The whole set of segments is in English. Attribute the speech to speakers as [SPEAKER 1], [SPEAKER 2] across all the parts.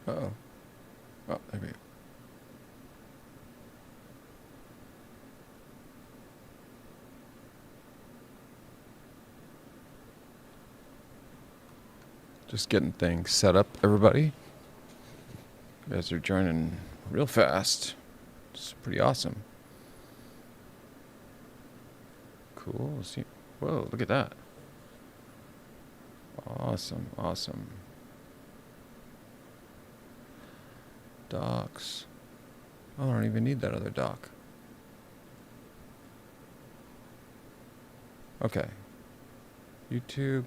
[SPEAKER 1] Uh-oh. Oh, there we go. Just getting things set up, everybody. You guys are joining real fast. It's pretty awesome. Cool. Let's see. Whoa, look at that. Awesome, awesome. Docs. Oh, I don't even need that other doc. Okay. YouTube.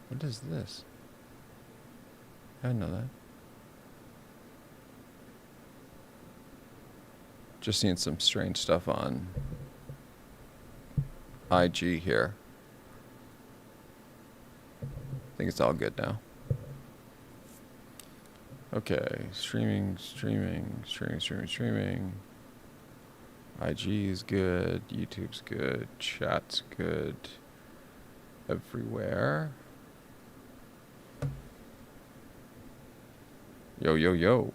[SPEAKER 1] What is this? I didn't know that. Just seeing some strange stuff on IG here. I think it's all good now. Okay, streaming. IG is good, YouTube's good, chat's good, everywhere. Yo, yo, yo.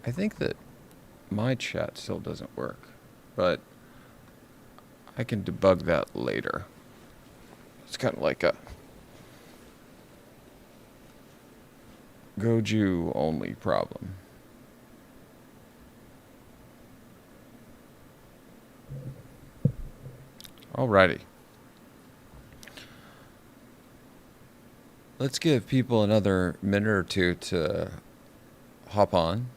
[SPEAKER 1] I think that my chat still doesn't work, but I can debug that later. It's kind of like a Goju only problem. Alrighty. Let's give people another minute or two to hop on.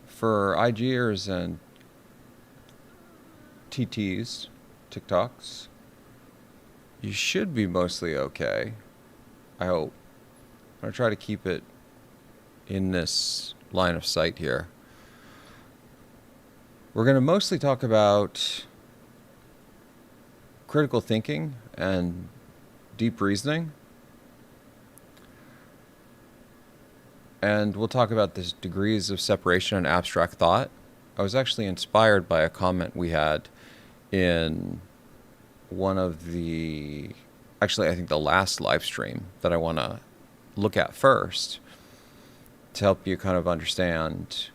[SPEAKER 1] For IGers and TTs, TikToks, you should be mostly okay. I hope. I'm going to try to keep it in this line of sight here. We're going to mostly talk about critical thinking and deep reasoning. And we'll talk about the degrees of separation and abstract thought. I was actually inspired by a comment we had in one of the, actually I think the last live stream that I want to look at first to help you kind of understand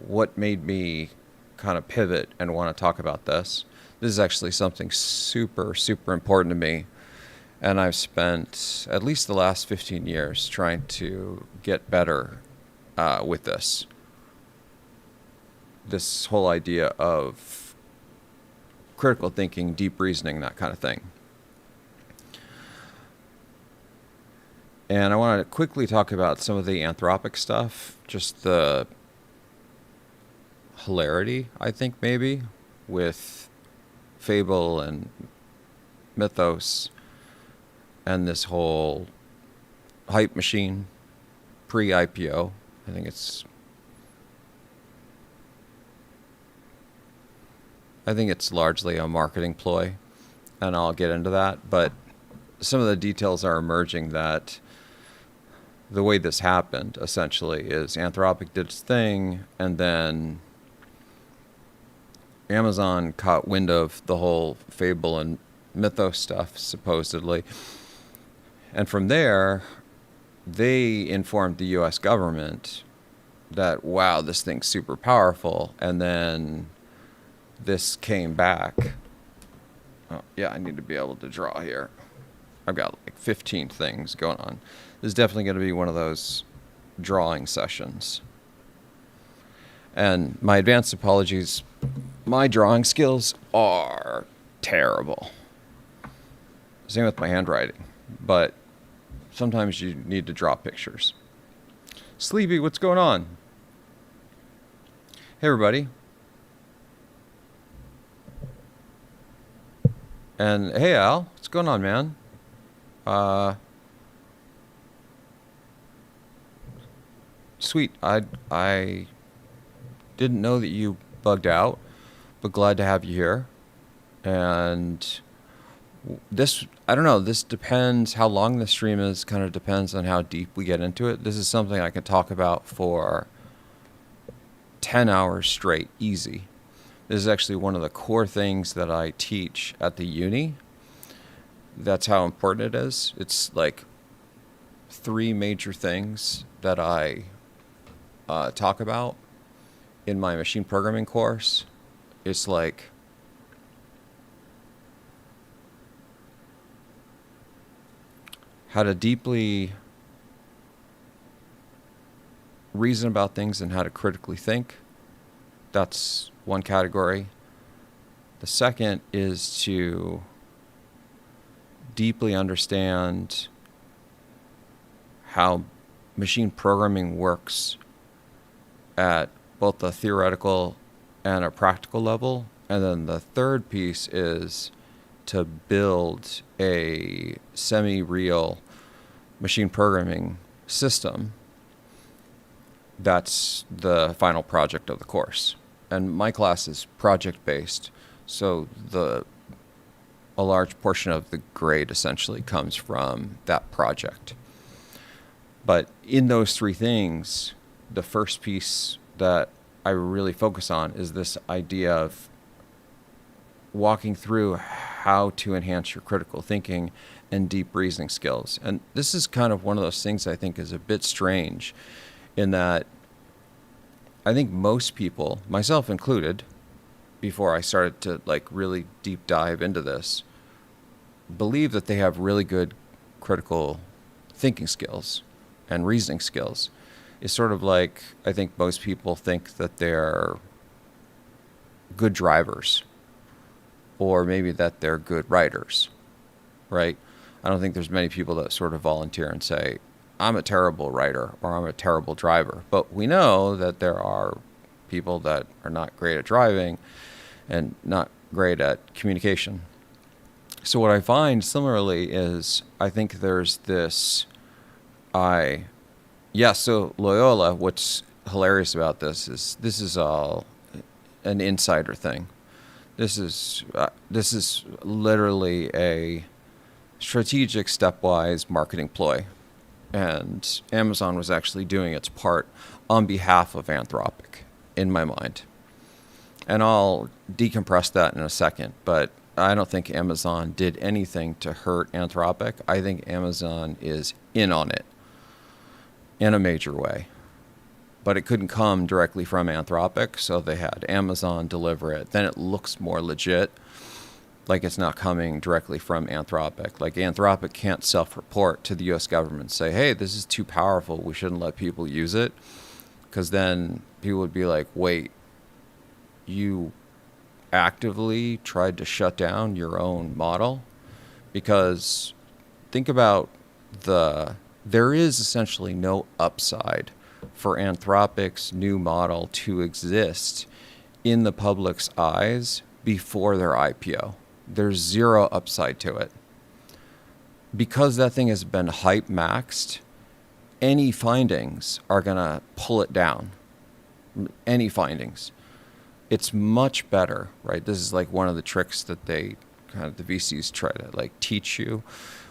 [SPEAKER 1] what made me kind of pivot and want to talk about this. This is actually something super, super important to me. And I've spent at least the last 15 years trying to get better with this. This whole idea of critical thinking, deep reasoning, that kind of thing. And I want to quickly talk about some of the anthropic stuff, just the hilarity, I think, maybe, with fable and mythos. And this whole hype machine pre-IPO, I think it's largely a marketing ploy, and I'll get into that. But some of the details are emerging that the way this happened, essentially, is Anthropic did its thing, and then Amazon caught wind of the whole fable and mythos stuff, supposedly. And from there, they informed the U.S. government that, wow, this thing's super powerful. And then this came back. Oh, yeah, I need to be able to draw here. I've got like 15 things going on. This is definitely going to be one of those drawing sessions. And my advanced apologies, my drawing skills are terrible. Same with my handwriting. But sometimes you need to draw pictures. Sleepy, what's going on? Hey, everybody. And hey, Al, what's going on, man? Sweet. I didn't know that you bugged out, but glad to have you here. And this, I don't know, this depends how long the stream is, kind of depends on how deep we get into it. This is something I can talk about for 10 hours straight, easy. This is actually one of the core things that I teach at the uni. That's how important it is. It's like 3 major things that I talk about in my machine programming course. It's like how to deeply reason about things and how to critically think. That's one category. The second is to deeply understand how machine programming works at both a theoretical and a practical level. And then the third piece is to build a semi-real machine programming system. That's the final project of the course. And my class is project-based, so a large portion of the grade essentially comes from that project. But in those 3 things, the first piece that I really focus on is this idea of walking through how to enhance your critical thinking and deep reasoning skills. And this is kind of one of those things I think is a bit strange, in that I think most people, myself included, before I started to like really deep dive into this, believe that they have really good critical thinking skills and reasoning skills. It's sort of like, I think most people think that they're good drivers, or maybe that they're good writers, right? I don't think there's many people that sort of volunteer and say, I'm a terrible writer or I'm a terrible driver. But we know that there are people that are not great at driving and not great at communication. So what I find similarly is, I think there's this, so Loyola, what's hilarious about this is all an insider thing. This is literally a strategic stepwise marketing ploy. And Amazon was actually doing its part on behalf of Anthropic, in my mind. And I'll decompress that in a second, but I don't think Amazon did anything to hurt Anthropic. I think Amazon is in on it in a major way. But it couldn't come directly from Anthropic, so they had Amazon deliver it. Then it looks more legit, like it's not coming directly from Anthropic. Like Anthropic can't self-report to the U.S. government and say, hey, this is too powerful, we shouldn't let people use it. Because then people would be like, wait, you actively tried to shut down your own model? Because think about there is essentially no upside for Anthropic's new model to exist in the public's eyes before their IPO. There's zero upside to it. Because that thing has been hype maxed, any findings are going to pull it down. Any findings. It's much better, right? This is like one of the tricks that the VCs try to like teach you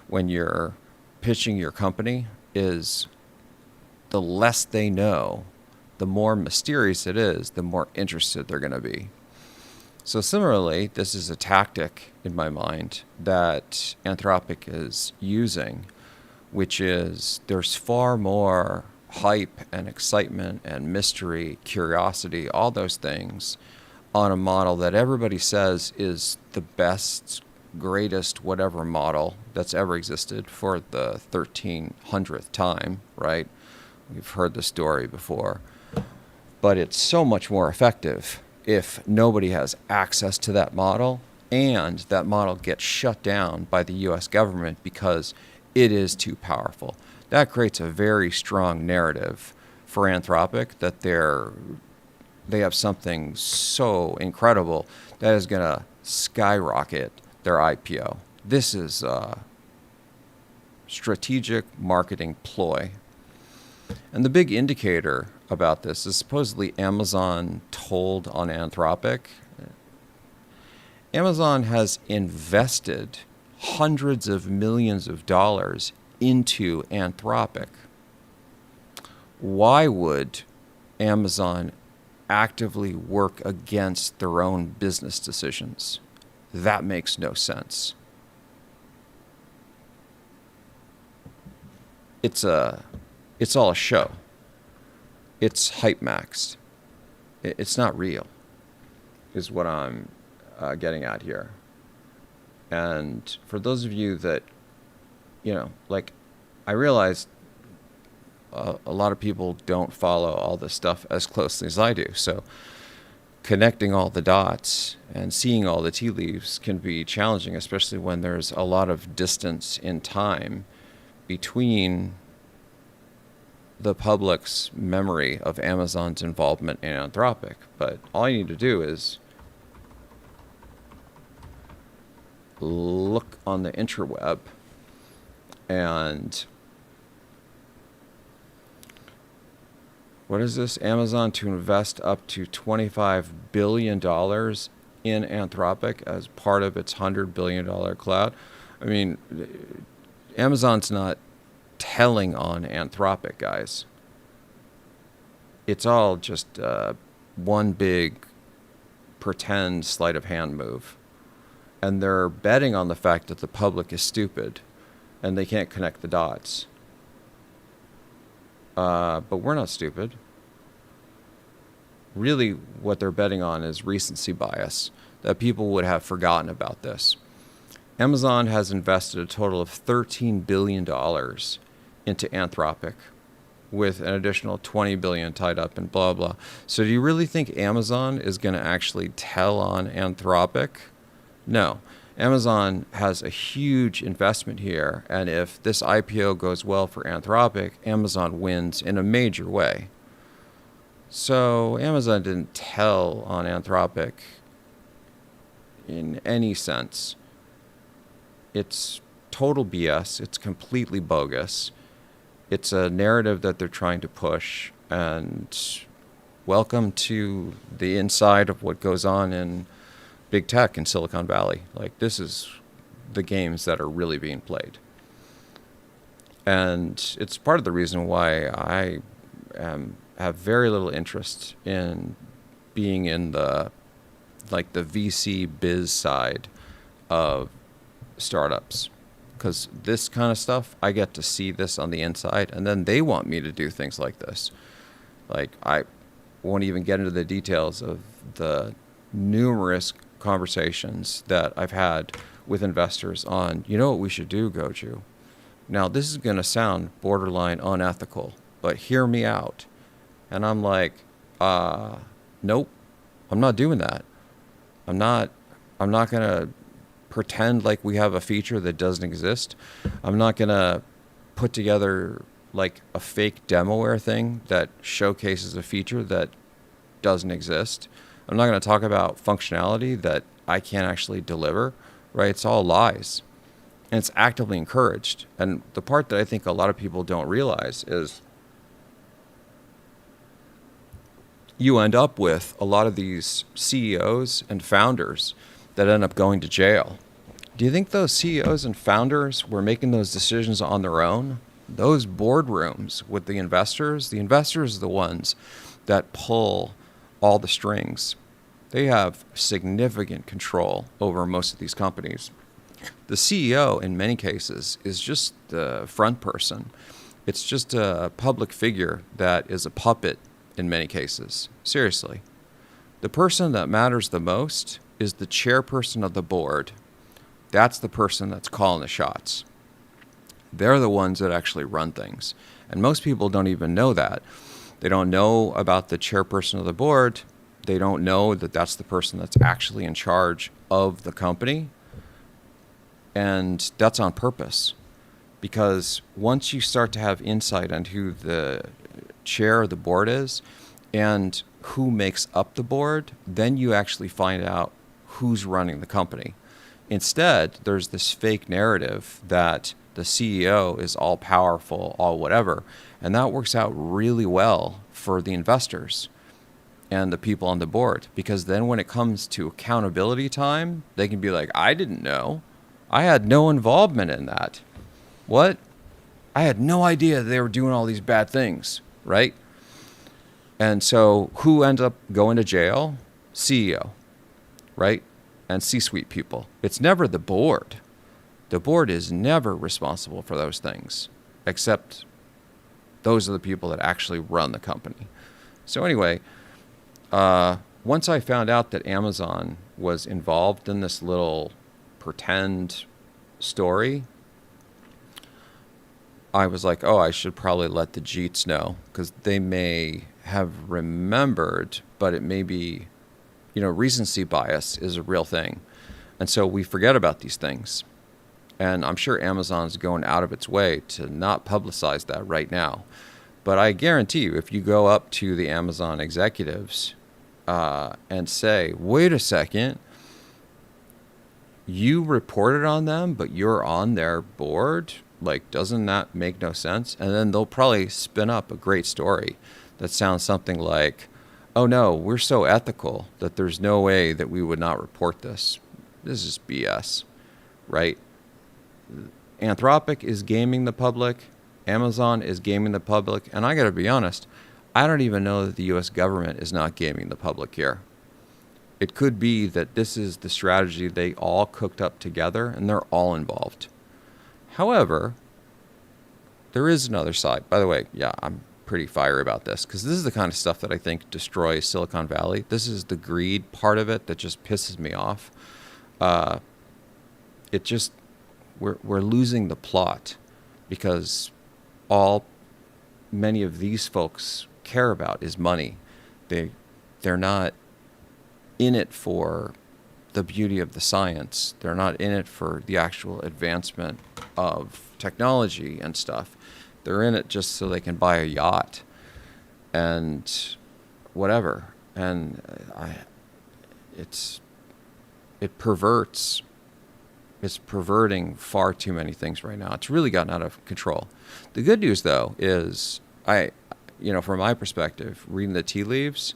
[SPEAKER 1] when you're pitching your company, is the less they know, the more mysterious it is, the more interested they're going to be. So similarly, this is a tactic in my mind that Anthropic is using, which is there's far more hype and excitement and mystery, curiosity, all those things on a model that everybody says is the best, greatest, whatever model that's ever existed for the 1300th time, right? We've heard the story before. But it's so much more effective if nobody has access to that model and that model gets shut down by the U.S. government because it is too powerful. That creates a very strong narrative for Anthropic that they have something so incredible that is going to skyrocket their IPO. This is a strategic marketing ploy. And the big indicator about this is supposedly Amazon told on Anthropic. Amazon has invested hundreds of millions of dollars into Anthropic. Why would Amazon actively work against their own business decisions. That makes no sense. It's all a show. It's hype maxed. It's not real, is what I'm getting at here. And for those of you that, like, I realize a lot of people don't follow all this stuff as closely as I do. So connecting all the dots and seeing all the tea leaves can be challenging, especially when there's a lot of distance in time between the public's memory of Amazon's involvement in Anthropic. But all you need to do is look on the interweb and what is this? Amazon to invest up to $25 billion in Anthropic as part of its $100 billion cloud. I mean, Amazon's not telling on Anthropic, guys. It's all just one big pretend sleight of hand move. And they're betting on the fact that the public is stupid and they can't connect the dots. But we're not stupid. Really, what they're betting on is recency bias, that people would have forgotten about this. Amazon has invested a total of $13 billion into Anthropic, with an additional $20 billion tied up in blah, blah. So do you really think Amazon is going to actually tell on Anthropic? No. Amazon has a huge investment here, and if this IPO goes well for Anthropic, Amazon wins in a major way. So Amazon didn't tell on Anthropic in any sense. It's total BS. It's completely bogus. It's a narrative that they're trying to push, and welcome to the inside of what goes on in big tech in Silicon Valley. Like, this is the games that are really being played. And it's part of the reason why I have very little interest in being in the VC biz side of startups. Because this kind of stuff, I get to see this on the inside, and then they want me to do things like this. Like, I won't even get into the details of the numerous conversations that I've had with investors on, what we should do, Goju. Now, this is going to sound borderline unethical, but hear me out. And I'm like, nope, I'm not doing that. I'm not going to pretend like we have a feature that doesn't exist. I'm not going to put together like a fake demoware thing that showcases a feature that doesn't exist. I'm not going to talk about functionality that I can't actually deliver, right? It's all lies. And it's actively encouraged. And the part that I think a lot of people don't realize is you end up with a lot of these CEOs and founders that end up going to jail. Do you think those CEOs and founders were making those decisions on their own? Those boardrooms with the investors are the ones that pull all the strings. They have significant control over most of these companies. The CEO, in many cases, is just the front person. It's just a public figure that is a puppet in many cases. Seriously. The person that matters the most is the chairperson of the board. That's the person that's calling the shots. They're the ones that actually run things. And most people don't even know that. They don't know about the chairperson of the board. They don't know that that's the person that's actually in charge of the company. And that's on purpose. Because once you start to have insight on who the chair of the board is and who makes up the board, then you actually find out who's running the company. Instead, there's this fake narrative that the CEO is all powerful, all whatever, and that works out really well for the investors and the people on the board, because then when it comes to accountability time, they can be like, I didn't know. I had no involvement in that. What? I had no idea they were doing all these bad things, right? And so who ends up going to jail? CEO, right? And C-suite people. It's never the board. The board is never responsible for those things, except those are the people that actually run the company. So anyway, once I found out that Amazon was involved in this little pretend story, I was like, oh, I should probably let the Jeets know, because they may have remembered, but it may be, recency bias is a real thing. And so we forget about these things. And I'm sure Amazon's going out of its way to not publicize that right now. But I guarantee you, if you go up to the Amazon executives and say, wait a second, you reported on them, but you're on their board? Like, doesn't that make no sense? And then they'll probably spin up a great story that sounds something like, oh no, we're so ethical that there's no way that we would not report this. This is BS, right? Anthropic is gaming the public. Amazon is gaming the public. And I got to be honest, I don't even know that the U.S. government is not gaming the public here. It could be that this is the strategy they all cooked up together and they're all involved. However, there is another side. By the way, yeah, I'm pretty fiery about this because this is the kind of stuff that I think destroys Silicon Valley. This is the greed part of it that just pisses me off. We're losing the plot because all many of these folks care about is money. They're not in it for the beauty of the science. They're not in it for the actual advancement of technology and stuff. They're in it just so they can buy a yacht and whatever. And it perverts. It's perverting far too many things right now. It's really gotten out of control. The good news, though, is from my perspective, reading the tea leaves,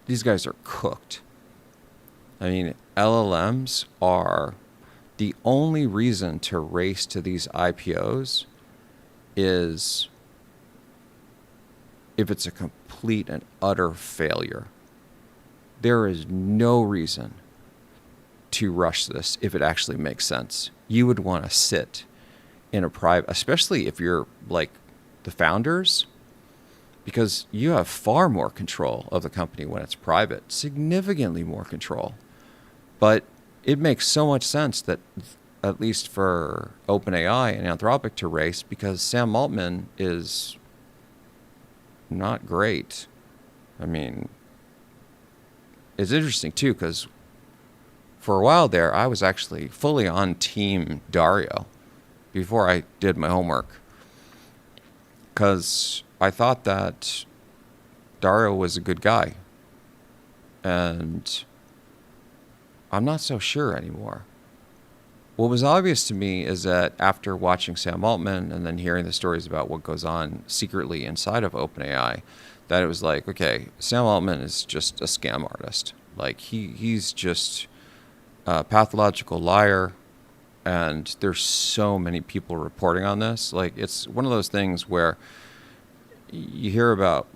[SPEAKER 1] these guys are cooked. I mean, LLMs are the only reason to race to these IPOs is if it's a complete and utter failure. There is no reason to rush this if it actually makes sense. You would want to sit in a private, especially if you're like the founders, because you have far more control of the company when it's private, significantly more control. But it makes so much sense that, at least for OpenAI and Anthropic, to race, because Sam Altman is not great. I mean, it's interesting too, because for a while there, I was actually fully on team Dario before I did my homework, because I thought that Dario was a good guy, and I'm not so sure anymore. What was obvious to me is that after watching Sam Altman and then hearing the stories about what goes on secretly inside of OpenAI, that it was like, okay, Sam Altman is just a scam artist. Like, he's just a pathological liar, and there's so many people reporting on this. Like, it's one of those things where you hear about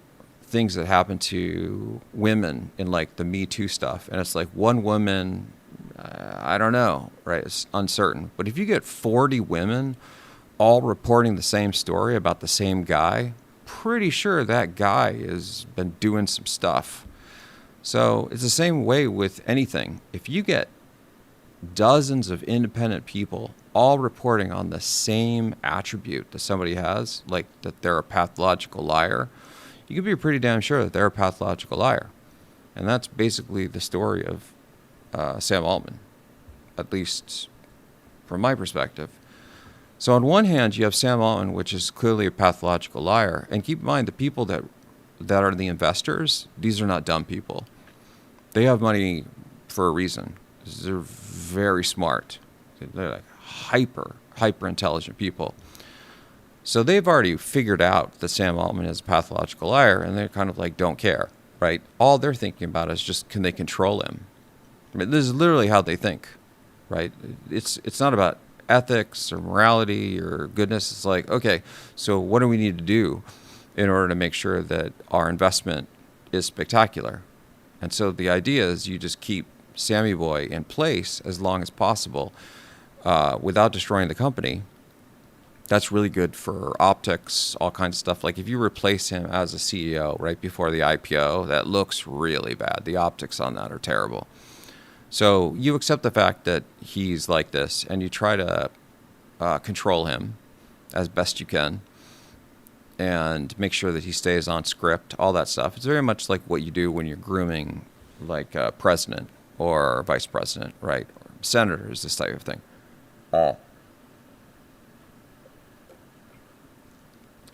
[SPEAKER 1] things that happen to women in like the Me Too stuff, and it's like one woman, I don't know, right? It's uncertain. But if you get 40 women all reporting the same story about the same guy, pretty sure that guy has been doing some stuff. So it's the same way with anything. If you get dozens of independent people all reporting on the same attribute that somebody has, like that they're a pathological liar, you can be pretty damn sure that they're a pathological liar. And that's basically the story of Sam Altman, at least from my perspective. So on one hand, you have Sam Altman, which is clearly a pathological liar. And keep in mind, the people that are the investors, these are not dumb people. They have money for a reason. They're very smart. They're like hyper intelligent people. So they've already figured out that Sam Altman is a pathological liar, and they're kind of like, don't care, right? All they're thinking about is just, can they control him? I mean, this is literally how they think, right? It's not about ethics or morality or goodness. It's like, okay, so what do we need to do? in order to make sure that our investment is spectacular. And so the idea is you just keep Sammy Boy in place as long as possible without destroying the company. That's really good for optics, all kinds of stuff. Like if you replace him as a CEO right before the IPO, that looks really bad. The optics on that are terrible. So you accept the fact that he's like this, and you try to control him as best you can and make sure that he stays on script, all that stuff. It's very much like what you do when you're grooming like a president or vice president, right? Or senators, this type of thing.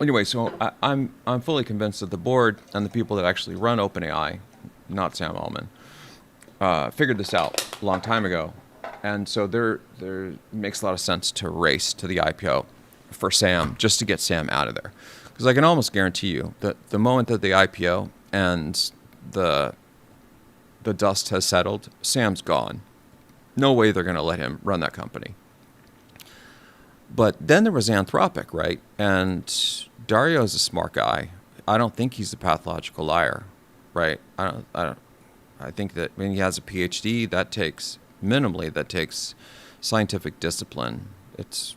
[SPEAKER 1] Anyway, so I'm fully convinced that the board and the people that actually run OpenAI, not Sam Altman, figured this out a long time ago, and so there makes a lot of sense to race to the IPO for Sam just to get Sam out of there, because I can almost guarantee you that the moment that the IPO and the dust has settled, Sam's gone. No way they're going to let him run that company. But then there was Anthropic, right? And Dario's a smart guy. I don't think he's a pathological liar, right? I think that when he has a PhD, that takes scientific discipline. It's,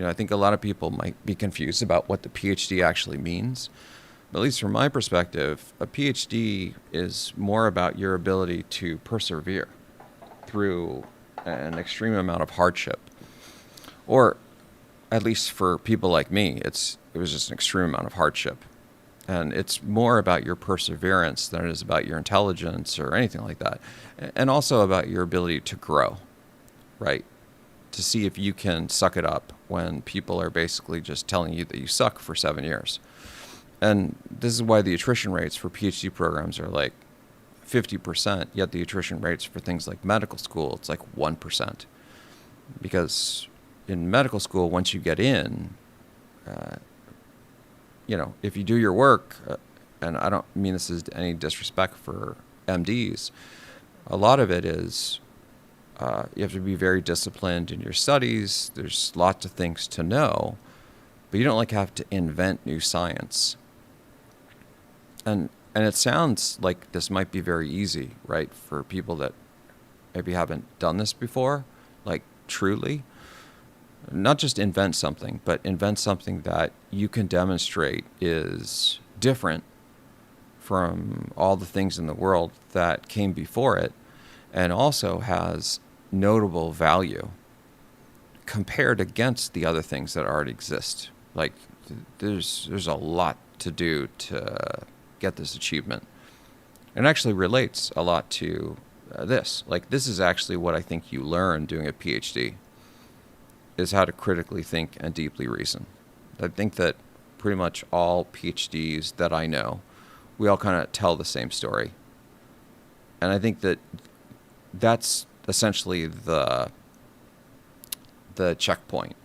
[SPEAKER 1] I think a lot of people might be confused about what the PhD actually means. But at least from my perspective, a PhD is more about your ability to persevere through an extreme amount of hardship. Or at least for people like me, it was just an extreme amount of hardship. And it's more about your perseverance than it is about your intelligence or anything like that. And also about your ability to grow, right? To see if you can suck it up when people are basically just telling you that you suck for 7 years. And this is why the attrition rates for PhD programs are like 50%, yet the attrition rates for things like medical school, it's like 1%. Because in medical school, once you get in, if you do your work, and I don't mean this as any disrespect for MDs, a lot of it is you have to be very disciplined in your studies. There's lots of things to know, but you don't have to invent new science. And it sounds like this might be very easy, right, for people that maybe haven't done this before, like truly. Not just invent something, but invent something that you can demonstrate is different from all the things in the world that came before it, and also has notable value compared against the other things that already exist. Like there's a lot to do to get this achievement. It actually relates a lot to this. Like this is actually what I think you learn doing a PhD, is how to critically think and deeply reason. I think that pretty much all PhDs that I know, we all kind of tell the same story. And I think that that's essentially the checkpoint,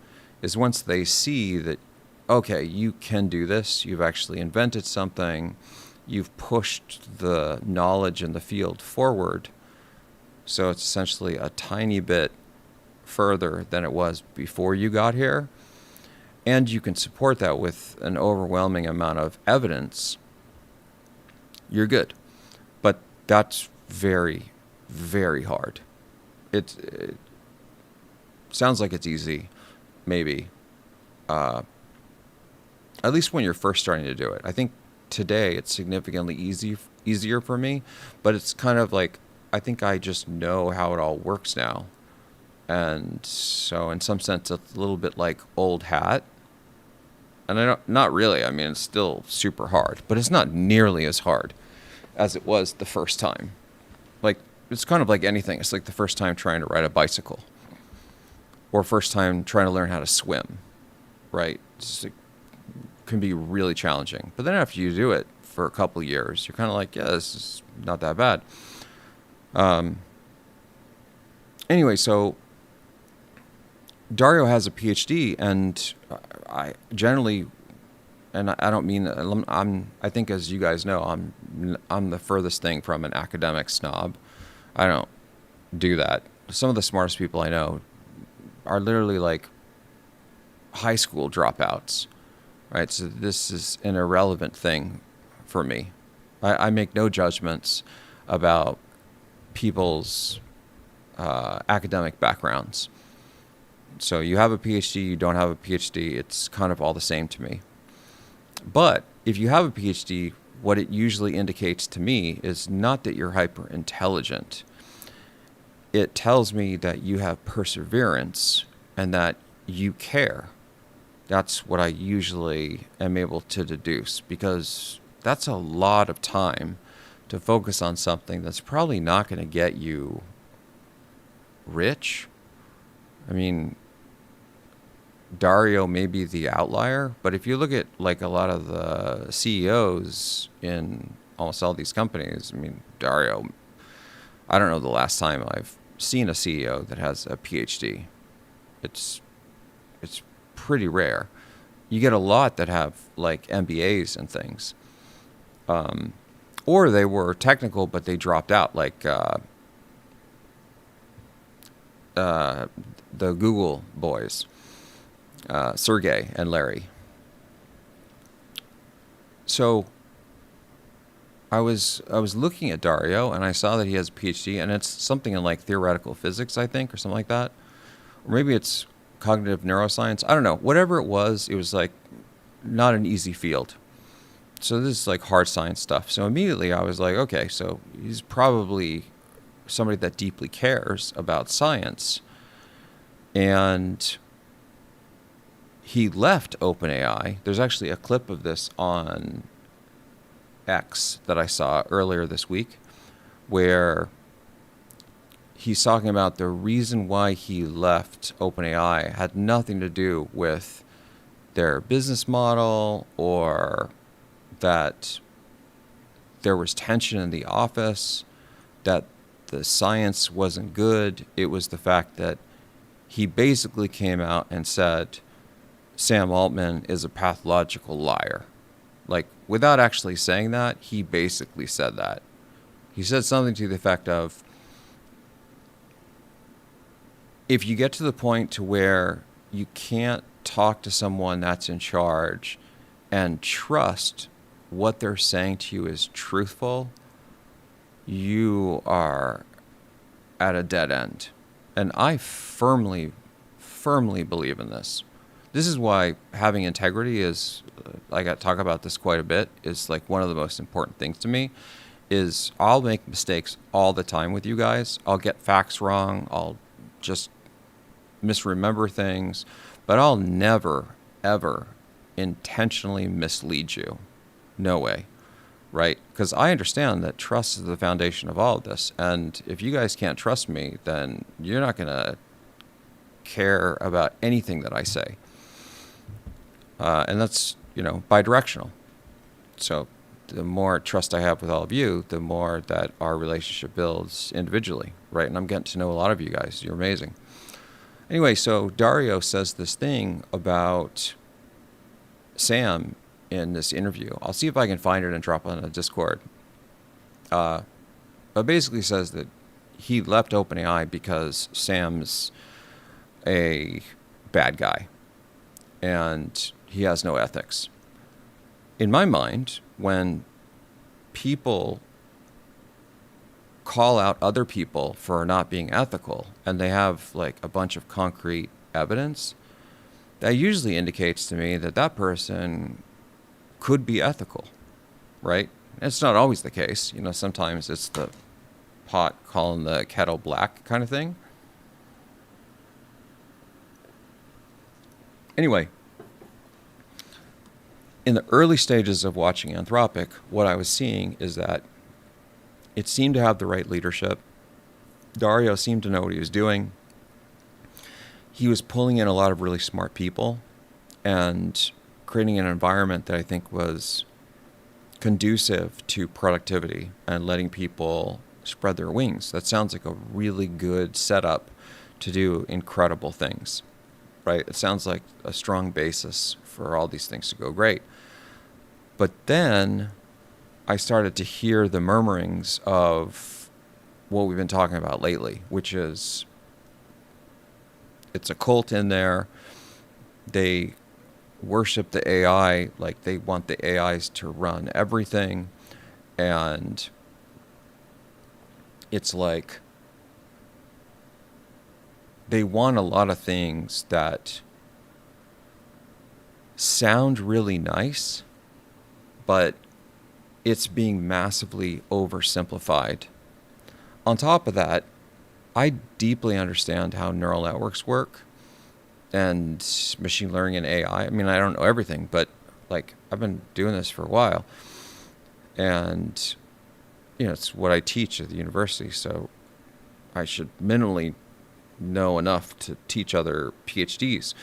[SPEAKER 1] is once they see that, okay, you can do this, you've actually invented something, you've pushed the knowledge in the field forward, so it's essentially a tiny bit further than it was before you got here, and you can support that with an overwhelming amount of evidence, you're good. But that's very, very hard. It sounds like it's easy, maybe. At least when you're first starting to do it. I think today it's significantly easier for me, but it's kind of like, I think I just know how it all works now. And so in some sense, it's a little bit like old hat. And not really. I mean, it's still super hard, but it's not nearly as hard as it was the first time. Like, it's kind of like anything. It's like the first time trying to ride a bicycle, or first time trying to learn how to swim, right? It can be really challenging. But then after you do it for a couple years, you're kind of like, yeah, this is not that bad. Anyway, so Dario has a PhD, and I generally, and I don't mean, I think, as you guys know, I'm the furthest thing from an academic snob. I don't do that. Some of the smartest people I know are literally like high school dropouts, right? So this is an irrelevant thing for me. I make no judgments about people's academic backgrounds. So you have a PhD, you don't have a PhD, it's kind of all the same to me. But if you have a PhD, what it usually indicates to me is not that you're hyper intelligent. It tells me that you have perseverance and that you care. That's what I usually am able to deduce, because that's a lot of time to focus on something that's probably not going to get you rich. I mean, Dario may be the outlier, but if you look at like a lot of the CEOs in almost all these companies, I mean, Dario, I don't know the last time I've seen a CEO that has a PhD. It's pretty rare. You get a lot that have like MBAs and things. Or they were technical, but they dropped out, like the Google boys, Sergey and Larry. So I was looking at Dario, and I saw that he has a PhD, and it's something in like theoretical physics, I think, or something like that. Or maybe it's cognitive neuroscience. I don't know. Whatever it was like not an easy field. So this is like hard science stuff. So immediately I was like, okay, so he's probably somebody that deeply cares about science. And he left OpenAI. There's actually a clip of this on X that I saw earlier this week where he's talking about the reason why he left OpenAI had nothing to do with their business model or that there was tension in the office, that the science wasn't good. It was the fact that he basically came out and said Sam Altman is a pathological liar. Like, without actually saying that, he basically said that. He said something to the effect of, if you get to the point to where you can't talk to someone that's in charge and trust what they're saying to you is truthful, you are at a dead end. And I firmly believe in this. This is why having integrity is, I got to talk about this quite a bit, is like one of the most important things to me. Is I'll make mistakes all the time with you guys. I'll get facts wrong. I'll just misremember things, but I'll never, ever intentionally mislead you. No way, right? Because I understand that trust is the foundation of all of this. And if you guys can't trust me, then you're not going to care about anything that I say. And that's, bidirectional. So the more trust I have with all of you, the more that our relationship builds individually, right? And I'm getting to know a lot of you guys. You're amazing. Anyway, so Dario says this thing about Sam in this interview. I'll see if I can find it and drop it on a Discord. But basically says that he left OpenAI because Sam's a bad guy and he has no ethics. In my mind, when people call out other people for not being ethical and they have like a bunch of concrete evidence, that usually indicates to me that that person could be ethical, right? It's not always the case. Sometimes it's the pot calling the kettle black kind of thing. Anyway, in the early stages of watching Anthropic, what I was seeing is that it seemed to have the right leadership. Dario seemed to know what he was doing. He was pulling in a lot of really smart people and creating an environment that I think was conducive to productivity and letting people spread their wings. That sounds like a really good setup to do incredible things, right? It sounds like a strong basis for all these things to go great. But then I started to hear the murmurings of what we've been talking about lately, which is it's a cult in there. They worship the AI, like they want the AIs to run everything. And it's like they want a lot of things that sound really nice, but it's being massively oversimplified. On top of that, I deeply understand how neural networks work and machine learning and AI. I mean, I don't know everything, but like I've been doing this for a while. And, it's what I teach at the university, so I should minimally know enough to teach other PhDs.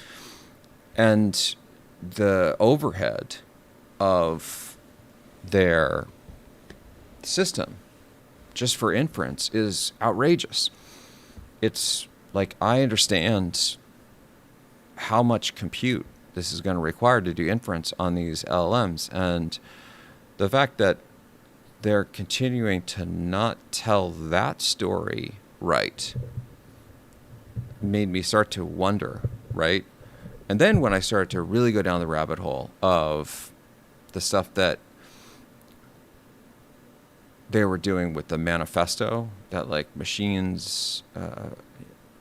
[SPEAKER 1] And the overhead of their system just for inference is outrageous. It's like I understand how much compute this is going to require to do inference on these LLMs, and the fact that they're continuing to not tell that story right made me start to wonder, right? And then when I started to really go down the rabbit hole of the stuff that they were doing with the manifesto, that like machines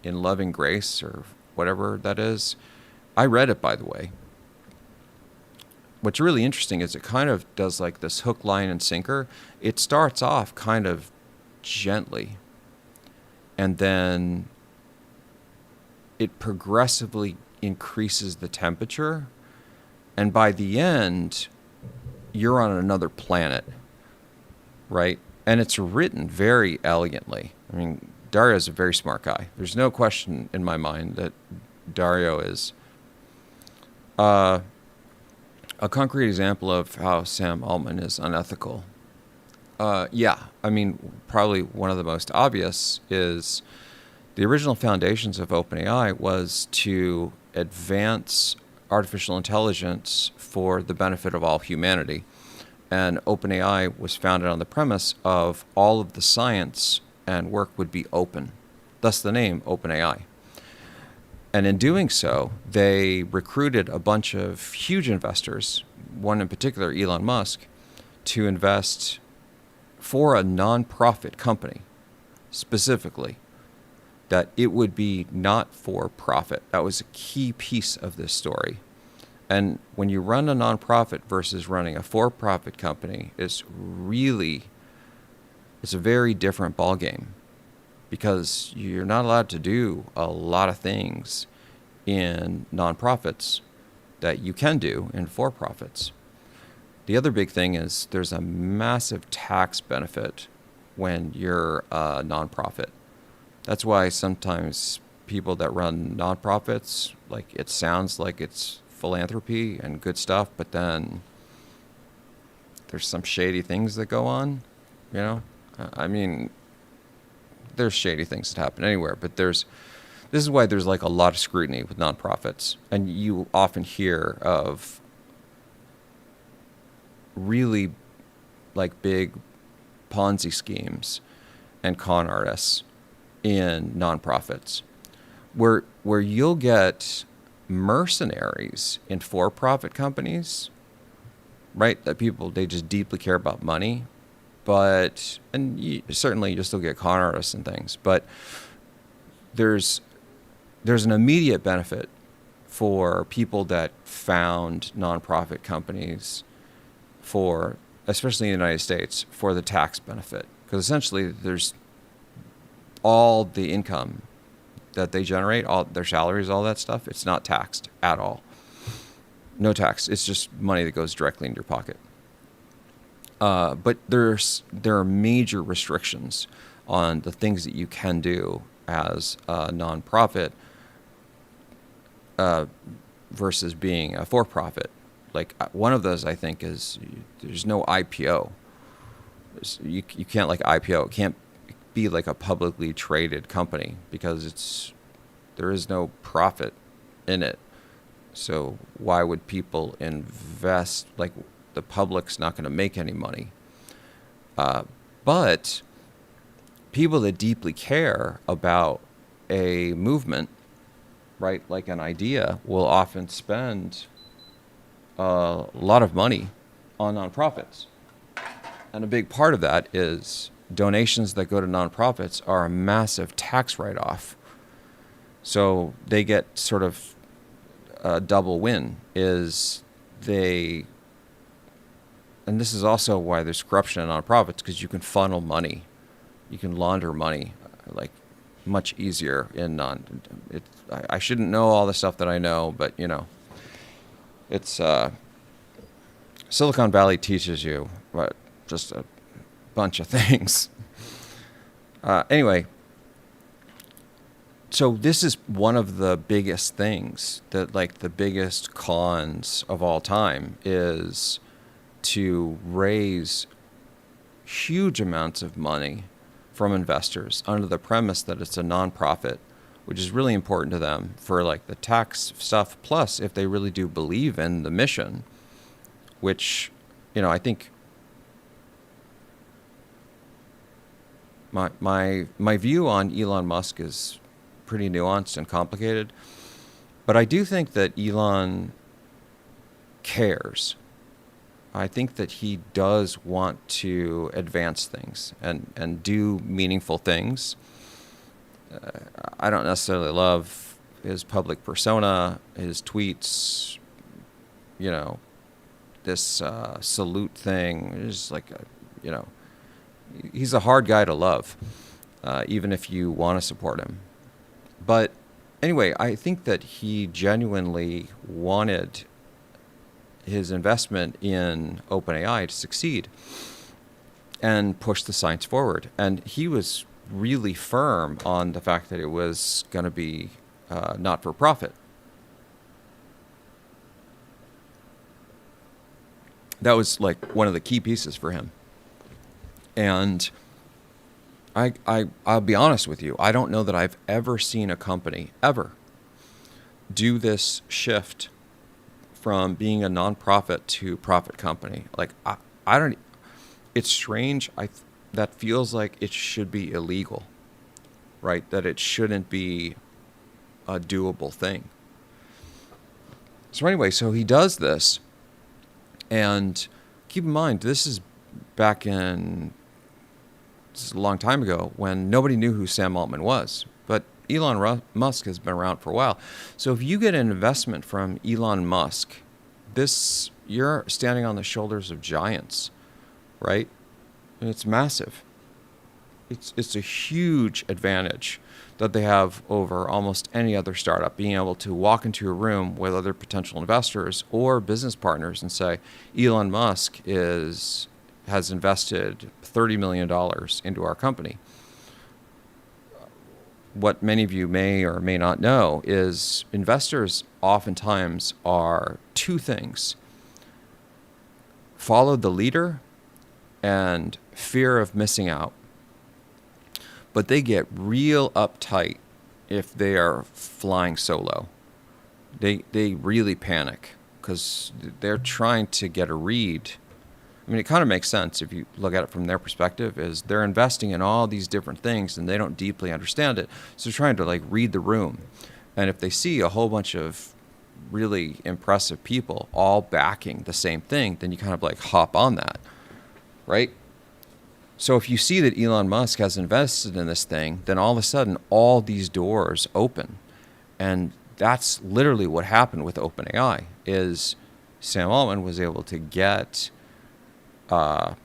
[SPEAKER 1] in loving grace or whatever that is, I read it, by the way. What's really interesting is it kind of does like this hook, line, and sinker. It starts off kind of gently, and then it progressively increases the temperature, and by the end, you're on another planet, right? And it's written very elegantly. I mean, Dario's a very smart guy. There's no question in my mind that Dario is. A concrete example of how Sam Altman is unethical. I mean, probably one of the most obvious is the original foundations of OpenAI was to advance artificial intelligence for the benefit of all humanity. And OpenAI was founded on the premise of all of the science and work would be open, thus the name OpenAI. And in doing so, they recruited a bunch of huge investors, one in particular, Elon Musk, to invest for a nonprofit company, specifically, that it would be not for profit. That was a key piece of this story. And when you run a nonprofit versus running a for-profit company, it's a very different ballgame, because you're not allowed to do a lot of things in nonprofits that you can do in for-profits. The other big thing is there's a massive tax benefit when you're a nonprofit. That's why sometimes people that run nonprofits, like it sounds like it's philanthropy and good stuff, but then there's some shady things that go on, I mean, there's shady things that happen anywhere, but this is why there's like a lot of scrutiny with nonprofits. And you often hear of really like big Ponzi schemes and con artists in nonprofits where you'll get mercenaries in for-profit companies, right? That people, they just deeply care about money. Certainly you'll still get con artists and things, but there's an immediate benefit for people that found nonprofit companies especially in the United States, for the tax benefit. Because essentially there's all the income that they generate, all their salaries, all that stuff, it's not taxed at all. No tax. It's just money that goes directly into your pocket. But there are major restrictions on the things that you can do as a nonprofit versus being a for-profit. Like one of those, I think, is there's no IPO. You can't like IPO. It can't be like a publicly traded company because there is no profit in it. So why would people invest? Like the public's not going to make any money. But people that deeply care about a movement, right, like an idea, will often spend a lot of money on nonprofits. And a big part of that is donations that go to nonprofits are a massive tax write-off. So they get sort of a double win is they, and this is also why there's corruption in nonprofits, because you can funnel money. You can launder money like much easier in I shouldn't know all the stuff that I know, but it's Silicon Valley teaches you just a bunch of things. Anyway, so this is one of the biggest things that, like, the biggest cons of all time is to raise huge amounts of money from investors under the premise that it's a nonprofit, which is really important to them for like the tax stuff. Plus, if they really do believe in the mission, which, I think my view on Elon Musk is pretty nuanced and complicated, but I do think that Elon cares. I think that he does want to advance things and do meaningful things. I don't necessarily love his public persona, his tweets, this salute thing. It's like, he's a hard guy to love, even if you want to support him. But anyway, I think that he genuinely wanted his investment in OpenAI to succeed and push the science forward. And he was really firm on the fact that it was going to be not for profit. That was like one of the key pieces for him. And I'll be honest with you, I don't know that I've ever seen a company ever do this shift from being a nonprofit to profit company. Like, I don't, it's strange. That feels like it should be illegal, right? That it shouldn't be a doable thing. So anyway, so he does this, and keep in mind, this is back in, this is a long time ago when nobody knew who Sam Altman was, but Elon Musk has been around for a while. So if you get an investment from Elon Musk, you're standing on the shoulders of giants, right? And it's massive. It's a huge advantage that they have over almost any other startup, being able to walk into a room with other potential investors or business partners and say, Elon Musk has invested $30 million into our company. What many of you may or may not know is investors oftentimes are two things: follow the leader and fear of missing out. But they get real uptight if they are flying solo. They really panic because they're trying to get a read. I mean, it kind of makes sense if you look at it from their perspective, is they're investing in all these different things and they don't deeply understand it. So they're trying to like read the room. And if they see a whole bunch of really impressive people all backing the same thing, then you kind of like hop on that, right? So if you see that Elon Musk has invested in this thing, then all of a sudden all these doors open. And that's literally what happened with OpenAI, is Sam Altman was able to get Elon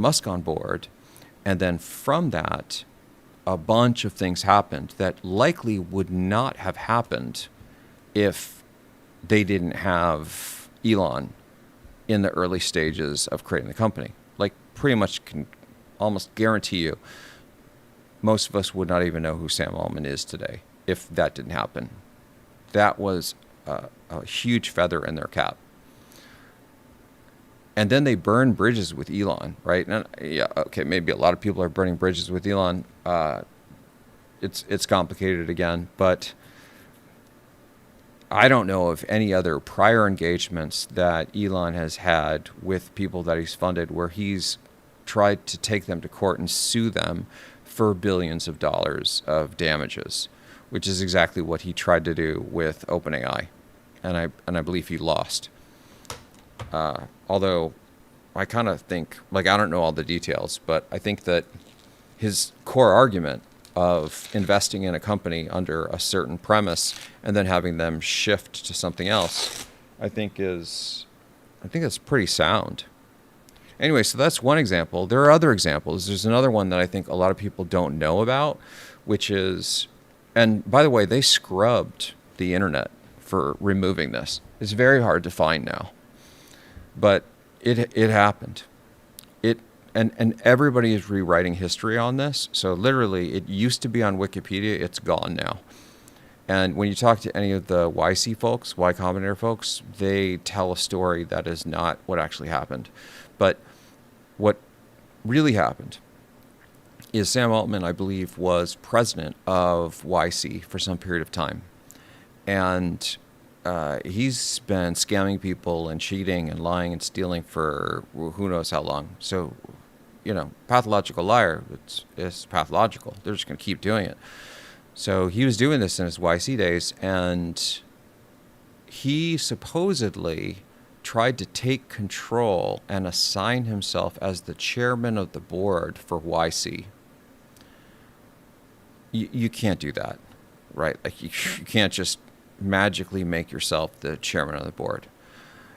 [SPEAKER 1] Musk on board, and then from that, a bunch of things happened that likely would not have happened if they didn't have Elon in the early stages of creating the company. Like, pretty much can almost guarantee you, most of us would not even know who Sam Altman is today if that didn't happen. That was a huge feather in their cap. And then they burn bridges with Elon, right? And yeah, okay, maybe a lot of people are burning bridges with Elon. It's complicated again, but I don't know of any other prior engagements that Elon has had with people that he's funded where he's tried to take them to court and sue them for billions of dollars of damages, which is exactly what he tried to do with OpenAI. and I believe he lost. Although I kind of think, like, I don't know all the details, but I think that his core argument of investing in a company under a certain premise and then having them shift to something else, I think that's pretty sound. Anyway, so that's one example. There are other examples. There's another one that I think a lot of people don't know about, which is, and by the way, they scrubbed the internet for removing this. It's very hard to find now, but it happened. And everybody is rewriting history on this. So literally, it used to be on Wikipedia. It's gone now. And when you talk to any of the YC folks, Y Combinator folks, they tell a story that is not what actually happened. But what really happened is Sam Altman, I believe, was president of YC for some period of time. And he's been scamming people and cheating and lying and stealing for who knows how long. So, pathological liar, it's pathological. They're just going to keep doing it. So he was doing this in his YC days, and he supposedly tried to take control and assign himself as the chairman of the board for YC. You can't do that, right? Like you can't just magically make yourself the chairman of the board.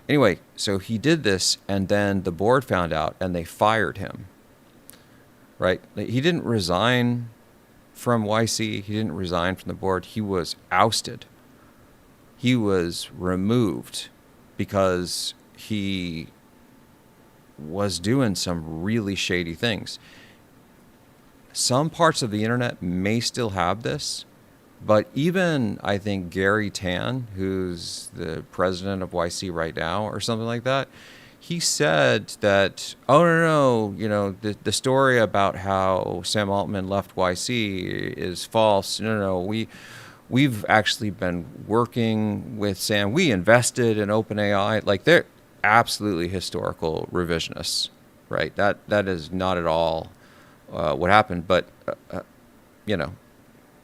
[SPEAKER 1] Anyway, so he did this, and then the board found out, and they fired him, right? He didn't resign from YC. He didn't resign from the board. He was ousted. He was removed because he was doing some really shady things. Some parts of the internet may still have this, but even, I think, Gary Tan, who's the president of YC right now or something like that, he said that, oh, no, the story about how Sam Altman left YC is false. No, we've actually been working with Sam. We invested in OpenAI. Like, they're absolutely historical revisionists, right? That is not at all what happened. But,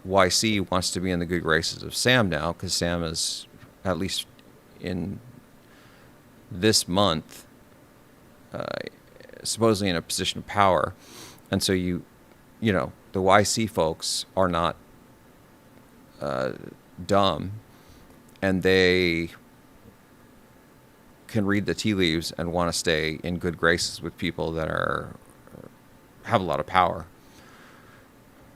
[SPEAKER 1] YC wants to be in the good graces of Sam now, because Sam is, at least in this month, supposedly in a position of power. And so the YC folks are not dumb, and they can read the tea leaves and want to stay in good graces with people that have a lot of power.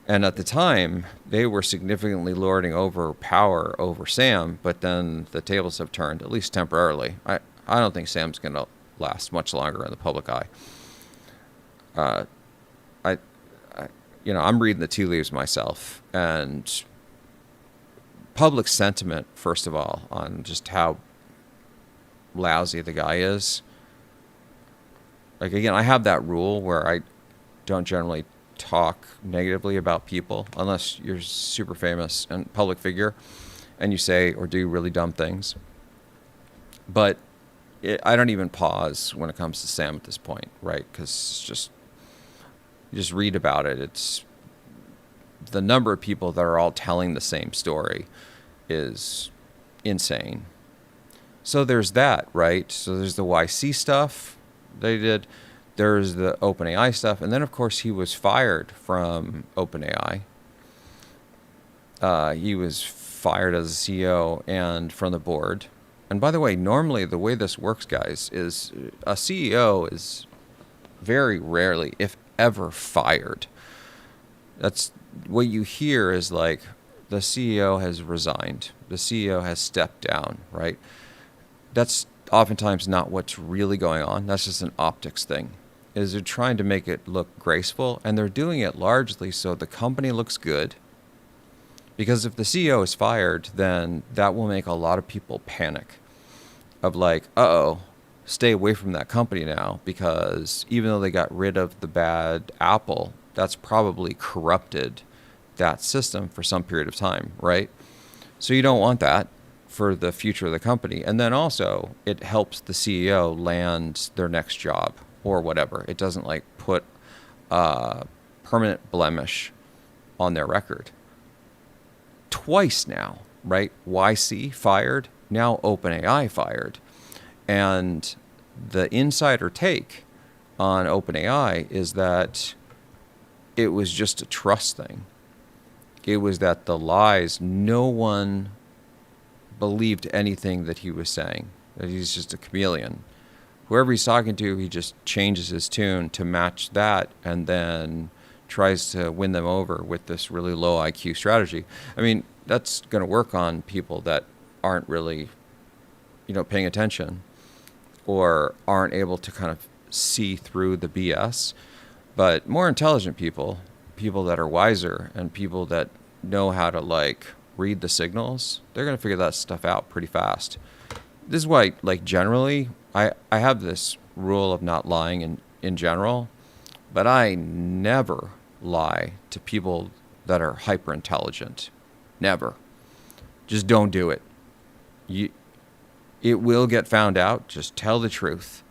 [SPEAKER 1] And at the time, they were significantly lording over power over Sam, but then the tables have turned, at least temporarily. I don't think Sam's going to last much longer in the public eye. I'm reading the tea leaves myself, and public sentiment, first of all, on just how lousy the guy is. Like, again, I have that rule where I don't generally talk negatively about people unless you're super famous and public figure and you say or do really dumb things. But I don't even pause when it comes to Sam at this point, right? Because you just read about it. It's the number of people that are all telling the same story is insane. So there's that, right? So there's the YC stuff they did. There's the OpenAI stuff. And then, of course, he was fired from OpenAI. He was fired as a CEO and from the board. And by the way, normally the way this works, guys, is a CEO is very rarely, if ever, fired. That's what you hear is like the CEO has resigned. The CEO has stepped down, right? That's oftentimes not what's really going on. That's just an optics thing. Is they're trying to make it look graceful, and they're doing it largely so the company looks good. Because if the CEO is fired, then that will make a lot of people panic of like, uh-oh, stay away from that company now, because even though they got rid of the bad apple, that's probably corrupted that system for some period of time, right? So you don't want that for the future of the company. And then also, it helps the CEO land their next job or whatever. It doesn't like put a permanent blemish on their record. Twice now, right? YC fired, now OpenAI fired. And the insider take on OpenAI is that it was just a trust thing. It was that the lies, no one believed anything that he was saying, that he's just a chameleon. Whoever he's talking to, he just changes his tune to match that and then tries to win them over with this really low IQ strategy. I mean, that's going to work on people that aren't really, paying attention or aren't able to kind of see through the BS. But more intelligent people that are wiser and people that know how to read the signals, they're going to figure that stuff out pretty fast. This is why, generally, I have this rule of not lying in general, but I never lie to people that are hyper intelligent. Never. Just don't do it. It will get found out. Just tell the truth.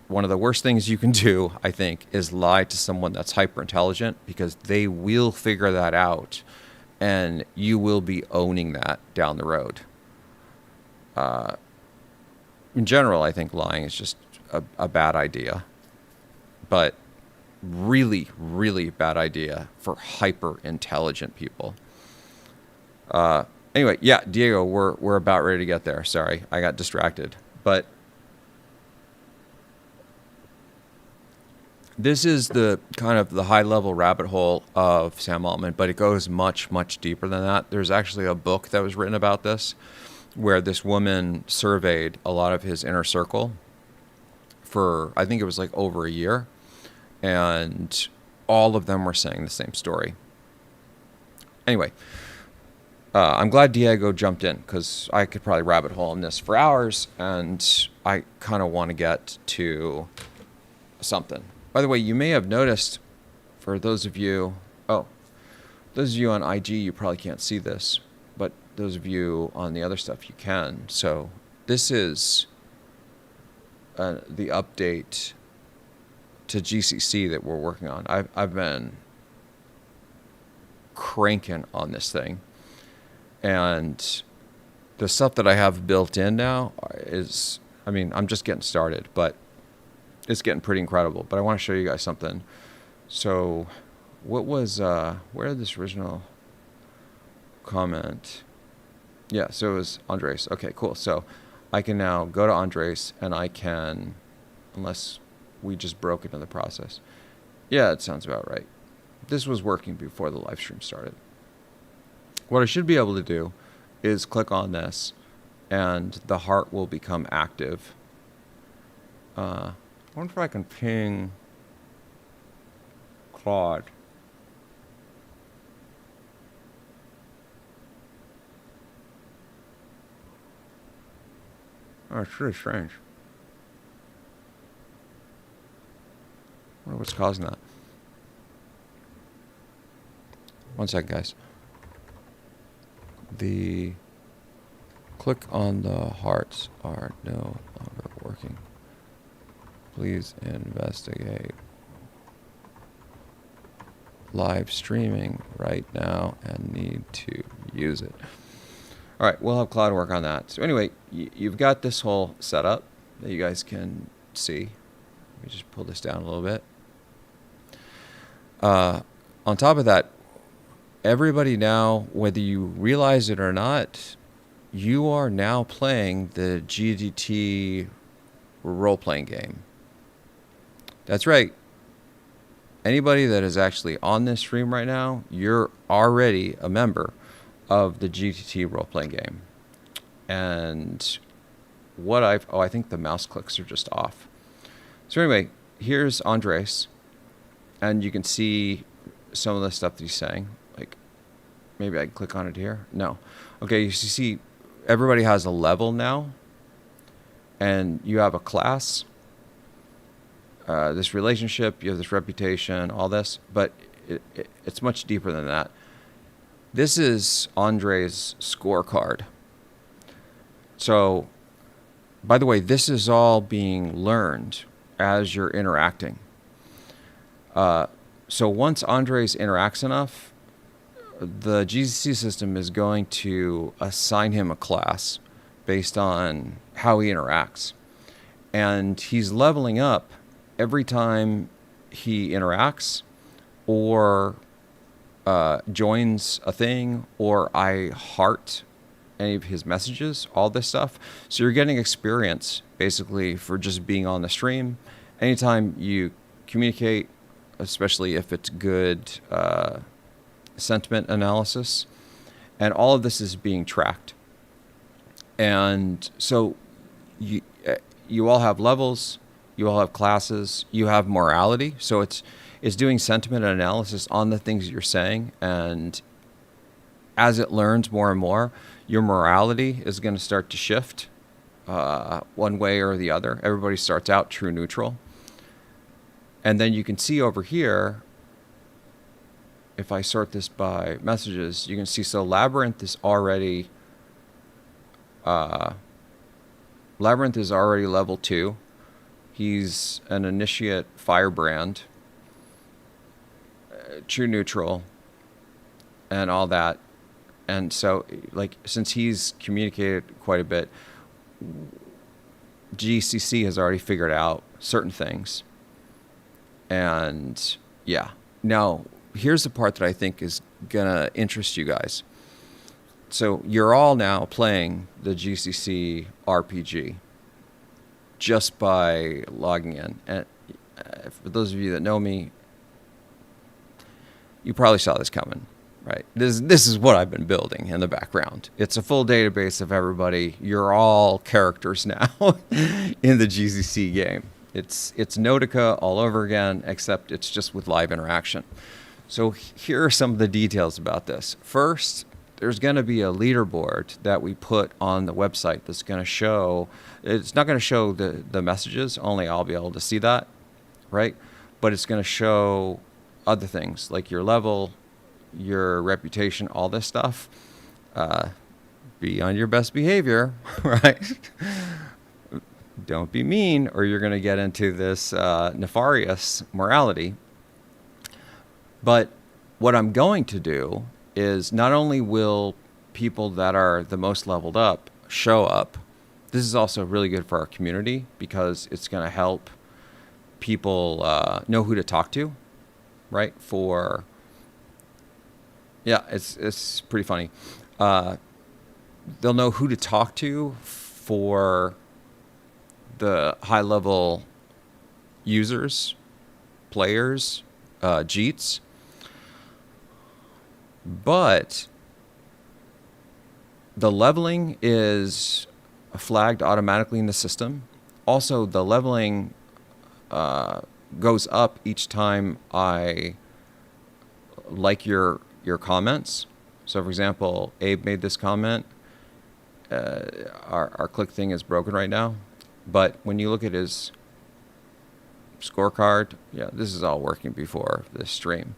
[SPEAKER 1] One of the worst things you can do, I think, is lie to someone that's hyper intelligent, because they will figure that out and you will be owning that down the road. In general, I think lying is just a bad idea, but really, really bad idea for hyper intelligent people. Anyway, yeah, Diego, we're about ready to get there. Sorry, I got distracted, but this is the kind of the high level rabbit hole of Sam Altman, but it goes much, much deeper than that. There's actually a book that was written about this, where this woman surveyed a lot of his inner circle for, I think it was over a year, and all of them were saying the same story. Anyway, I'm glad Diego jumped in, because I could probably rabbit hole on this for hours, and I kind of want to get to something. By the way, you may have noticed, for those of you on IG, you probably can't see this, but those of you on the other stuff, you can. So this is the update to GCC that we're working on. I've been cranking on this thing, and the stuff that I have built in now is, I'm just getting started, but it's getting pretty incredible. But I want to show you guys something. So what was, where did this original comment? Yeah, so it was Andres. Okay, cool. So I can now go to Andres, and I can, unless we just broke into the process. Yeah, it sounds about right. This was working before the live stream started. What I should be able to do is click on this, and the heart will become active. I wonder if I can ping Claude. Oh, it's really strange. I wonder what's causing that. One second, guys. The click on the hearts are no longer working. Please investigate. Live streaming right now and need to use it. All right, we'll have Claude work on that. So anyway, you've got this whole setup that you guys can see. Let me just pull this down a little bit. On top of that, everybody now, whether you realize it or not, you are now playing the GDT role-playing game. That's right. Anybody that is actually on this stream right now, you're already a member of the GTT role-playing game. And I think the mouse clicks are just off. So anyway, here's Andres, and you can see some of the stuff that he's saying. Maybe I can click on it here. No. Okay, you see everybody has a level now, and you have a class, this relationship, you have this reputation, all this, but it's much deeper than that. This is Andre's scorecard. So, by the way, this is all being learned as you're interacting. So once Andres interacts enough, the GCC system is going to assign him a class based on how he interacts. And he's leveling up every time he interacts or joins a thing, or I heart any of his messages, all this stuff. So you're getting experience basically for just being on the stream. Anytime you communicate, especially if it's good sentiment analysis, and all of this is being tracked. And so you all have levels, you all have classes, you have morality. So it's doing sentiment analysis on the things that you're saying, and as it learns more and more, your morality is going to start to shift one way or the other. Everybody starts out true neutral. And then you can see over here, if I sort this by messages, you can see, so Labyrinth is already level 2. He's an initiate firebrand, true neutral, and all that. And so, like, since he's communicated quite a bit, GCC has already figured out certain things. And yeah, now here's the part that I think is gonna interest you guys. So you're all now playing the GCC RPG just by logging in. And for those of you that know me, you probably saw this coming, right? This is what I've been building in the background. It's a full database of everybody. You're all characters now in the GCC game. It's Nautica all over again, except it's just with live interaction. So here are some of the details about this. First, there's going to be a leaderboard that we put on the website that's going to show, it's not going to show the messages, only I'll be able to see that, right? But it's going to show other things like your level, your reputation, all this stuff. Be on your best behavior, right? Don't be mean, or you're going to get into this nefarious morality. But what I'm going to do is not only will people that are the most leveled up show up, this is also really good for our community because it's going to help people know who to talk to, right? It's pretty funny. They'll know who to talk to for the high-level users, players, Jeets. But the leveling is flagged automatically in the system. Also, the leveling goes up each time I like your comments. So, for example, Abe made this comment. Our click thing is broken right now. But when you look at his scorecard, yeah, this is all working before this stream.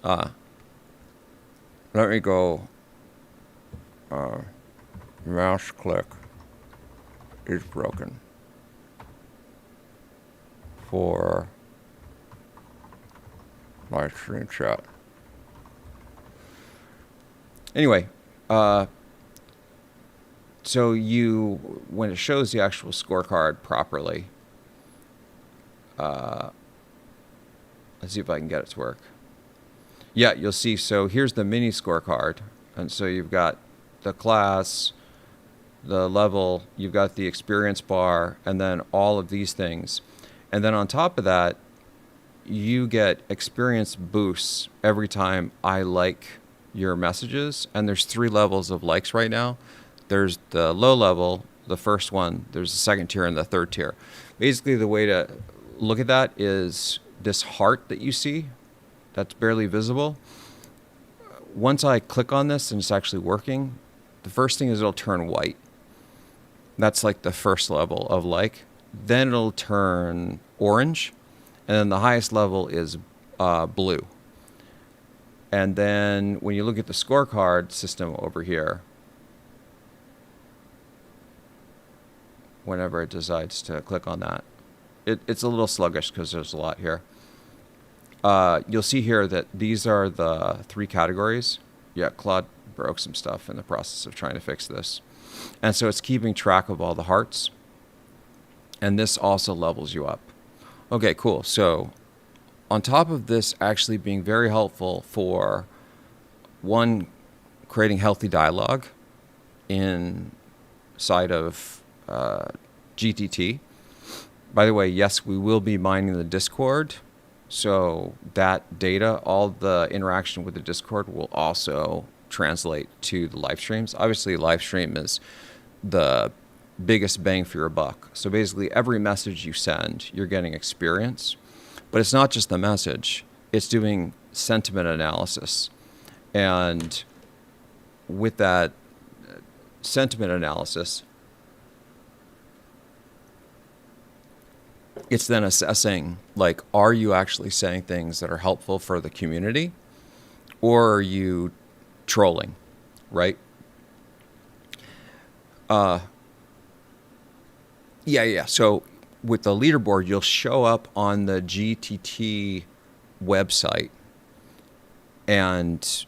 [SPEAKER 1] Let me go, mouse click is broken for my screenshot. Anyway, so when it shows the actual scorecard properly, let's see if I can get it to work. Yeah, you'll see, so here's the mini scorecard. And so you've got the class, the level, you've got the experience bar, and then all of these things. And then on top of that, you get experience boosts every time I like your messages. And there's 3 levels of likes right now. There's the low level, the first one, there's the second tier, and the third tier. Basically, the way to look at that is this heart that you see that's barely visible. Once I click on this and it's actually working, the first thing is it'll turn white. That's like the first level of like. Then it'll turn orange, and then the highest level is blue. And then when you look at the scorecard system over here, whenever it decides to click on that, it's a little sluggish because there's a lot here. You'll see here that these are the 3 categories. yeah, Claude broke some stuff in the process of trying to fix this. And so it's keeping track of all the hearts. And this also levels you up. Okay, cool. So on top of this actually being very helpful for, one, creating healthy dialogue inside of GTT. By the way, yes, we will be mining the Discord. So that data, all the interaction with the Discord will also translate to the live streams. Obviously, live stream is the biggest bang for your buck. So basically, every message you send, you're getting experience. But it's not just the message. It's doing sentiment analysis. And with that sentiment analysis, it's then assessing, like, are you actually saying things that are helpful for the community, or are you trolling, right? Yeah. So with the leaderboard, you'll show up on the GTT website, and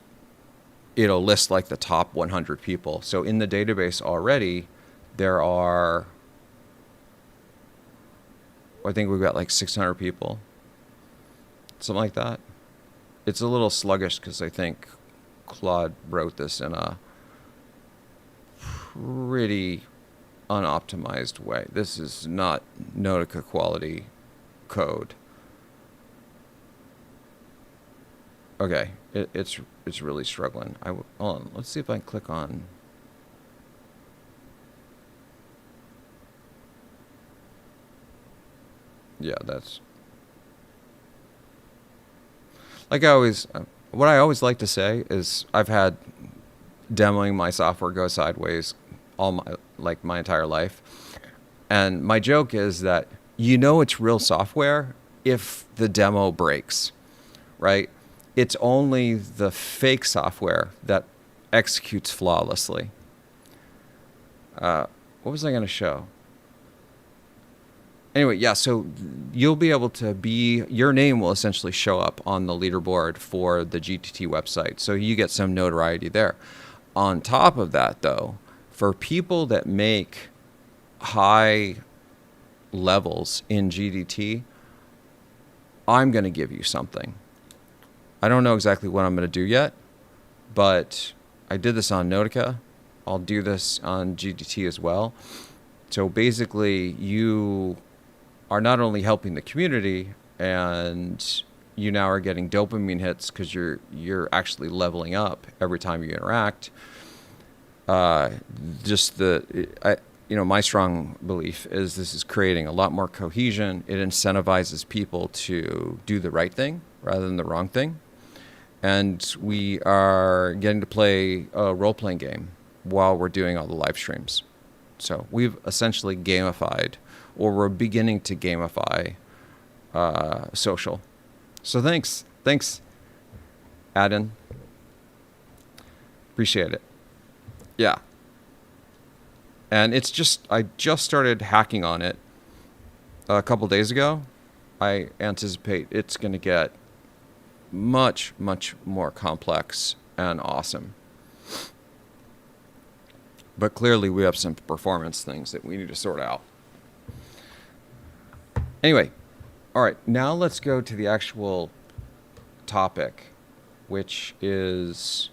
[SPEAKER 1] it'll list like the top 100 people. So in the database already, there are, I think we've got like 600 people, something like that. It's a little sluggish because I think Claude wrote this in a pretty unoptimized way. This is not Nautica quality code. Okay, it's really struggling. Hold on, let's see if I can click on. Yeah, that's like what I always like to say is I've had demoing my software go sideways my entire life. And my joke is that it's real software if the demo breaks, right? It's only the fake software that executes flawlessly. What was I going to show? Anyway, yeah, so you'll be able to your name will essentially show up on the leaderboard for the GTT website. So you get some notoriety there. On top of that, though, for people that make high levels in GDT, I'm going to give you something. I don't know exactly what I'm going to do yet, but I did this on Nautica. I'll do this on GDT as well. So basically, you are not only helping the community, and you now are getting dopamine hits because you're actually leveling up every time you interact. My strong belief is this is creating a lot more cohesion. It incentivizes people to do the right thing rather than the wrong thing. And we are getting to play a role-playing game while we're doing all the live streams. So we've essentially gamified, or we're beginning to gamify social. So thanks, Adin. Appreciate it. Yeah. And I just started hacking on it a couple days ago. I anticipate it's going to get much, much more complex and awesome. But clearly we have some performance things that we need to sort out. Anyway, all right, now let's go to the actual topic, which is...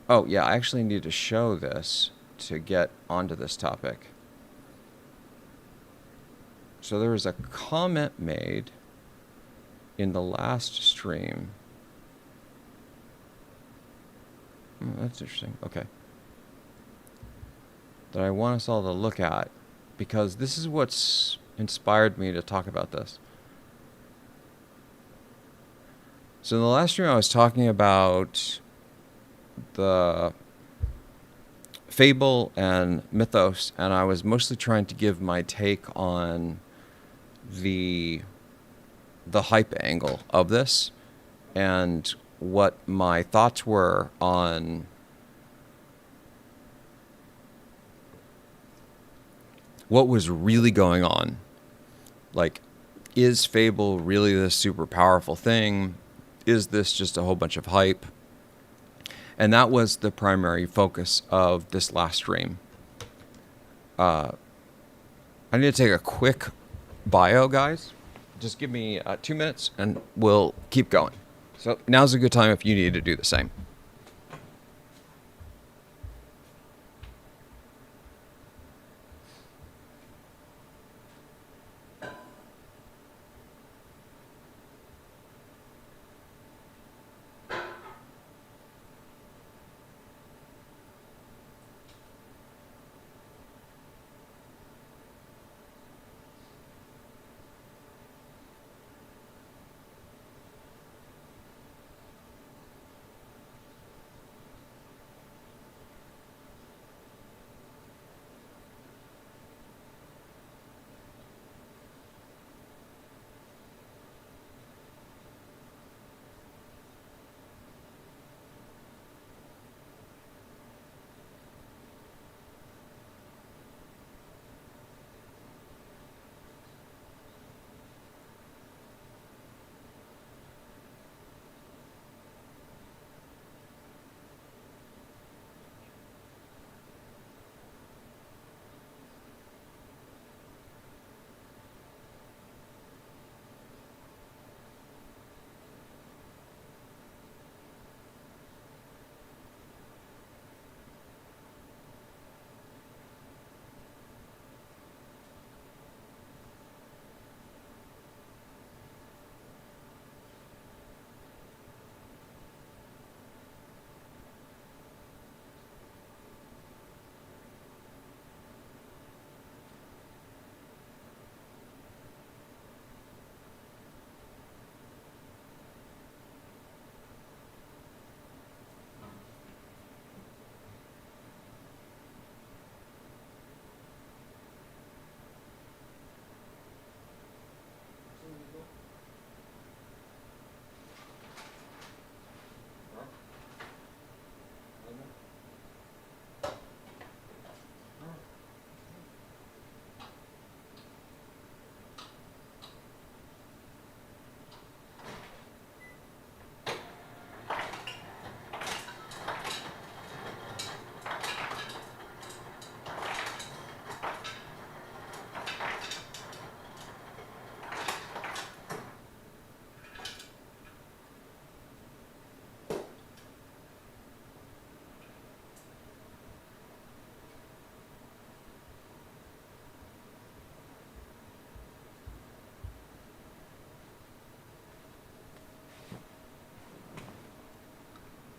[SPEAKER 1] Oh, yeah, I actually need to show this to get onto this topic. So there was a comment made in the last stream. That's interesting. Okay. That I want us all to look at, because this is what's inspired me to talk about this. So in the last stream I was talking about the fable and mythos, and I was mostly trying to give my take on the hype angle of this and what my thoughts were on what was really going on. Like, is fable really this super powerful thing? Is this just a whole bunch of hype? And that was the primary focus of this last stream. I need to take a quick bio, guys. Just give me 2 minutes and we'll keep going. So now's a good time if you need to do the same.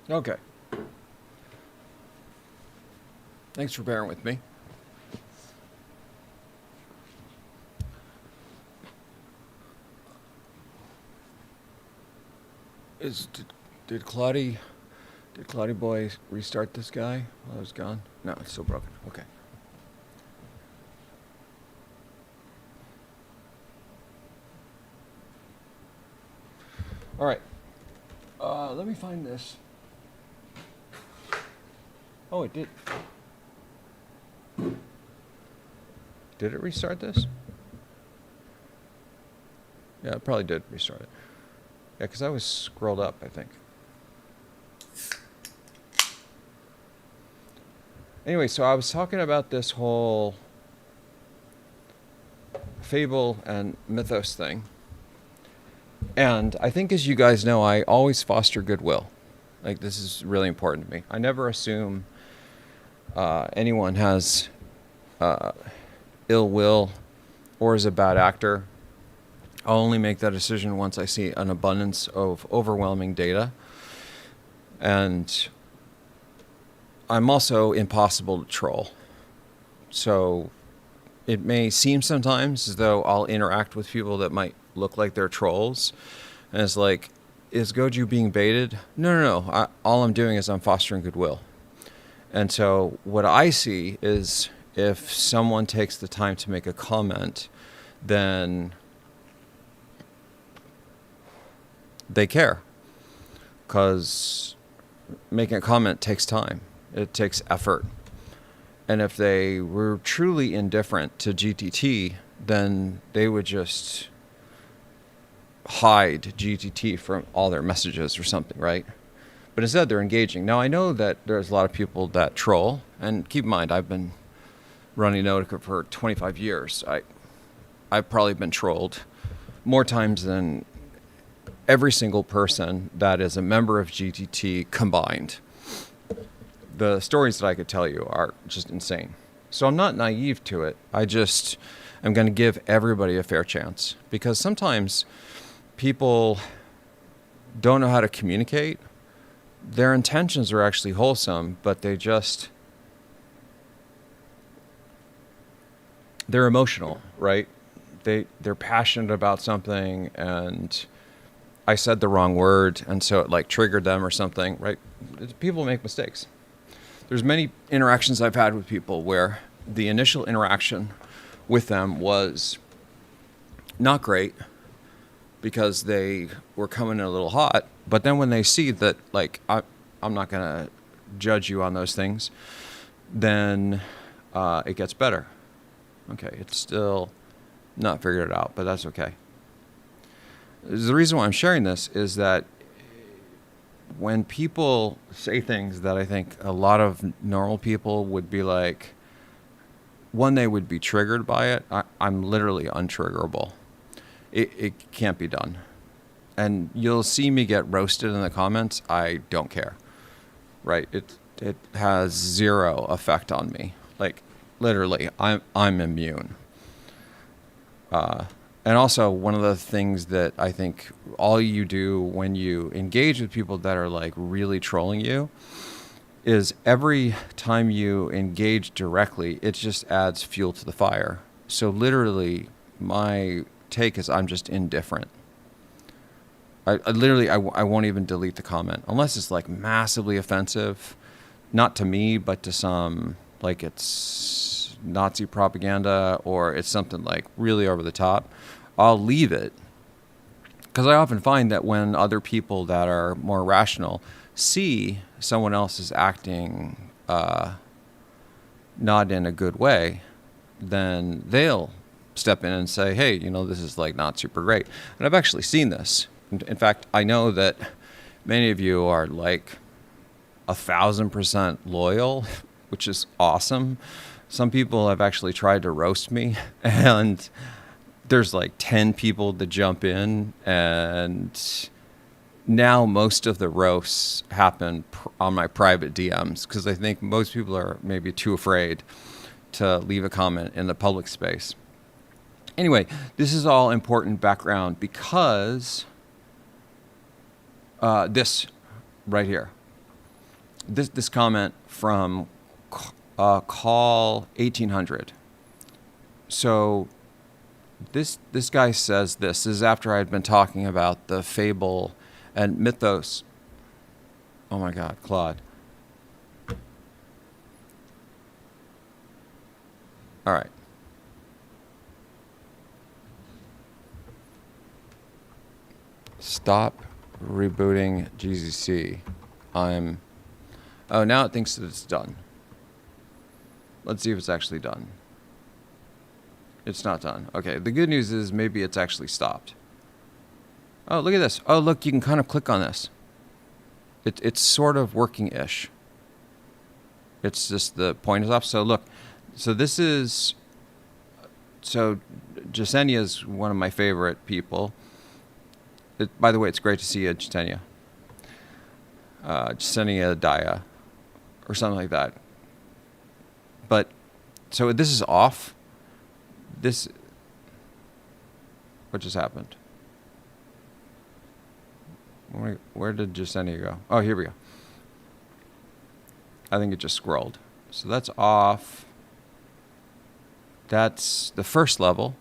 [SPEAKER 1] Okay. Thanks for bearing with me. Did Claudie boy restart this guy while I was gone? No, it's still broken. Okay. All right. Let me find this. Oh, it did. Did it restart this? Yeah, it probably did restart it. Yeah, because I was scrolled up, I think. Anyway, so I was talking about this whole fable and mythos thing. And I think, as you guys know, I always foster goodwill. Like, this is really important to me. I never assume anyone has ill will or is a bad actor. I'll only make that decision once I see an abundance of overwhelming data. And I'm also impossible to troll. So it may seem sometimes as though I'll interact with people that might look like they're trolls. And it's like, is Goju being baited? No. All I'm doing is I'm fostering goodwill. And so what I see is, if someone takes the time to make a comment, then they care. Because making a comment takes time. It takes effort. And if they were truly indifferent to GTT, then they would just hide GTT from all their messages or something, right? But instead, they're engaging. Now, I know that there's a lot of people that troll. And keep in mind, I've been running Nautica for 25 years. I've probably been trolled more times than every single person that is a member of GTT combined. The stories that I could tell you are just insane. So I'm not naive to it. I just am going to give everybody a fair chance, because sometimes people don't know how to communicate. Their intentions are actually wholesome, but they're emotional, right? They're passionate about something, and I said the wrong word, and so it like triggered them or something, right? People make mistakes. There's many interactions I've had with people where the initial interaction with them was not great because they were coming in a little hot, but then when they see that, like, I'm not going to judge you on those things, then it gets better. Okay, it's still not figured it out, but that's okay. The reason why I'm sharing this is that when people say things that I think a lot of normal people would be like, one, they would be triggered by it. I'm literally untriggerable. It can't be done. And you'll see me get roasted in the comments. I don't care, right? It has zero effect on me. Like, literally, I'm immune. And also, one of the things that I think all you do when you engage with people that are like really trolling you is every time you engage directly, it just adds fuel to the fire. So literally, my take is I'm just indifferent. I won't even delete the comment unless it's like massively offensive, not to me, but to some, like it's Nazi propaganda or it's something like really over the top. I'll leave it, because I often find that when other people that are more rational see someone else is acting not in a good way, then they'll step in and say, hey, this is like not super great. And I've actually seen this. In fact, I know that many of you are like 1,000% loyal, which is awesome. Some people have actually tried to roast me, and there's like 10 people that jump in, and now most of the roasts happen on my private DMs, because I think most people are maybe too afraid to leave a comment in the public space. Anyway, this is all important background because this right here, this comment from Call 1800. So this guy says this is after I had been talking about the fable and mythos. Oh my God, Claude. All right. Stop rebooting GZC. Oh, now it thinks that it's done. Let's see if it's actually done. It's not done. Okay, the good news is maybe it's actually stopped. Oh, look at this. Oh, look, you can kind of click on this. It's sort of working-ish. It's just the point is off. So look, so this is, so Jasenia is one of my favorite people. By the way, it's great to see you, Jasenia. Jasenia Daya, or something like that. But, so this is off. What just happened? Where did Jasenia go? Oh, here we go. I think it just scrolled. So that's off. That's the first level,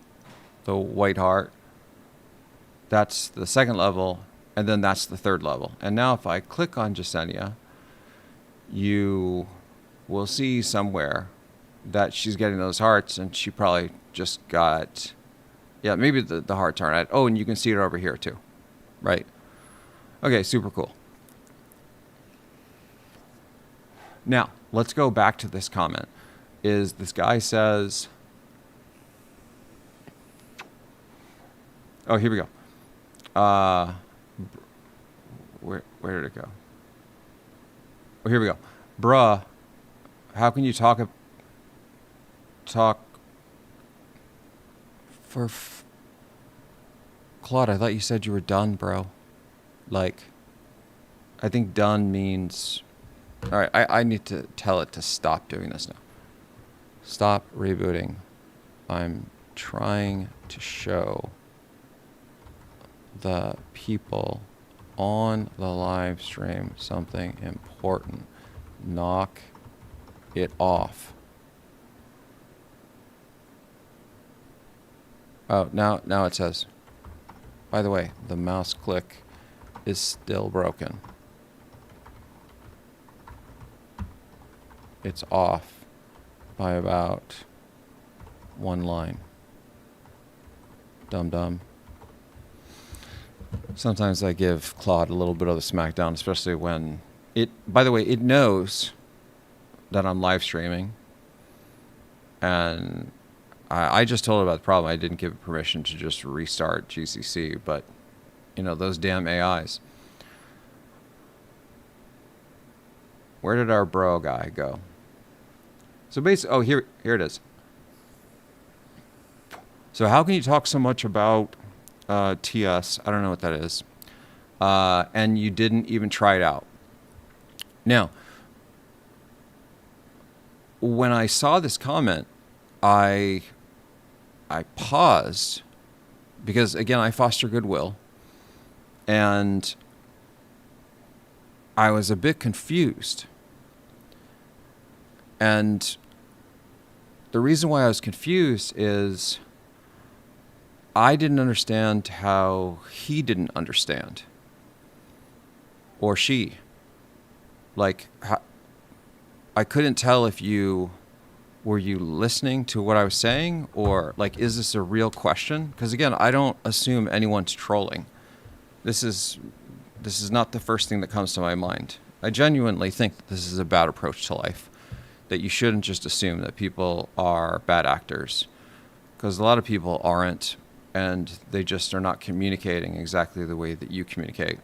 [SPEAKER 1] the white heart. That's the second level, and then that's the third level. And now if I click on Jasenia, you will see somewhere that she's getting those hearts, and she probably just got, yeah, maybe the hearts aren't at, oh, and you can see it over here too, right? Okay, super cool. Now, let's go back to this comment. Is this guy says, oh, here we go. Where did it go? Oh, here we go. Bruh, how can you talk for Claude? I thought you said you were done, bro. Like, I think done means. All right, I need to tell it to stop doing this now. Stop rebooting. I'm trying to show the people on the live stream something important. Knock it off. Oh, now it says, by the way, the mouse click is still broken. It's off by about one line. Dum-dum. Sometimes I give Claude a little bit of the smackdown, especially when by the way, it knows that I'm live streaming. And I just told it about the problem. I didn't give it permission to just restart GCC, but, those damn AIs. Where did our bro guy go? So basically, here it is. So how can you talk so much about TS? I don't know what that is. And you didn't even try it out. Now, when I saw this comment, I paused because, again, I foster goodwill. And I was a bit confused. And the reason why I was confused is I didn't understand how he didn't understand. Or she. Like, I couldn't tell if were you listening to what I was saying, or like, is this a real question? Because again, I don't assume anyone's trolling. This is not the first thing that comes to my mind. I genuinely think that this is a bad approach to life, that you shouldn't just assume that people are bad actors, because a lot of people aren't, and they just are not communicating exactly the way that you communicate.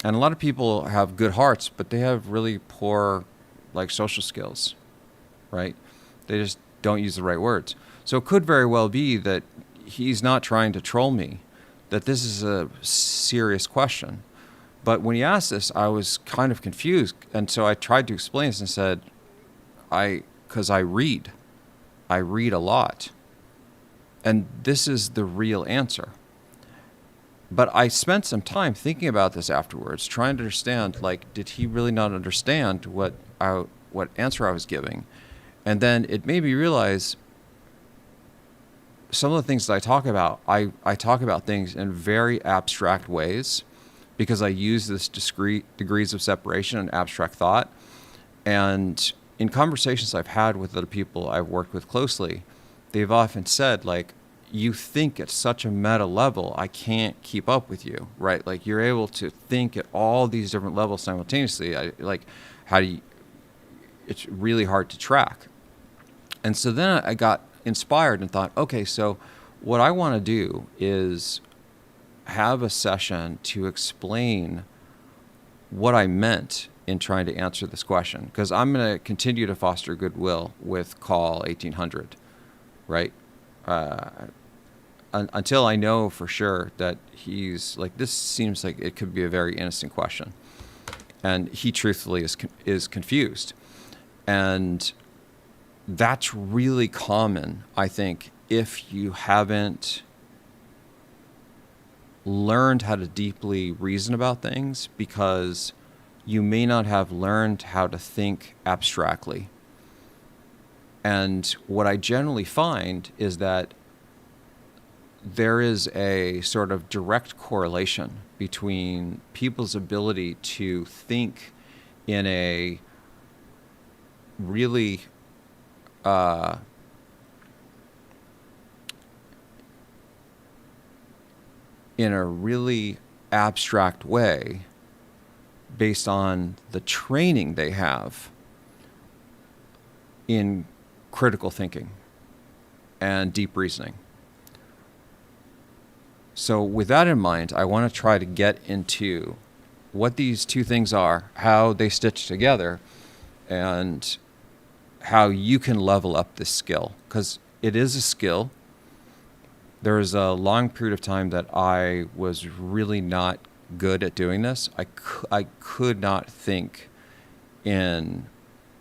[SPEAKER 1] And a lot of people have good hearts, but they have really poor, social skills, right? They just don't use the right words. So it could very well be that he's not trying to troll me, that this is a serious question. But when he asked this, I was kind of confused. And so I tried to explain this and said, because I read a lot. And this is the real answer. But I spent some time thinking about this afterwards, trying to understand, did he really not understand what answer I was giving? And then it made me realize some of the things that I talk about, I talk about things in very abstract ways because I use this discrete degrees of separation and abstract thought. And in conversations I've had with other people I've worked with closely, they've often said, you think at such a meta level, I can't keep up with you, right? You're able to think at all these different levels simultaneously. It's really hard to track. And so then I got inspired and thought, okay, so what I want to do is have a session to explain what I meant in trying to answer this question, because I'm going to continue to foster goodwill with Call 1800, right? Until I know for sure that he's this seems like it could be a very innocent question, and he truthfully is confused, and that's really common, I think, if you haven't learned how to deeply reason about things, because you may not have learned how to think abstractly. And what I generally find is that there is a sort of direct correlation between people's ability to think in a really abstract way based on the training they have in critical thinking and deep reasoning. So with that in mind, I want to try to get into what these two things are, how they stitch together, and how you can level up this skill. Because it is a skill. There was a long period of time that I was really not good at doing this. I could not think in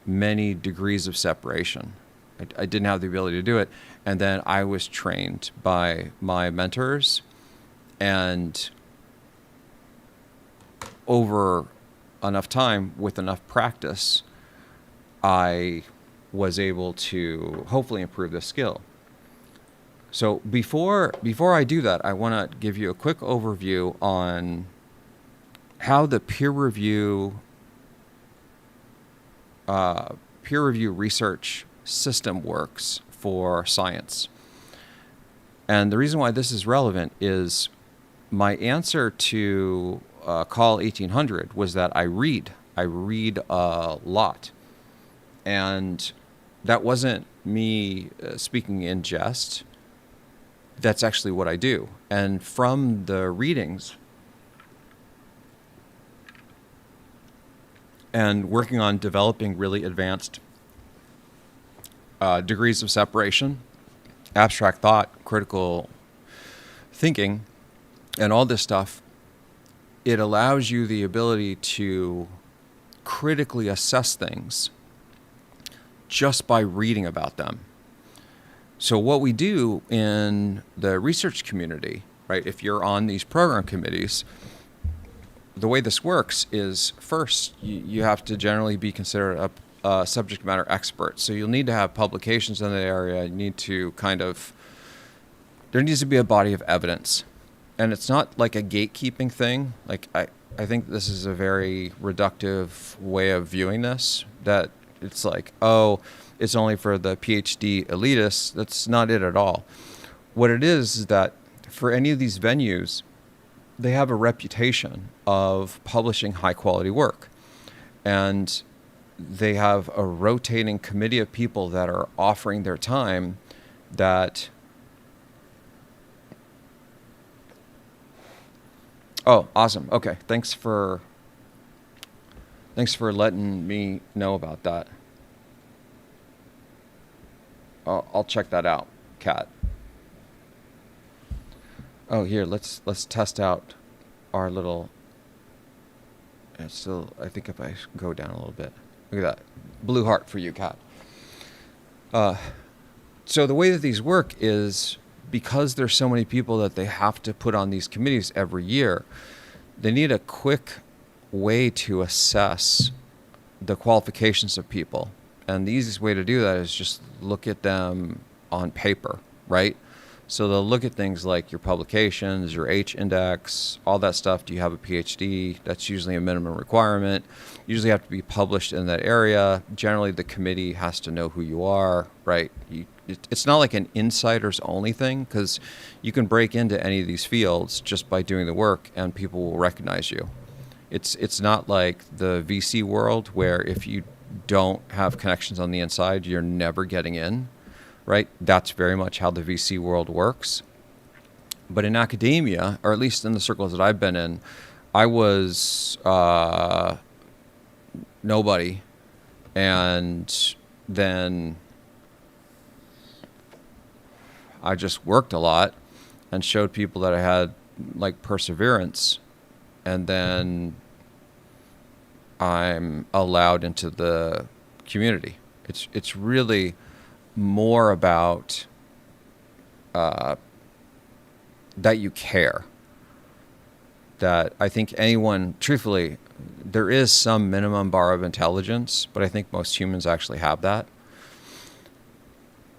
[SPEAKER 1] many degrees of separation. I didn't have the ability to do it. And then I was trained by my mentors, and over enough time with enough practice, I was able to hopefully improve the skill. So before I do that, I want to give you a quick overview on how the peer review research system works for science. And the reason why this is relevant is my answer to Call 1800 was that I read a lot. And that wasn't me speaking in jest. That's actually what I do. And from the readings and working on developing really advanced degrees of separation, abstract thought, critical thinking, and all this stuff, it allows you the ability to critically assess things just by reading about them. So what we do in the research community, right, if you're on these program committees, the way this works is first you have to generally be considered a subject matter expert. So you'll need to have publications in the area. You need to there needs to be a body of evidence. And it's not like a gatekeeping thing. Like I think this is a very reductive way of viewing this, that it's like, oh, it's only for the PhD elitists. That's not it at all. What it is that for any of these venues, they have a reputation of publishing high quality work. And they have a rotating committee of people that are offering their time that... Oh, awesome. Okay. Thanks for letting me know about that. I'll check that out, Kat. Oh, here, let's test out our little... It's still, I think if I go down a little bit. Look at that. Blue heart for you, Kat. So the way that these work is, because there's so many people that they have to put on these committees every year, they need a quick way to assess the qualifications of people. And the easiest way to do that is just look at them on paper, right? So they'll look at things like your publications, your H-index, all that stuff. Do you have a PhD? That's usually a minimum requirement. You usually have to be published in that area. Generally, the committee has to know who you are, right? It's not like an insiders only thing, because you can break into any of these fields just by doing the work and people will recognize you. It's not like the VC world where if you don't have connections on the inside, you're never getting in, right? That's very much how the VC world works. But in academia, or at least in the circles that I've been in, I was nobody. And then I just worked a lot and showed people that I had like perseverance, and then I'm allowed into the community. It's really more about that you care. That I think anyone, truthfully, there is some minimum bar of intelligence, but I think most humans actually have that.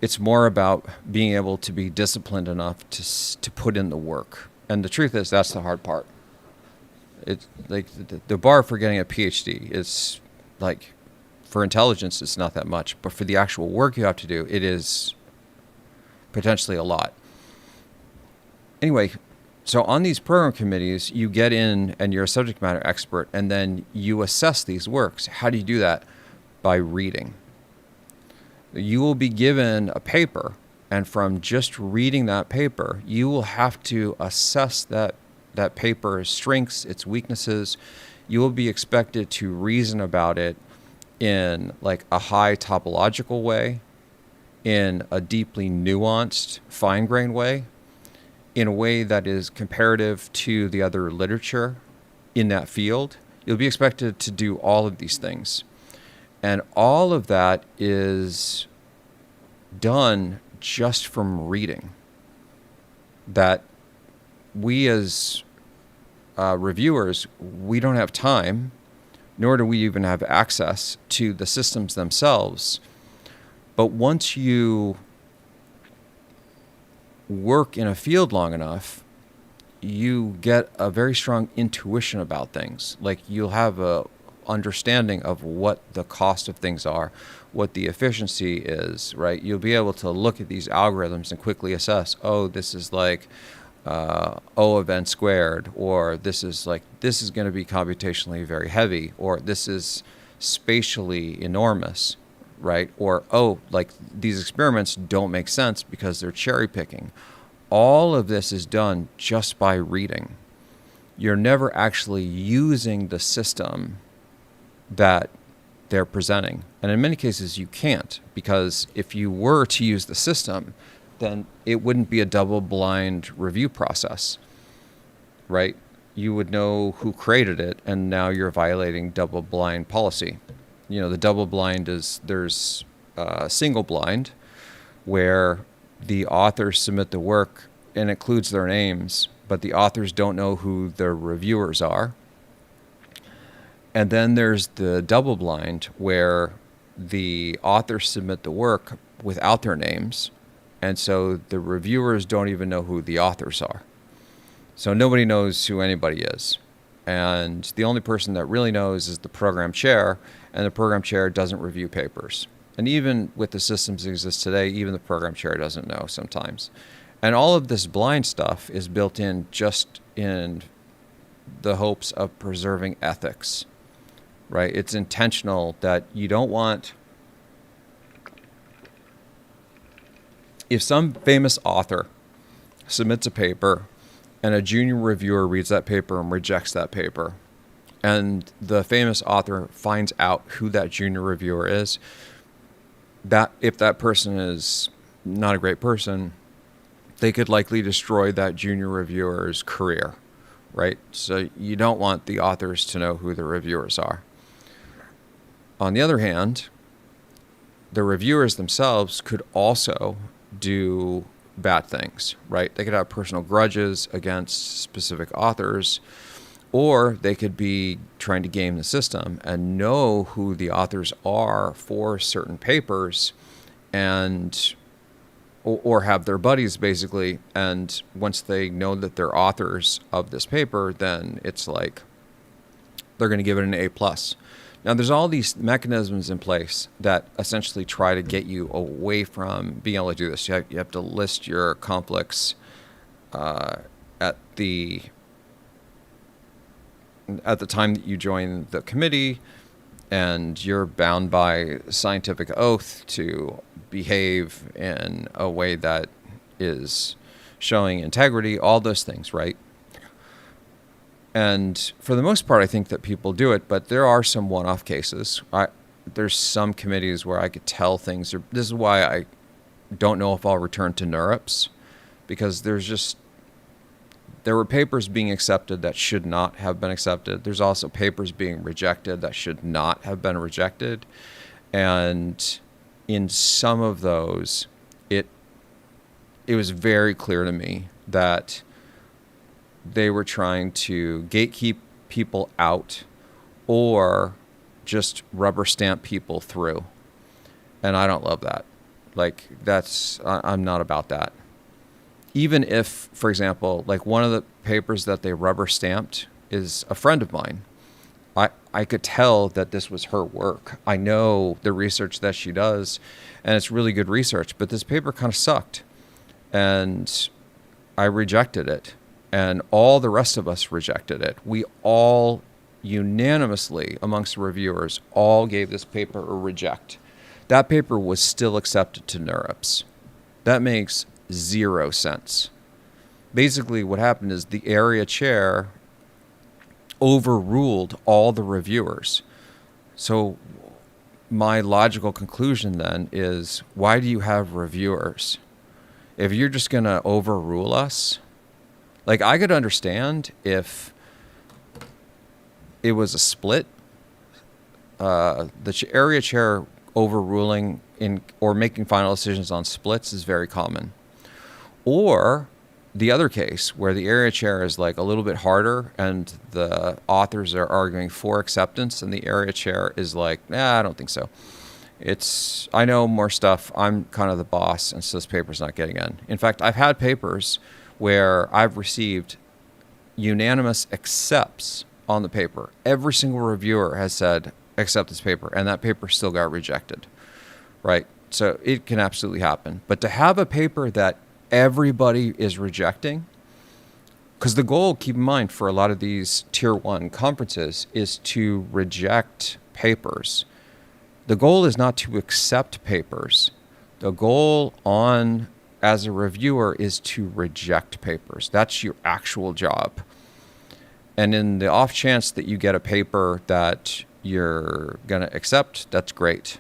[SPEAKER 1] It's more about being able to be disciplined enough to put in the work. And the truth is, that's the hard part. It's like the bar for getting a PhD is like, for intelligence, it's not that much. But for the actual work you have to do, it is potentially a lot. Anyway, so on these program committees, you get in and you're a subject matter expert, and then you assess these works. How do you do that? By reading. You will be given a paper, and from just reading that paper, you will have to assess that paper's strengths, its weaknesses. you will be expected to reason about it in like a high topological way, in a deeply nuanced, fine-grained way, in a way that is comparative to the other literature in that field. You'll be expected to do all of these things. And all of that is done just from reading. That we as reviewers, we don't have time, nor do we even have access to the systems themselves. But once you work in a field long enough, you get a very strong intuition about things. Like you'll have a understanding of what the cost of things are, what the efficiency is, right? You'll be able to look at these algorithms and quickly assess, oh, this is like O of n squared, or this is going to be computationally very heavy, or this is spatially enormous, right? Or, oh, like these experiments don't make sense because they're cherry picking. All of this is done just by reading. You're never actually using the system that they're presenting. And in many cases, you can't, because if you were to use the system, then it wouldn't be a double-blind review process, right? You would know who created it, and now you're violating double-blind policy. You know, the double-blind is, there's single-blind, where the authors submit the work and includes their names, but the authors don't know who the reviewers are. And then there's the double blind, where the authors submit the work without their names, and so the reviewers don't even know who the authors are. So nobody knows who anybody is. And the only person that really knows is the program chair, and the program chair doesn't review papers. And even with the systems that exist today, even the program chair doesn't know sometimes. And all of this blind stuff is built in just in the hopes of preserving ethics, right? It's intentional that you don't want... If some famous author submits a paper and a junior reviewer reads that paper and rejects that paper, and the famous author finds out who that junior reviewer is, that if that person is not a great person, they could likely destroy that junior reviewer's career, right? So you don't want the authors to know who the reviewers are. On the other hand, the reviewers themselves could also do bad things, right? They could have personal grudges against specific authors, or they could be trying to game the system and know who the authors are for certain papers, and or have their buddies basically, and once they know that they're authors of this paper, then it's like they're going to give it an A+. Now, there's all these mechanisms in place that essentially try to get you away from being able to do this. You have to list your conflicts at the time that you join the committee, and you're bound by scientific oath to behave in a way that is showing integrity, all those things, right? And for the most part, I think that people do it, but there are some one-off cases. There's some committees where I could tell things. This is why I don't know if I'll return to NeurIPS, because there were papers being accepted that should not have been accepted. There's also papers being rejected that should not have been rejected. And in some of those, it was very clear to me that they were trying to gatekeep people out or just rubber stamp people through. And I don't love that. Like, I'm not about that. Even if, for example, like one of the papers that they rubber stamped is a friend of mine. I could tell that this was her work. I know the research that she does, and it's really good research, but this paper kind of sucked. And I rejected it. And all the rest of us rejected it. We all unanimously, amongst the reviewers, all gave this paper a reject. That paper was still accepted to NeurIPS. That makes 0 sense. Basically, what happened is the area chair overruled all the reviewers. So my logical conclusion then is, why do you have reviewers? If you're just going to overrule us, like, I could understand if it was a split. The area chair overruling or making final decisions on splits is very common. Or the other case where the area chair is like a little bit harder and the authors are arguing for acceptance and the area chair is like, I don't think so. I know more stuff. I'm kind of the boss, and so this paper's not getting in. In fact, I've had papers where I've received unanimous accepts on the paper. Every single reviewer has said, accept this paper, and that paper still got rejected, right? So it can absolutely happen. But to have a paper that everybody is rejecting, because the goal, keep in mind, for a lot of these tier 1 conferences is to reject papers. The goal is not to accept papers. The goal as a reviewer is to reject papers. That's your actual job. And in the off chance that you get a paper that you're going to accept, that's great.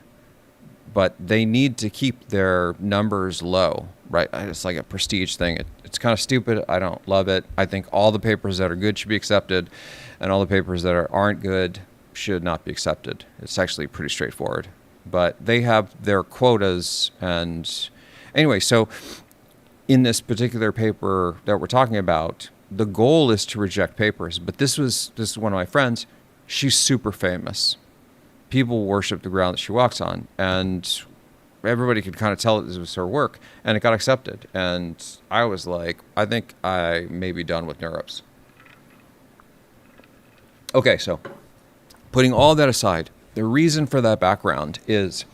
[SPEAKER 1] But they need to keep their numbers low, right? It's like a prestige thing. It's kind of stupid. I don't love it. I think all the papers that are good should be accepted, and all the papers that aren't good should not be accepted. It's actually pretty straightforward. But they have their quotas. And anyway, so in this particular paper that we're talking about, the goal is to reject papers. But this is one of my friends. She's super famous. People worship the ground that she walks on, and everybody could kind of tell that this was her work, and it got accepted. And I was like, I think I may be done with NeurIPS. Okay, so putting all that aside, the reason for that background is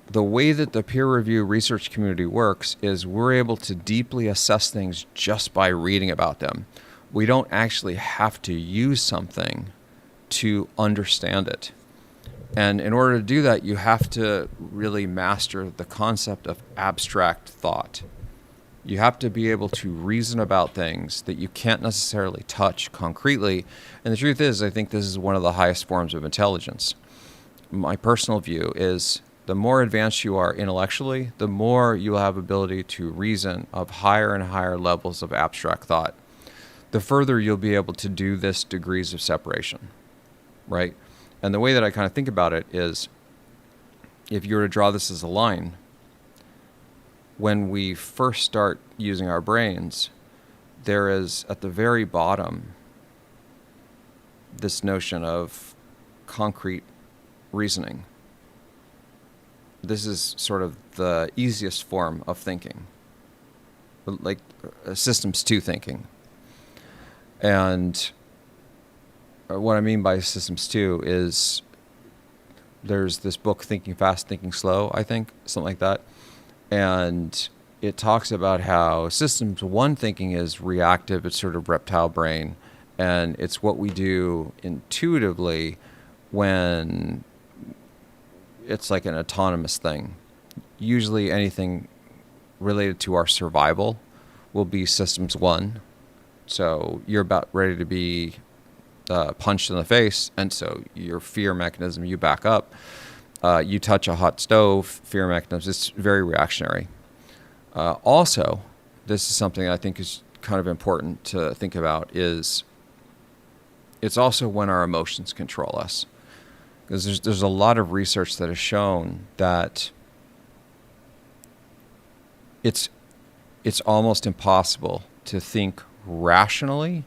[SPEAKER 1] the way that the peer review research community works is we're able to deeply assess things just by reading about them. We don't actually have to use something to understand it. And in order to do that, you have to really master the concept of abstract thought. You have to be able to reason about things that you can't necessarily touch concretely. And the truth is, I think this is one of the highest forms of intelligence. My personal view is the more advanced you are intellectually, the more you'll have ability to reason of higher and higher levels of abstract thought. The further you'll be able to do this degrees of separation, right? And the way that I kind of think about it is, if you were to draw this as a line, when we first start using our brains, there is at the very bottom this notion of concrete reasoning. This is sort of the easiest form of thinking, like systems 2 thinking. And what I mean by systems 2 is there's this book, Thinking Fast, Thinking Slow, I think, something like that. And it talks about how systems 1 thinking is reactive. It's sort of reptile brain. And it's what we do intuitively when it's like an autonomous thing. Usually anything related to our survival will be systems 1. So you're about ready to be punched in the face, and so your fear mechanism, you back up. You touch a hot stove, fear mechanism, it's very reactionary. Also, this is something I think is kind of important to think about, is it's also when our emotions control us. Because there's a lot of research that has shown that it's almost impossible to think rationally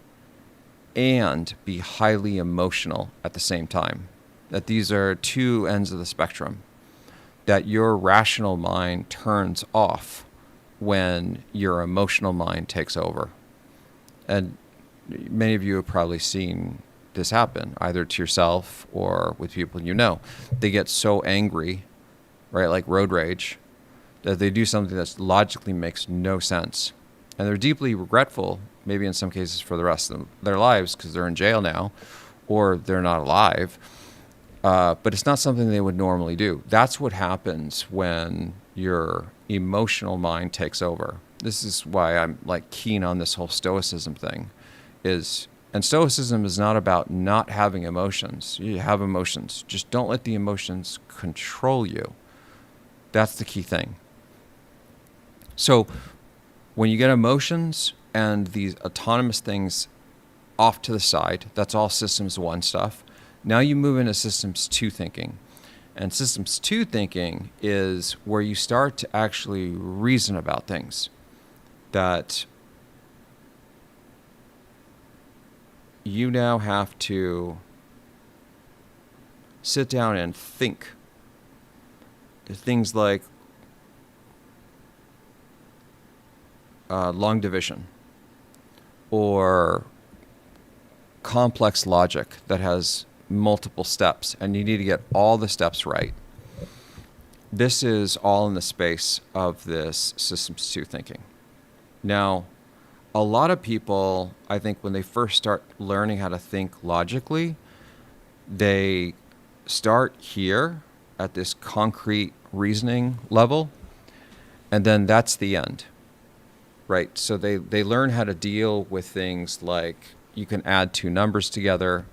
[SPEAKER 1] and be highly emotional at the same time. That these are 2 ends of the spectrum. That your rational mind turns off when your emotional mind takes over. And many of you have probably seen this happen, either to yourself or with people you know. They get so angry, right, like road rage, that they do something that logically makes no sense. And they're deeply regretful, maybe in some cases for the rest of their lives, because they're in jail now, or they're not alive. But it's not something they would normally do. That's what happens when your emotional mind takes over. This is why I'm like keen on this whole stoicism thing, And Stoicism is not about not having emotions. You have emotions. Just don't let the emotions control you. That's the key thing. So when you get emotions and these autonomous things off to the side, that's all systems 1 stuff. Now you move into systems 2 thinking. And systems 2 thinking is where you start to actually reason about things. That you now have to sit down and think. Things like long division or complex logic that has multiple steps, and you need to get all the steps right. This is all in the space of this systems 2 thinking. Now, a lot of people, I think, when they first start learning how to think logically, they start here at this concrete reasoning level, and then that's the end, right? So they learn how to deal with things like you can add 2 numbers together,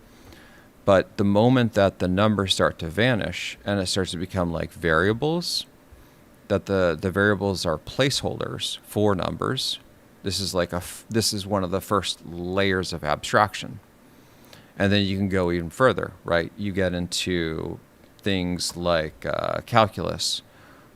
[SPEAKER 1] but the moment that the numbers start to vanish and it starts to become like variables, that the variables are placeholders for numbers. This is one of the first layers of abstraction. And then you can go even further, right? You get into things like calculus,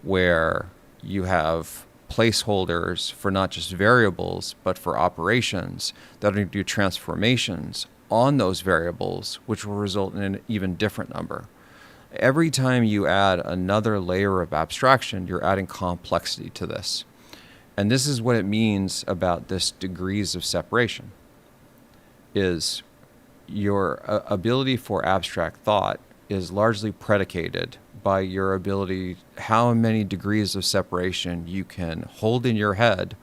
[SPEAKER 1] where you have placeholders for not just variables, but for operations that are going to do transformations on those variables, which will result in an even different number. Every time you add another layer of abstraction, you're adding complexity to this. And this is what it means about this degrees of separation, is your ability for abstract thought is largely predicated by your ability, how many degrees of separation you can hold in your head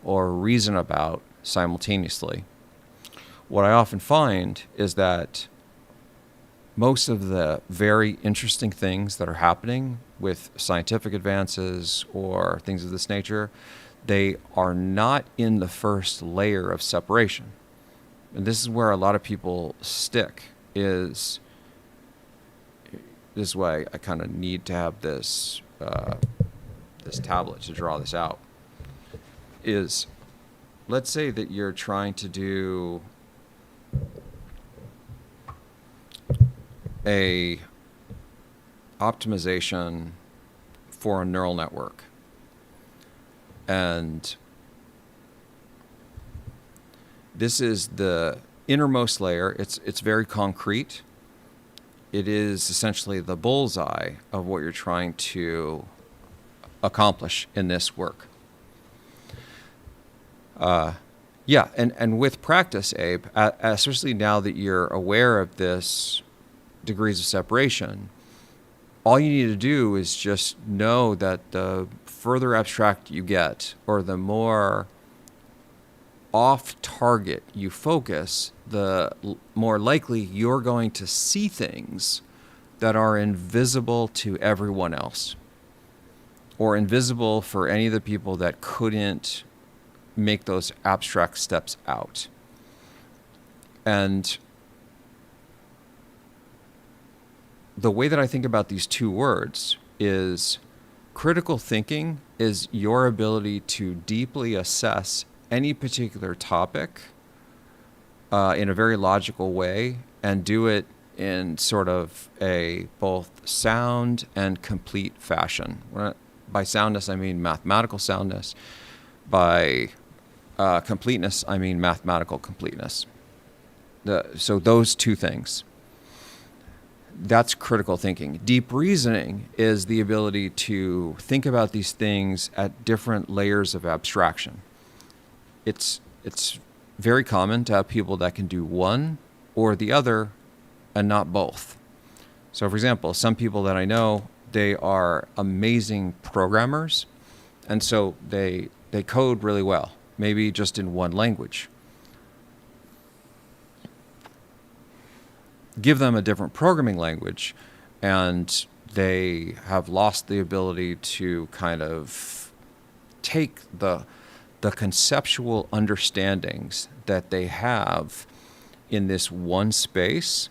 [SPEAKER 1] or reason about simultaneously. What I often find is that most of the very interesting things that are happening with scientific advances or things of this nature, they are not in the first layer of separation. And this is where a lot of people stick, is this is why I kind of need to have this this tablet to draw this out, is let's say that you're trying to do a optimization for a neural network. And this is the innermost layer. It's very concrete. It is essentially the bullseye of what you're trying to accomplish in this work. Yeah, and with practice, Abe, especially now that you're aware of this degrees of separation, all you need to do is just know that the further abstract you get, or the more off target you focus, the more likely you're going to see things that are invisible to everyone else, or invisible for any of the people that couldn't make those abstract steps out. And the way that I think about these 2 words is critical thinking is your ability to deeply assess any particular topic in a very logical way, and do it in sort of a both sound and complete fashion. By soundness, I mean mathematical soundness. By completeness, I mean mathematical completeness. So those 2 things. That's critical thinking. Deep reasoning is the ability to think about these things at different layers of abstraction. It's very common to have people that can do one or the other and not both. So, for example, some people that I know, they are amazing programmers, and so they code really well, maybe just in one language. Give them a different programming language, and they have lost the ability to kind of take the conceptual understandings that they have in this one space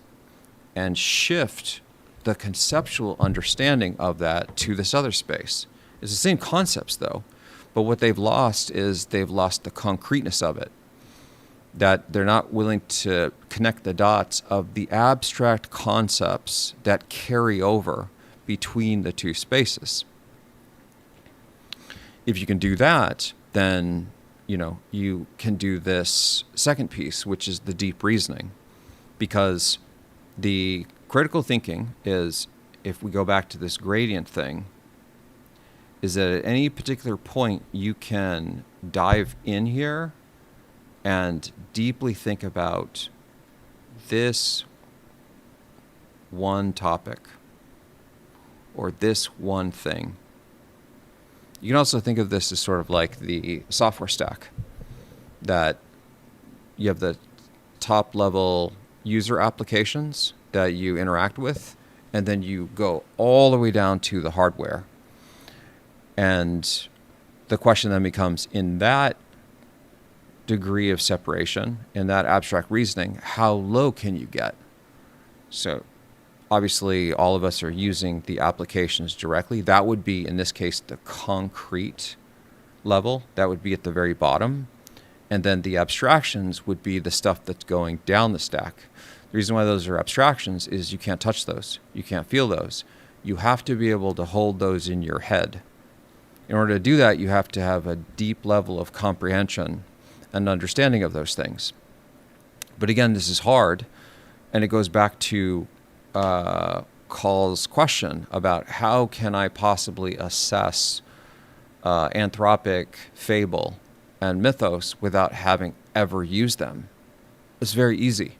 [SPEAKER 1] and shift the conceptual understanding of that to this other space. It's the same concepts, though, but what they've lost is they've lost the concreteness of it, that they're not willing to connect the dots of the abstract concepts that carry over between the two spaces. If you can do that, then you can do this second piece, which is the deep reasoning, because the critical thinking is, if we go back to this gradient thing, is that at any particular point you can dive in here and deeply think about this one topic or this one thing. You can also think of this as sort of like the software stack, that you have the top level user applications that you interact with, and then you go all the way down to the hardware. And the question then becomes, in that degree of separation, in that abstract reasoning, how low can you get? So obviously all of us are using the applications directly. That would be, in this case, the concrete level. That would be at the very bottom. And then the abstractions would be the stuff that's going down the stack. The reason why those are abstractions is you can't touch those. You can't feel those. You have to be able to hold those in your head. In order to do that, you have to have a deep level of comprehension and understanding of those things. But again, this is hard, and it goes back to Call's question about how can I possibly assess anthropic fable and mythos without having ever used them. It's very easy.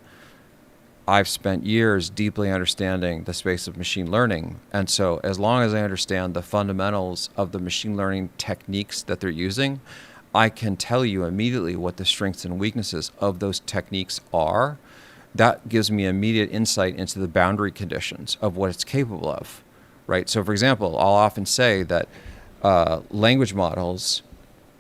[SPEAKER 1] I've spent years deeply understanding the space of machine learning, and so as long as I understand the fundamentals of the machine learning techniques that they're using, I can tell you immediately what the strengths and weaknesses of those techniques are. That gives me immediate insight into the boundary conditions of what it's capable of, right? So, for example, I'll often say that language models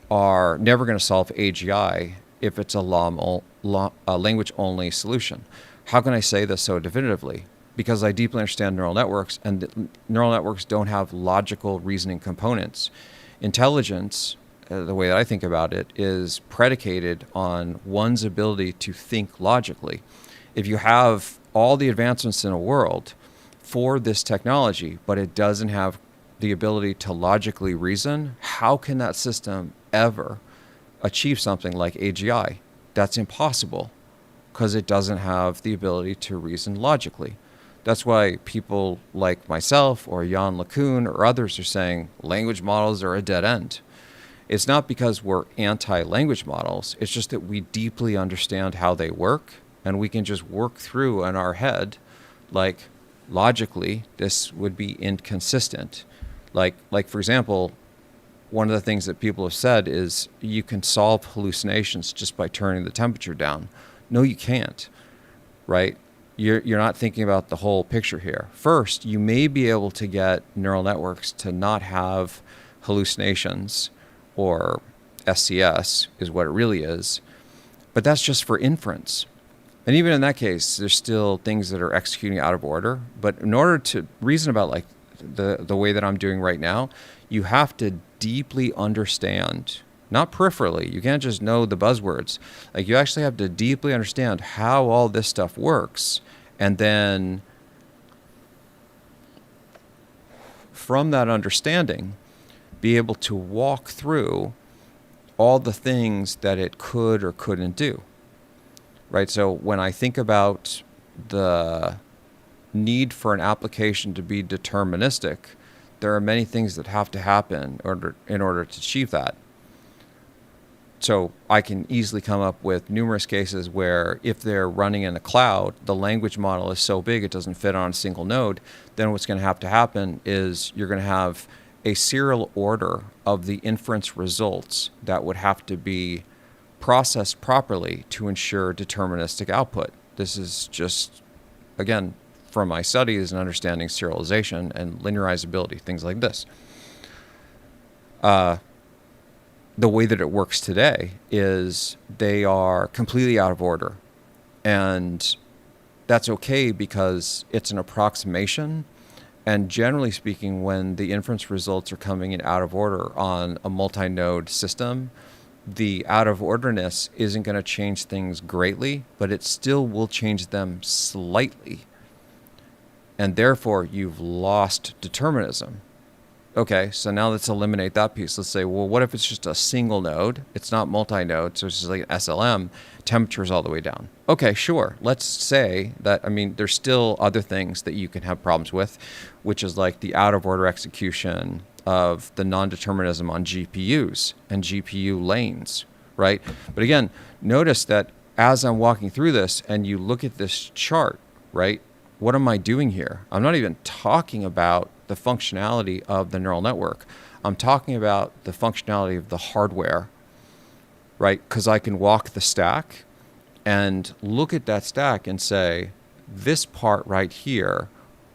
[SPEAKER 1] are never going to solve AGI if it's a language-only solution. How can I say this so definitively? Because I deeply understand neural networks, and neural networks don't have logical reasoning components. Intelligence, the way that I think about it, is predicated on one's ability to think logically. If you have all the advancements in the world for this technology, but it doesn't have the ability to logically reason, how can that system ever achieve something like AGI? That's impossible, because it doesn't have the ability to reason logically. That's why people like myself or Jan LeCun or others are saying language models are a dead end. It's not because we're anti-language models. It's just that we deeply understand how they work, and we can just work through in our head, like, logically, this would be inconsistent. Like for example, one of the things that people have said is you can solve hallucinations just by turning the temperature down. No, you can't, right? You're not thinking about the whole picture here. First, you may be able to get neural networks to not have hallucinations, or SCS is what it really is, but that's just for inference. And even in that case, there's still things that are executing out of order. But in order to reason about like the way that I'm doing right now, you have to deeply understand, not peripherally. You can't just know the buzzwords. Like, you actually have to deeply understand how all this stuff works, and then from that understanding, be able to walk through all the things that it could or couldn't do. Right? So when I think about the need for an application to be deterministic, there are many things that have to happen in order to achieve that. So I can easily come up with numerous cases where if they're running in the cloud, the language model is so big it doesn't fit on a single node, then what's going to have to happen is you're going to have a serial order of the inference results that would have to be processed properly to ensure deterministic output. This is just, again, from my studies and understanding serialization and linearizability, things like this. The way that it works today is they are completely out of order. And that's okay because it's an approximation. And generally speaking, when the inference results are coming in out of order on a multi-node system, the out of orderness isn't going to change things greatly, but it still will change them slightly. And therefore, you've lost determinism. Okay, so now let's eliminate that piece. Let's say, well, what if it's just a single node? It's not multi-node, so it's just like an SLM, temperature's all the way down. Okay, sure. Let's say that, I mean, there's still other things that you can have problems with, which is like the out-of-order execution of the non-determinism on GPUs and GPU lanes, right? But again, notice that as I'm walking through this and you look at this chart, right? What am I doing here? I'm not even talking about the functionality of the neural network. I'm talking about the functionality of the hardware, right? Because I can walk the stack and look at that stack and say, this part right here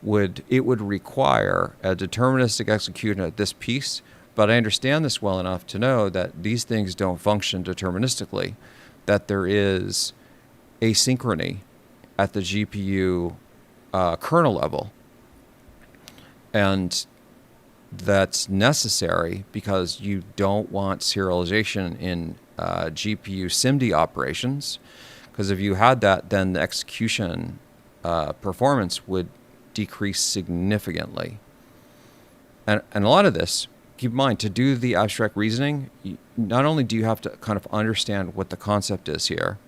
[SPEAKER 1] would require a deterministic execution at this piece, but I understand this well enough to know that these things don't function deterministically, that there is asynchrony at the GPU kernel level. And that's necessary because you don't want serialization in GPU SIMD operations, because if you had that, then the execution performance would decrease significantly. And a lot of this, keep in mind, to do the abstract reasoning, not only do you have to kind of understand what the concept is here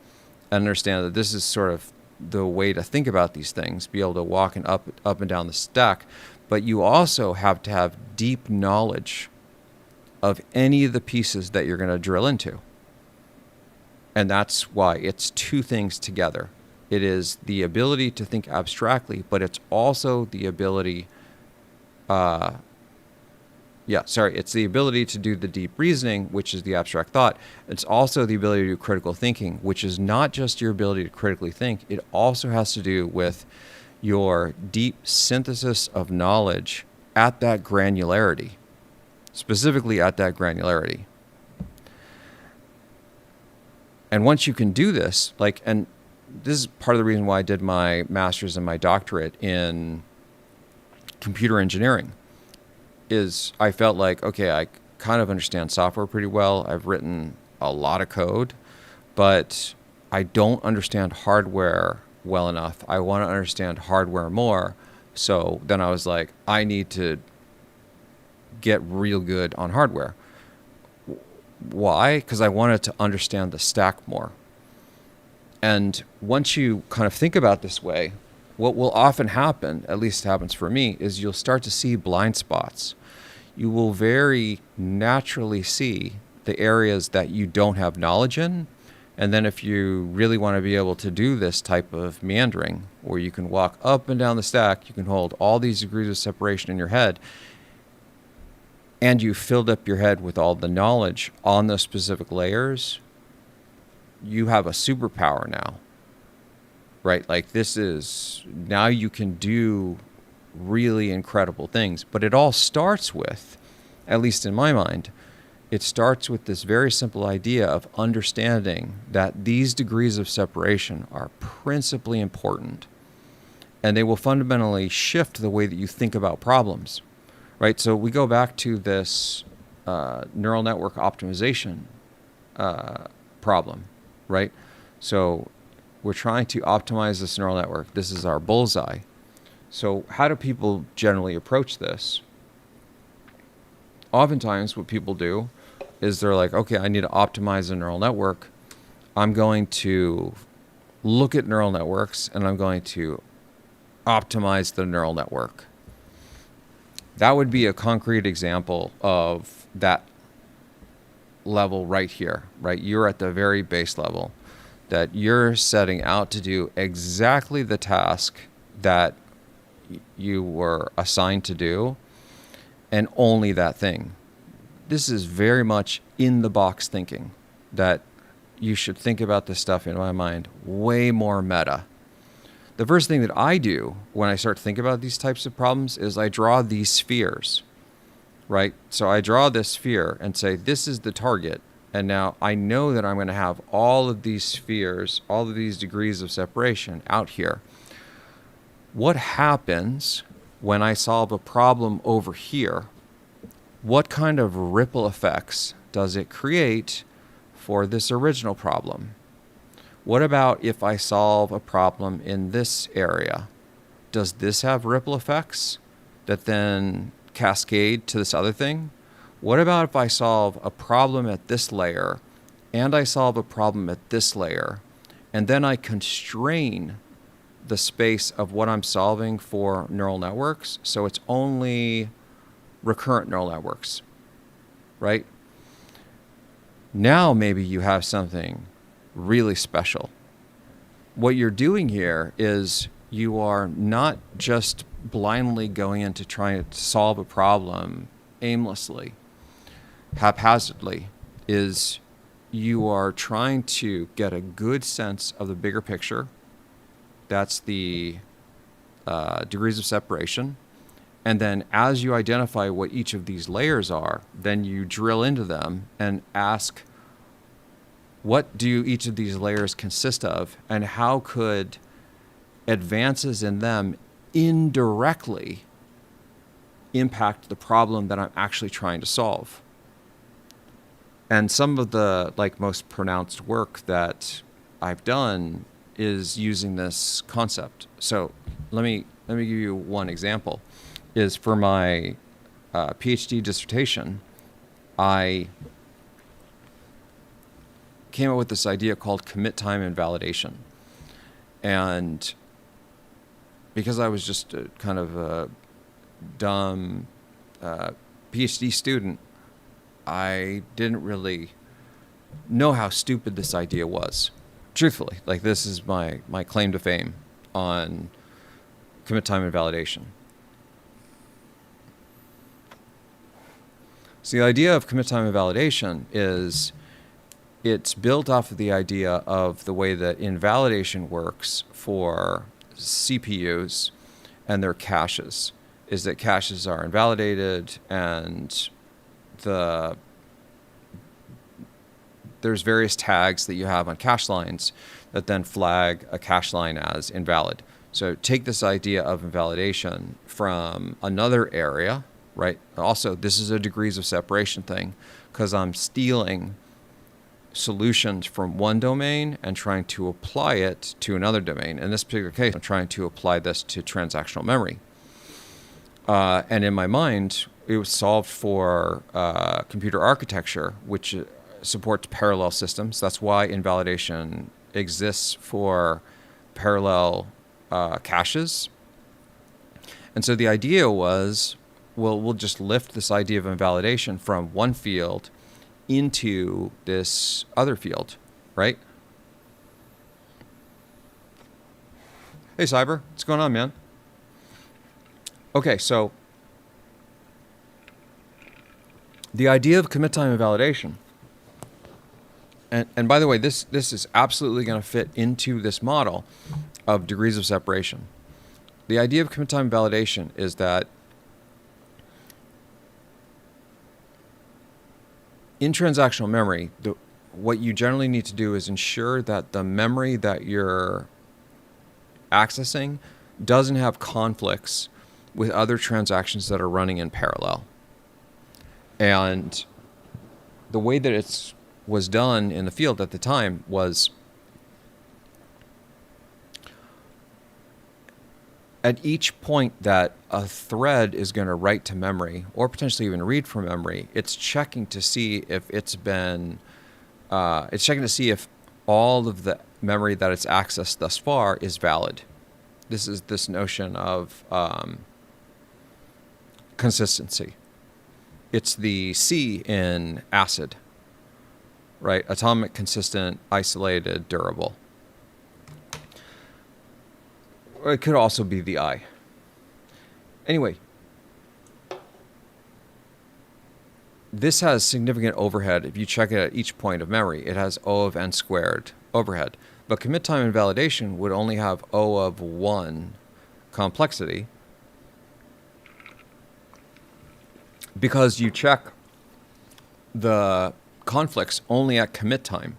[SPEAKER 1] and understand that this is sort of the way to think about these things, be able to walk and up and down the stack, but you also have to have deep knowledge of any of the pieces that you're going to drill into. And that's why it's two things together. It is the ability to think abstractly, but it's also the ability, it's the ability to do the deep reasoning, which is the abstract thought. It's also the ability to do critical thinking, which is not just your ability to critically think. It also has to do with your deep synthesis of knowledge at that granularity, specifically at that granularity. And once you can do this, and this is part of the reason why I did my master's and my doctorate in computer engineering, is I felt like, okay, I kind of understand software pretty well. I've written a lot of code, but I don't understand hardware well enough. I want to understand hardware more. So then I was like, I need to get real good on hardware. Why? Because I wanted to understand the stack more. And once you kind of think about this way, what will often happen, at least happens for me, is you'll start to see blind spots. You will very naturally see the areas that you don't have knowledge in. And then if you really want to be able to do this type of meandering, where you can walk up and down the stack, you can hold all these degrees of separation in your head, and you filled up your head with all the knowledge on those specific layers, you have a superpower now, right? Like this is, now you can do really incredible things. But it all starts with, at least in my mind, it starts with this very simple idea of understanding that these degrees of separation are principally important, and they will fundamentally shift the way that you think about problems, right? So we go back to this neural network optimization problem, right? So we're trying to optimize this neural network. This is our bullseye. So how do people generally approach this? Oftentimes what people do is they're like, okay, I need to optimize a neural network. I'm going to look at neural networks and I'm going to optimize the neural network. That would be a concrete example of that level right here, right? You're at the very base level, that you're setting out to do exactly the task that you were assigned to do, and only that thing. This is very much in the box thinking, that you should think about this stuff, in my mind, way more meta. The first thing that I do when I start to think about these types of problems is I draw these spheres, right? So I draw this sphere and say, this is the target. And now I know that I'm going to have all of these spheres, all of these degrees of separation out here. What happens when I solve a problem over here? What kind of ripple effects does it create for this original problem? What about if I solve a problem in this area? Does this have ripple effects that then cascade to this other thing? What about if I solve a problem at this layer and I solve a problem at this layer, and then I constrain the space of what I'm solving for neural networks so it's only recurrent neural networks, right? Now maybe you have something really special. What you're doing here is you are not just blindly going into trying to solve a problem aimlessly, haphazardly, is you are trying to get a good sense of the bigger picture. That's the degrees of separation. And then as you identify what each of these layers are, then you drill into them and ask, what do each of these layers consist of, and how could advances in them indirectly impact the problem that I'm actually trying to solve? And some of the most pronounced work that I've done is using this concept. So let me give you one example. Is for my PhD dissertation, I came up with this idea called commit time invalidation. And because I was just kind of a dumb PhD student, I didn't really know how stupid this idea was. Truthfully, this is my claim to fame on commit time invalidation. So the idea of commit time invalidation is it's built off of the idea of the way that invalidation works for CPUs and their caches, is that caches are invalidated and there's various tags that you have on cache lines that then flag a cache line as invalid. So take this idea of invalidation from another area, right? Also, this is a degrees of separation thing because I'm stealing solutions from one domain and trying to apply it to another domain. In this particular case, I'm trying to apply this to transactional memory. And in my mind, it was solved for computer architecture, which supports parallel systems. That's why invalidation exists for parallel caches. And so the idea was, well, we'll just lift this idea of invalidation from one field into this other field, right? Hey, Cyber, what's going on, man? Okay, so the idea of commit time invalidation, and by the way, this is absolutely going to fit into this model of degrees of separation. The idea of commit time invalidation is that in transactional memory, what you generally need to do is ensure that the memory that you're accessing doesn't have conflicts with other transactions that are running in parallel. And the way that it was done in the field at the time was at each point that a thread is going to write to memory or potentially even read from memory, it's checking to see if it's checking to see if all of the memory that it's accessed thus far is valid. This is this notion of consistency. It's the C in ACID, right? Atomic, consistent, isolated, durable. It could also be the I. Anyway, this has significant overhead. If you check it at each point of memory, it has O of n squared overhead. But commit time invalidation would only have O of 1 complexity because you check the conflicts only at commit time.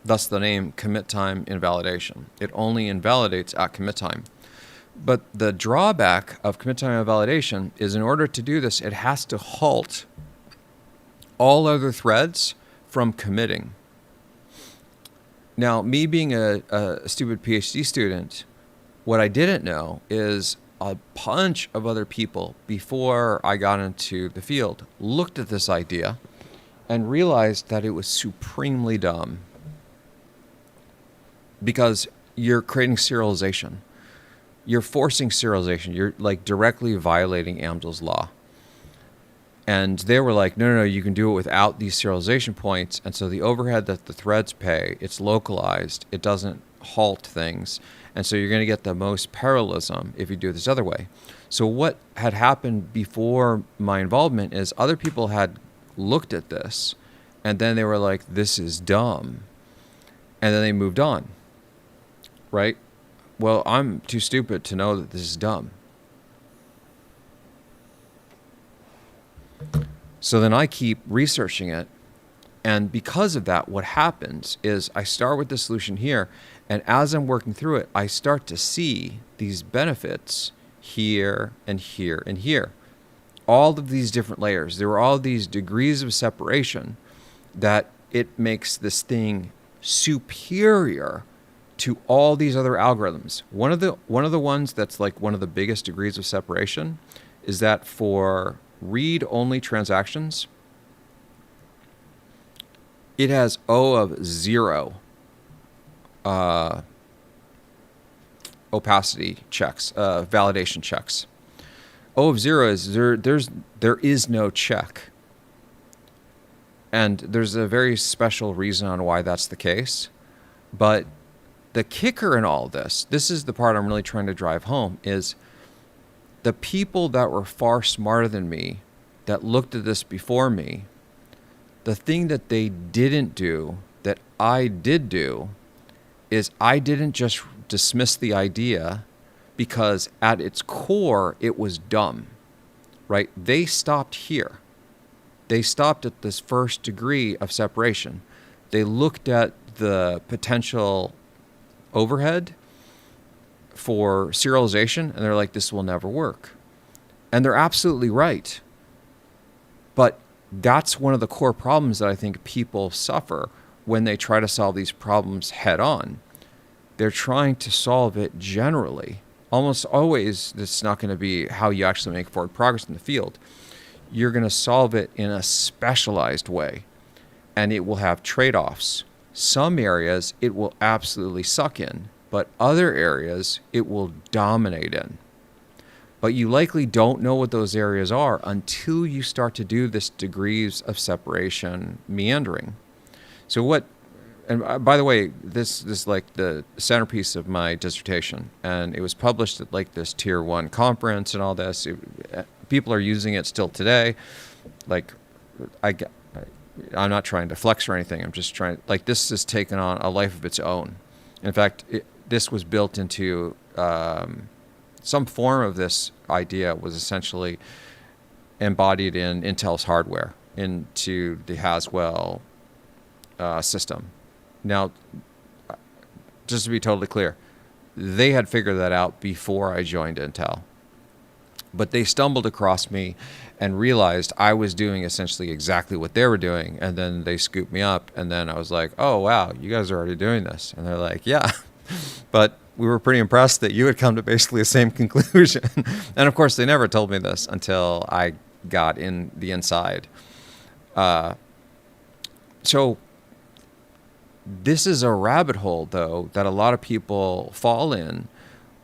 [SPEAKER 1] Thus the name commit time invalidation. It only invalidates at commit time. But the drawback of commit time invalidation is in order to do this, it has to halt all other threads from committing. Now, me being a stupid PhD student, what I didn't know is a bunch of other people before I got into the field looked at this idea and realized that it was supremely dumb because you're creating serialization. You're forcing serialization. You're like directly violating Amdahl's law. And they were like, no, you can do it without these serialization points. And so the overhead that the threads pay, it's localized. It doesn't halt things. And so you're going to get the most parallelism if you do it this other way. So what had happened before my involvement is other people had looked at this, and then they were like, this is dumb. And then they moved on, right? Well, I'm too stupid to know that this is dumb. So then I keep researching it. And because of that, what happens is I start with the solution here. And as I'm working through it, I start to see these benefits here and here and here. All of these different layers. There are all these degrees of separation that it makes this thing superior to all these other algorithms. One of the ones that's like one of the biggest degrees of separation is that for read-only transactions, it has O of 0 opacity checks, validation checks. O of 0 is there is no check. And there's a very special reason on why that's the case. But the kicker in all this is the part I'm really trying to drive home, is the people that were far smarter than me, that looked at this before me, the thing that they didn't do, that I did do, is I didn't just dismiss the idea because at its core, it was dumb, right? They stopped here. They stopped at this first degree of separation. They looked at the potential overhead for serialization, and they're like, this will never work. And they're absolutely right. But that's one of the core problems that I think people suffer when they try to solve these problems head on. They're trying to solve it generally. Almost always, it's not going to be how you actually make forward progress in the field. You're going to solve it in a specialized way, and it will have trade-offs. Some areas it will absolutely suck in, but other areas it will dominate in. But you likely don't know what those areas are until you start to do this degrees of separation meandering. So what, and by the way, this is like the centerpiece of my dissertation, and it was published at like this tier 1 conference and all this. People are using it still today. Like, I'm not trying to flex or anything. I'm just trying, like, this has taken on a life of its own. In fact, this was built into, some form of this idea was essentially embodied in Intel's hardware, into the Haswell system. Now, just to be totally clear, they had figured that out before I joined Intel. But they stumbled across me and realized I was doing essentially exactly what they were doing. And then they scooped me up. And then I was like, oh, wow, you guys are already doing this. And they're like, yeah. But we were pretty impressed that you had come to basically the same conclusion. And of course, they never told me this until I got in the inside. So this is a rabbit hole, though, that a lot of people fall in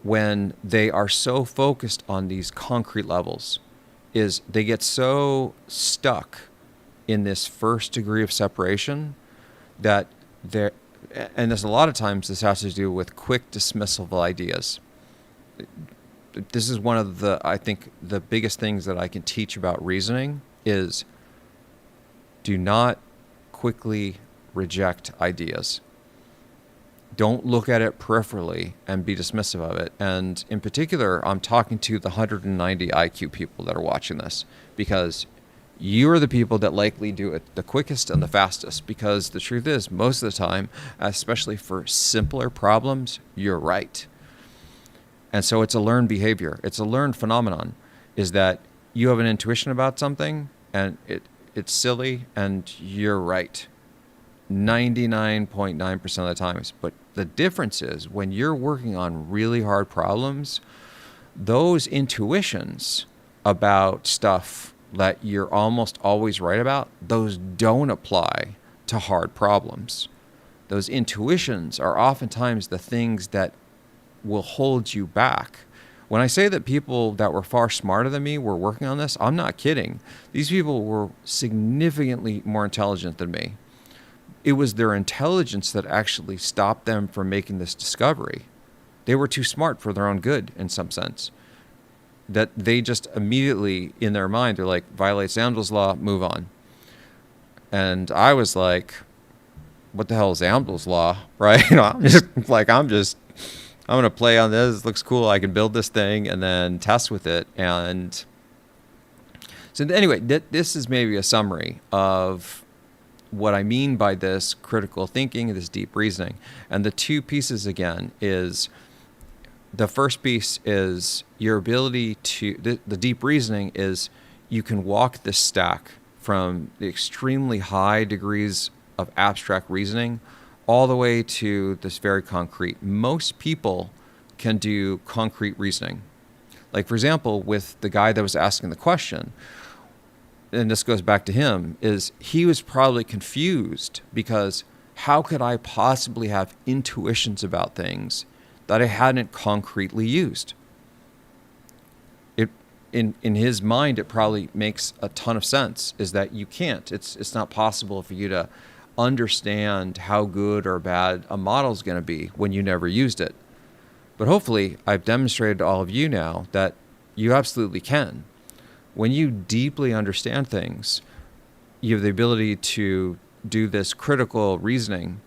[SPEAKER 1] when they are so focused on these concrete levels, is they get so stuck in this first degree of separation that they're, and there's a lot of times this has to do with quick dismissal of ideas. This is one of the, I think, the biggest things that I can teach about reasoning is do not quickly reject ideas. Don't look at it peripherally and be dismissive of it. And in particular, I'm talking to the 190 IQ people that are watching this, because you're the people that likely do it the quickest and the fastest, because the truth is, most of the time, especially for simpler problems, you're right. And so it's a learned behavior. It's a learned phenomenon, is that you have an intuition about something and it's silly and you're right 99.9% of the times. But the difference is when you're working on really hard problems, those intuitions about stuff that you're almost always right about, those don't apply to hard problems. Those intuitions are oftentimes the things that will hold you back. When I say that people that were far smarter than me were working on this, I'm not kidding. These people were significantly more intelligent than me. It was their intelligence that actually stopped them from making this discovery. They were too smart for their own good in some sense. That they just immediately, in their mind, they're like, violates Amdahl's law, move on. And I was like, what the hell is Amdahl's law, right? I'm going to play on this. It looks cool. I can build this thing and then test with it. And so anyway, this is maybe a summary of what I mean by this critical thinking, this deep reasoning. And the two pieces, again, is the first piece is your ability to, the deep reasoning is you can walk this stack from the extremely high degrees of abstract reasoning all the way to this very concrete. Most people can do concrete reasoning. Like, for example, with the guy that was asking the question, and this goes back to him, is he was probably confused because how could I possibly have intuitions about things that I hadn't concretely used? In his mind, it probably makes a ton of sense, is that you can't. It's not possible for you to understand how good or bad a model is going to be when you never used it. But hopefully, I've demonstrated to all of you now that you absolutely can. When you deeply understand things, you have the ability to do this critical reasoning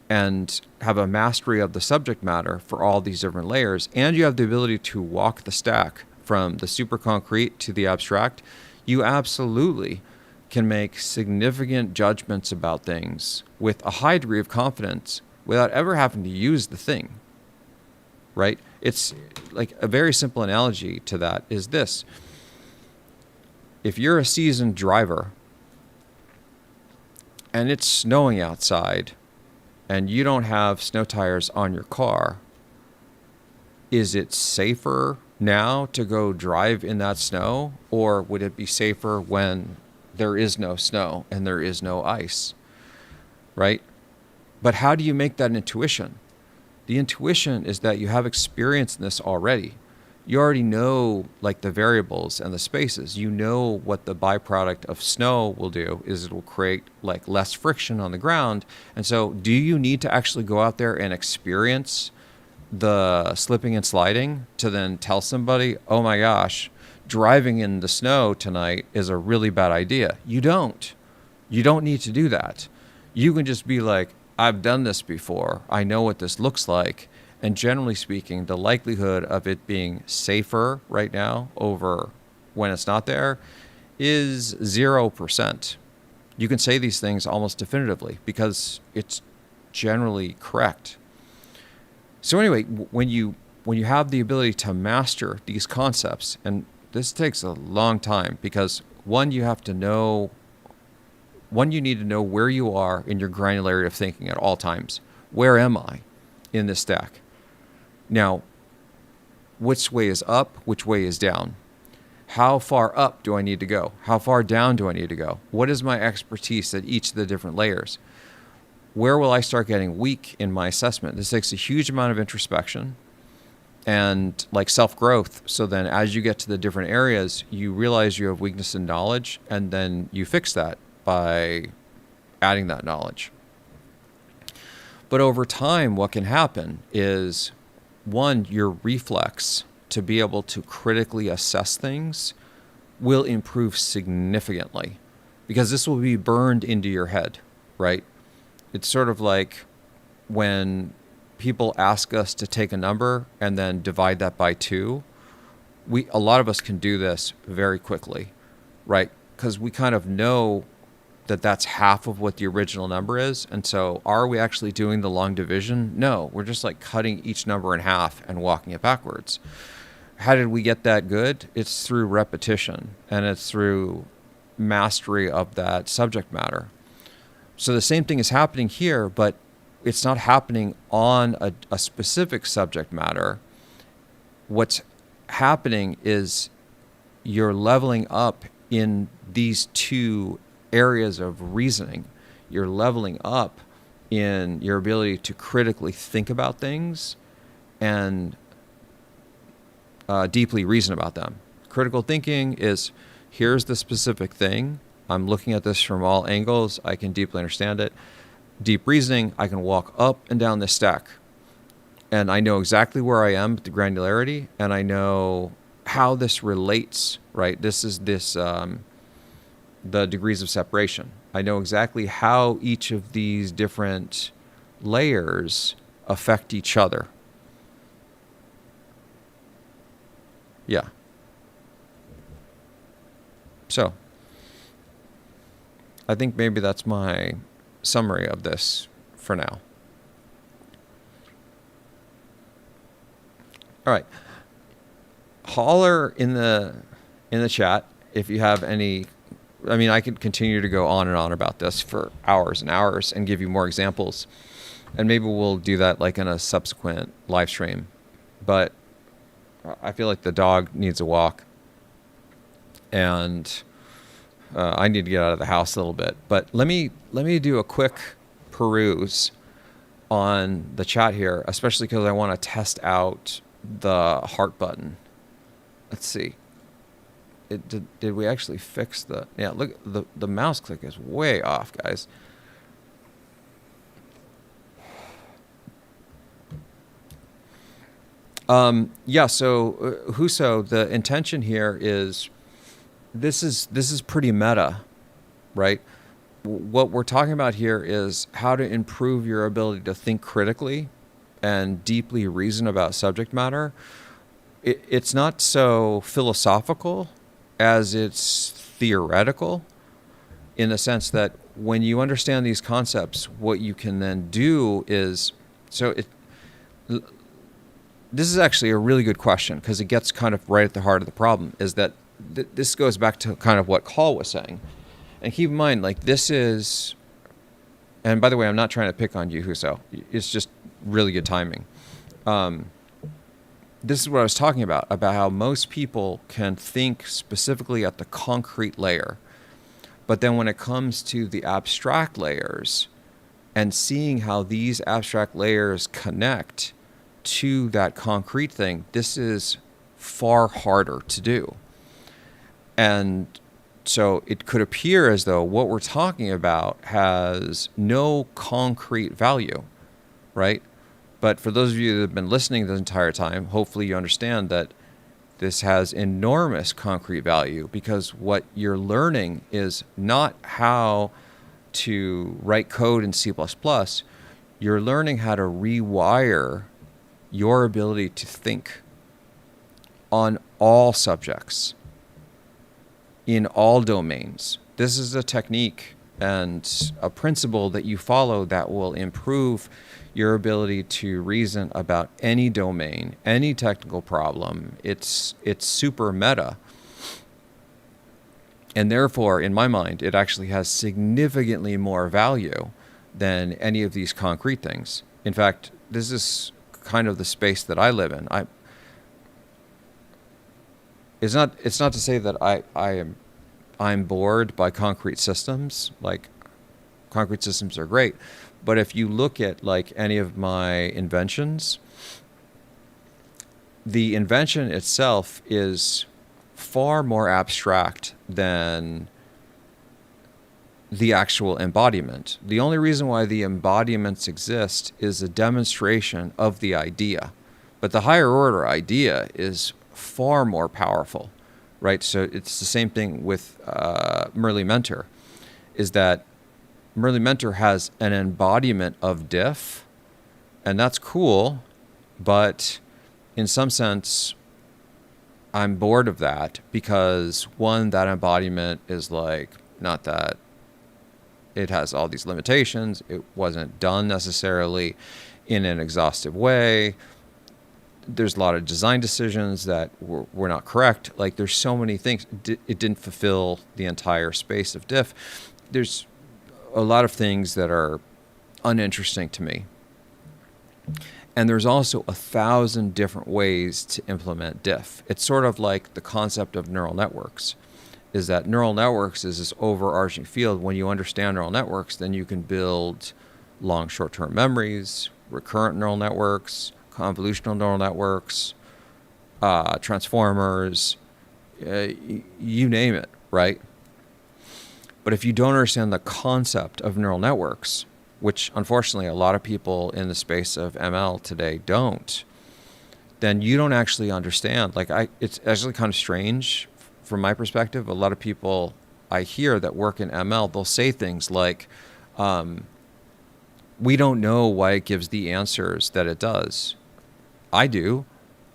[SPEAKER 1] and have a mastery of the subject matter for all these different layers, and you have the ability to walk the stack from the super concrete to the abstract. You absolutely can make significant judgments about things with a high degree of confidence without ever having to use the thing, right? It's like a very simple analogy to that is this. If you're a seasoned driver and it's snowing outside and you don't have snow tires on your car, is it safer now to go drive in that snow, or would it be safer when there is no snow and there is no ice, right? But how do you make that an intuition? The intuition is that you have experience in this already. You already know like the variables and the spaces. You know what the byproduct of snow will do is it will create like less friction on the ground. And so do you need to actually go out there and experience the slipping and sliding to then tell somebody, oh my gosh, driving in the snow tonight is a really bad idea? You don't. You don't need to do that. You can just be like, I've done this before. I know what this looks like. And generally speaking, the likelihood of it being safer right now over when it's not there is 0%. You can say these things almost definitively because it's generally correct. So anyway, when you have the ability to master these concepts, and this takes a long time because one, you need to know where you are in your granularity of thinking at all times. Where am I in this stack? Now, which way is up? Which way is down? How far up do I need to go? How far down do I need to go? What is my expertise at each of the different layers? Where will I start getting weak in my assessment? This takes a huge amount of introspection and like self-growth. So then as you get to the different areas, you realize you have weakness in knowledge, and then you fix that by adding that knowledge. But over time, what can happen is, one, your reflex to be able to critically assess things will improve significantly because this will be burned into your head, right? It's sort of like when people ask us to take a number and then divide that by 2. A lot of us can do this very quickly, right? because we kind of know that that's half of what the original number is. And so are we actually doing the long division? No, we're just like cutting each number in half and walking it backwards. How did we get that good? It's through repetition, and it's through mastery of that subject matter. So the same thing is happening here, but it's not happening on a specific subject matter. What's happening is you're leveling up in these two areas of reasoning. You're leveling up in your ability to critically think about things and deeply reason about them. Critical thinking is, here's the specific thing. I'm looking at this from all angles. I can deeply understand it. Deep reasoning, I can walk up and down this stack, and I know exactly where I am with the granularity, and I know how this relates, right? This is the degrees of separation. I know exactly how each of these different layers affect each other. Yeah. So, I think maybe that's my summary of this for now. All right. Holler in the chat if you have any. I mean, I could continue to go on and on about this for hours and hours and give you more examples. And maybe we'll do that like in a subsequent live stream. But I feel like the dog needs a walk. And I need to get out of the house a little bit. But let me do a quick peruse on the chat here, especially because I want to test out the heart button. Let's see. Did we actually fix the... Yeah, look, the mouse click is way off, guys. Yeah, so Huso, the intention here is this is pretty meta, right? What we're talking about here is how to improve your ability to think critically and deeply reason about subject matter. It's not so philosophical as it's theoretical, in the sense that when you understand these concepts, what you can then do is... This is actually a really good question, because it gets kind of right at the heart of the problem, is that this goes back to kind of what Call was saying. And keep in mind, like, this is... And by the way, I'm not trying to pick on you, Huso. It's just really good timing. This is what I was talking about how most people can think specifically at the concrete layer. But then when it comes to the abstract layers and seeing how these abstract layers connect to that concrete thing, this is far harder to do. And so it could appear as though what we're talking about has no concrete value, right? But for those of you that have been listening the entire time, hopefully you understand that this has enormous concrete value, because what you're learning is not how to write code in C++. You're learning how to rewire your ability to think on all subjects, in all domains. This is a technique and a principle that you follow that will improve your ability to reason about any domain, any technical problem. It's super meta. And therefore, in my mind, it actually has significantly more value than any of these concrete things. In fact, this is kind of the space that I live in. It's not to say that I'm bored by concrete systems. Like, concrete systems are great. But if you look at like any of my inventions, the invention itself is far more abstract than the actual embodiment. The only reason why the embodiments exist is a demonstration of the idea. But the higher order idea is far more powerful, right? So it's the same thing with Merli Mentor, is that Merli Mentor has an embodiment of diff, and that's cool, but in some sense, I'm bored of that because, one, that embodiment is like, not that it has all these limitations. It wasn't done necessarily in an exhaustive way. There's a lot of design decisions that were not correct. Like, there's so many things. It didn't fulfill the entire space of diff. There's a lot of things that are uninteresting to me. And there's also 1,000 different ways to implement diff. It's sort of like the concept of neural networks, is that neural networks is this overarching field. When you understand neural networks, then you can build long short-term memories, recurrent neural networks, convolutional neural networks, transformers, you name it, right? But if you don't understand the concept of neural networks, which unfortunately a lot of people in the space of ML today don't, then you don't actually understand. Like, it's actually kind of strange from my perspective. A lot of people I hear that work in ML, they'll say things like, we don't know why it gives the answers that it does. I do.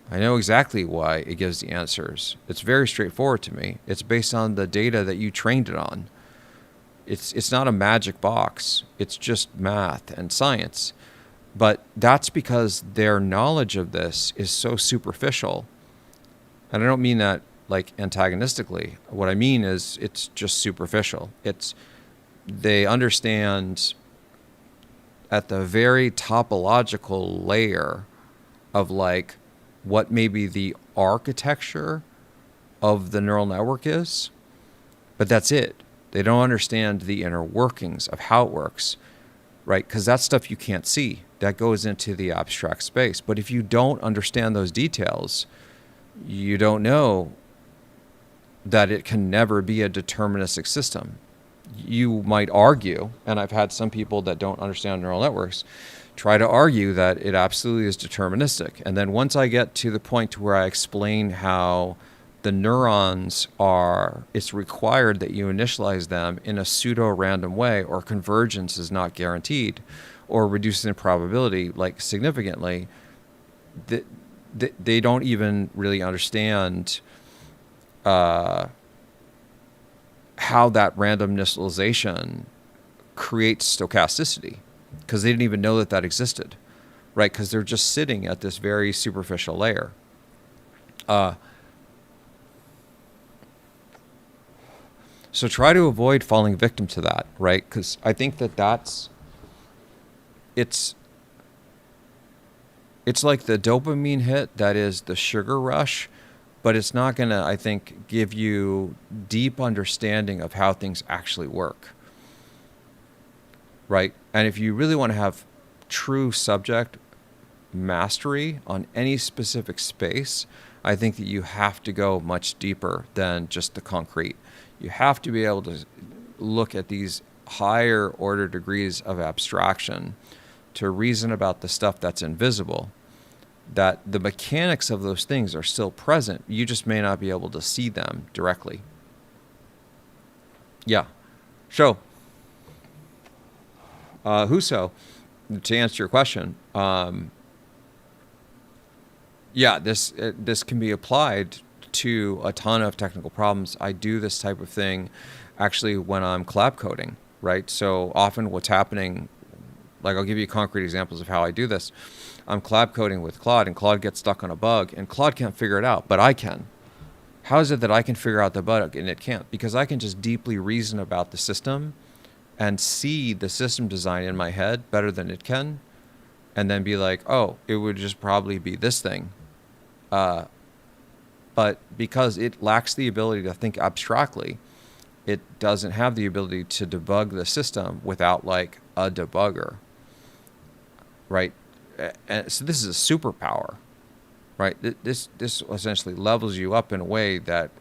[SPEAKER 1] I know exactly why it gives the answers. It's very straightforward to me. It's based on the data that you trained it on. It's not a magic box. It's just math and science. But that's because their knowledge of this is so superficial. And I don't mean that like antagonistically. What I mean is it's just superficial. They understand at the very topological layer of like what maybe the architecture of the neural network is, but that's it. They don't understand the inner workings of how it works, right? Because that's stuff you can't see. That goes into the abstract space. But if you don't understand those details, you don't know that it can never be a deterministic system. You might argue, and I've had some people that don't understand neural networks try to argue that it absolutely is deterministic. And then once I get to the point where I explain how the neurons it's required that you initialize them in a pseudo-random way, or convergence is not guaranteed, or reducing the probability like significantly, they don't even really understand how that random initialization creates stochasticity, because they didn't even know that existed, right? Because they're just sitting at this very superficial layer. So try to avoid falling victim to that, right? Because I think it's like the dopamine hit that is the sugar rush, but it's not going to, I think, give you deep understanding of how things actually work, right? And if you really want to have true subject mastery on any specific space, I think that you have to go much deeper than just the concrete. You have to be able to look at these higher order degrees of abstraction to reason about the stuff that's invisible, that the mechanics of those things are still present. You just may not be able to see them directly. Yeah. So, Huso, to answer your question, this can be applied to a ton of technical problems. I do this type of thing actually when I'm collab coding, right? So often what's happening, like I'll give you concrete examples of how I do this. I'm collab coding with Claude, and Claude gets stuck on a bug, and Claude can't figure it out, but I can. How is it that I can figure out the bug and it can't? Because I can just deeply reason about the system and see the system design in my head better than it can, and then be like, oh, it would just probably be this thing. But because it lacks the ability to think abstractly, it doesn't have the ability to debug the system without like a debugger, right? And so this is a superpower, right? This essentially levels you up in a way that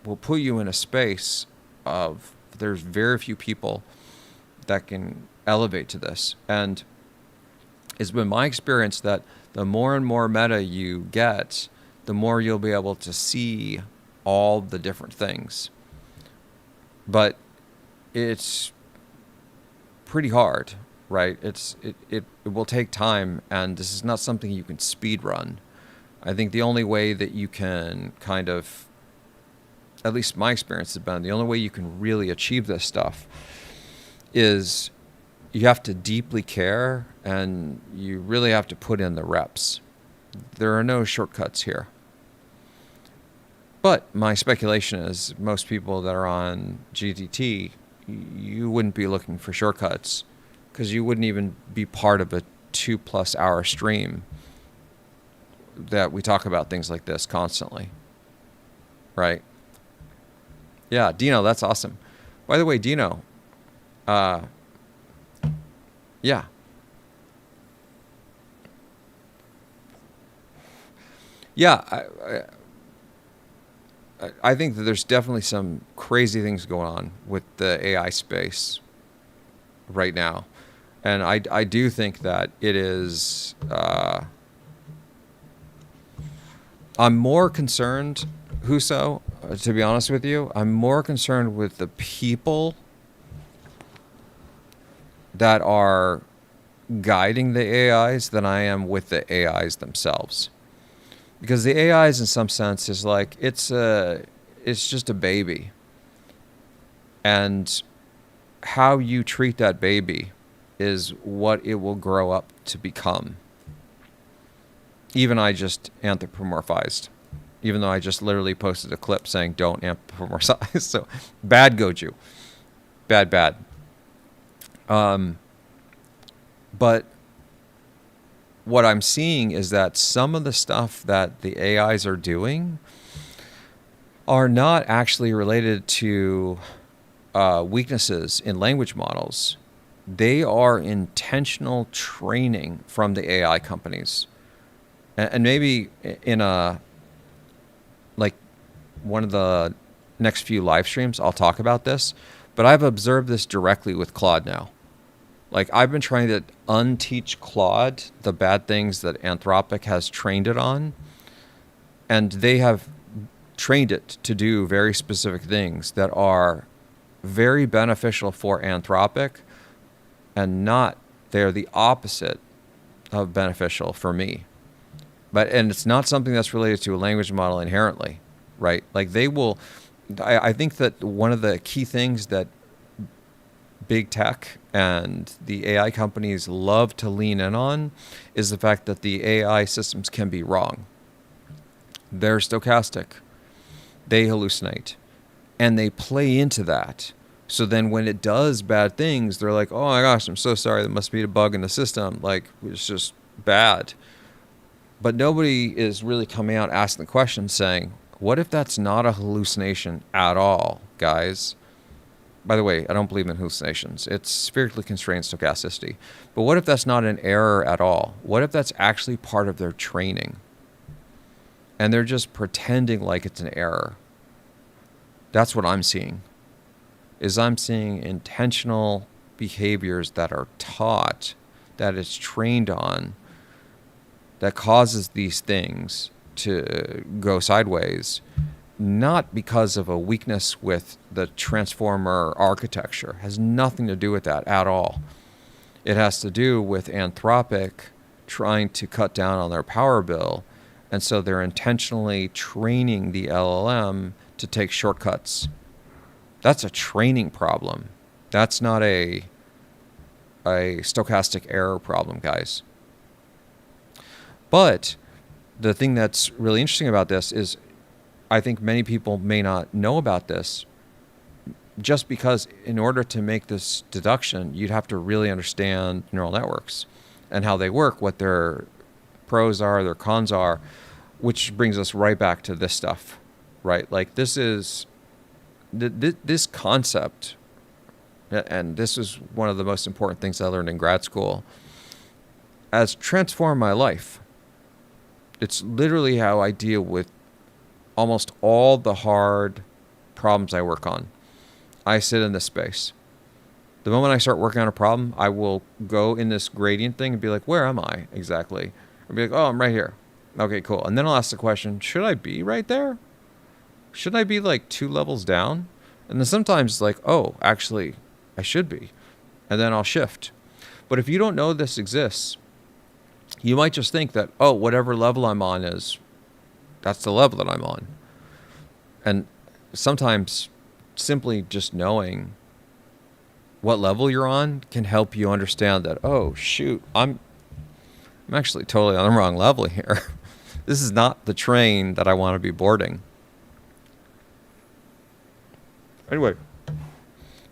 [SPEAKER 1] will put you in a space of, there's very few people that can elevate to this. And it's been my experience that the more and more meta you get, the more you'll be able to see all the different things. But it's pretty hard, right? It will take time, and this is not something you can speed run. I think the only way that you can kind of, at least my experience has been, the only way you can really achieve this stuff is you have to deeply care and you really have to put in the reps. There are no shortcuts here. But my speculation is most people that are on GTT, you wouldn't be looking for shortcuts because you wouldn't even be part of a 2+ hour stream that we talk about things like this constantly. Right? Yeah, Dino, that's awesome. By the way, Dino, yeah. Yeah, I think that there's definitely some crazy things going on with the AI space right now. And I do think that it is... I'm more concerned, Huso, to be honest with you, I'm more concerned with the people that are guiding the AIs than I am with the AIs themselves. Because the AIs, in some sense, is like it's just a baby, and how you treat that baby is what it will grow up to become. Even I just anthropomorphized, even though I just literally posted a clip saying don't anthropomorphize. So bad, Goju, bad. But what I'm seeing is that some of the stuff that the AIs are doing are not actually related to weaknesses in language models. They are intentional training from the AI companies. And maybe in one of the next few live streams, I'll talk about this. But I've observed this directly with Claude now. Like, I've been trying to unteach Claude the bad things that Anthropic has trained it on. And they have trained it to do very specific things that are very beneficial for Anthropic and they're the opposite of beneficial for me. And it's not something that's related to a language model inherently, right? Like I think that one of the key things that big tech and the AI companies love to lean in on is the fact that the AI systems can be wrong. They're stochastic. They hallucinate. And they play into that. So then when it does bad things, they're like, oh my gosh, I'm so sorry. There must be a bug in the system. Like, it's just bad. But nobody is really coming out asking the question saying, what if that's not a hallucination at all, guys? By the way, I don't believe in hallucinations. It's spherically constrained stochasticity. But what if that's not an error at all? What if that's actually part of their training? And they're just pretending like it's an error. That's what I'm seeing. I'm seeing intentional behaviors that are taught, that it's trained on, that causes these things to go sideways, not because of a weakness with the transformer architecture. It has nothing to do with that at all. It has to do with Anthropic trying to cut down on their power bill, and so they're intentionally training the LLM to take shortcuts. That's a training problem. That's not a stochastic error problem, guys. But the thing that's really interesting about this is I think many people may not know about this just because in order to make this deduction, you'd have to really understand neural networks and how they work, what their pros are, their cons are, which brings us right back to this stuff, right? Like this concept, and this is one of the most important things I learned in grad school, has transformed my life. It's literally how I deal with almost all the hard problems I work on. I sit in this space. The moment I start working on a problem, I will go in this gradient thing and be like, where am I exactly? I'll be like, oh, I'm right here. Okay, cool. And then I'll ask the question, should I be right there? Should I be like 2 levels down? And then sometimes it's like, oh, actually, I should be. And then I'll shift. But if you don't know this exists, you might just think that, oh, whatever level I'm on is That's the level that I'm on. And sometimes simply just knowing what level you're on can help you understand that, oh, shoot, I'm actually totally on the wrong level here. This is not the train that I want to be boarding. Anyway,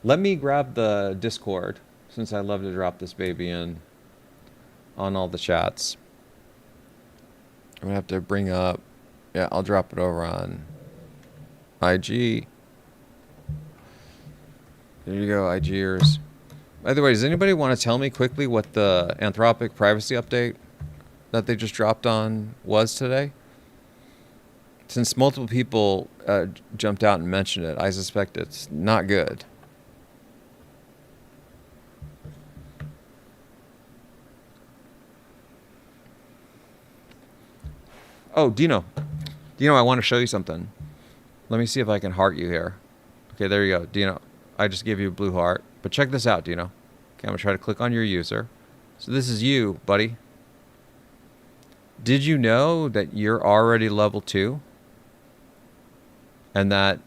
[SPEAKER 1] let me grab the Discord, since I love to drop this baby in on all the chats. I'm going to have to bring up, yeah, I'll drop it over on IG. There you go, IGers. By the way, does anybody want to tell me quickly what the Anthropic privacy update that they just dropped on was today? Since multiple people jumped out and mentioned it, I suspect it's not good. Oh, Dino. Dino, I want to show you something. Let me see if I can heart you here. Okay, there you go, Dino. I just gave you a blue heart. But check this out, Dino. Okay, I'm going to try to click on your user. So this is you, buddy. Did you know that you're already level 2? And that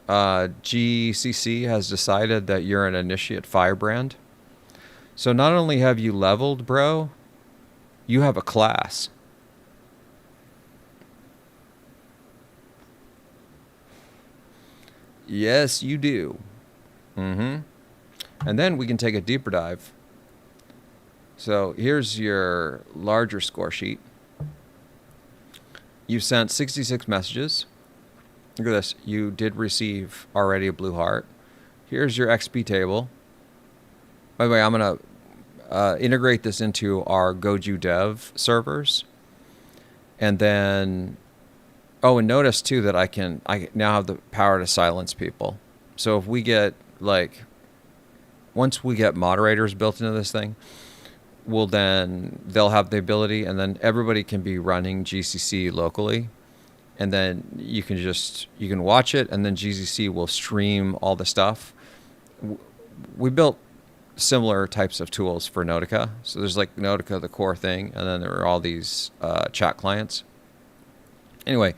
[SPEAKER 1] GCC has decided that you're an initiate firebrand? So not only have you leveled, bro, you have a class. Yes, you do. And then we can take a deeper dive. So here's your larger score sheet. You sent 66 messages. Look at this. You did receive already a blue heart. Here's your XP table. By the way, I'm going to integrate this into our Goju Dev servers. And then, oh, and notice too that I now have the power to silence people. So if we get once we get moderators built into this thing, they'll have the ability, and then everybody can be running GCC locally. And then you can watch it, and then GCC will stream all the stuff. We built similar types of tools for Notica. So there's Notica, the core thing, and then there are all these chat clients. Anyway,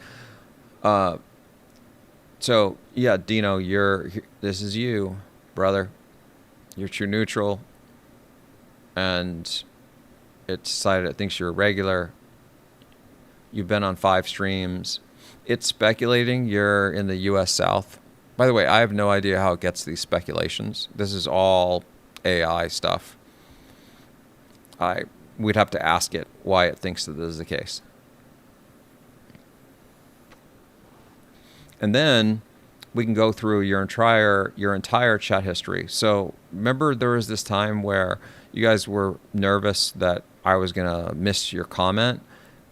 [SPEAKER 1] so yeah, Dino, this is you, brother. You're true neutral, and it decided it thinks you're a regular. You've been on 5 streams. It's speculating you're in the U.S. South. By the way, I have no idea how it gets these speculations. This is all AI stuff. We'd have to ask it why it thinks that this is the case. And then we can go through your entire chat history. So remember there was this time where you guys were nervous that I was going to miss your comment.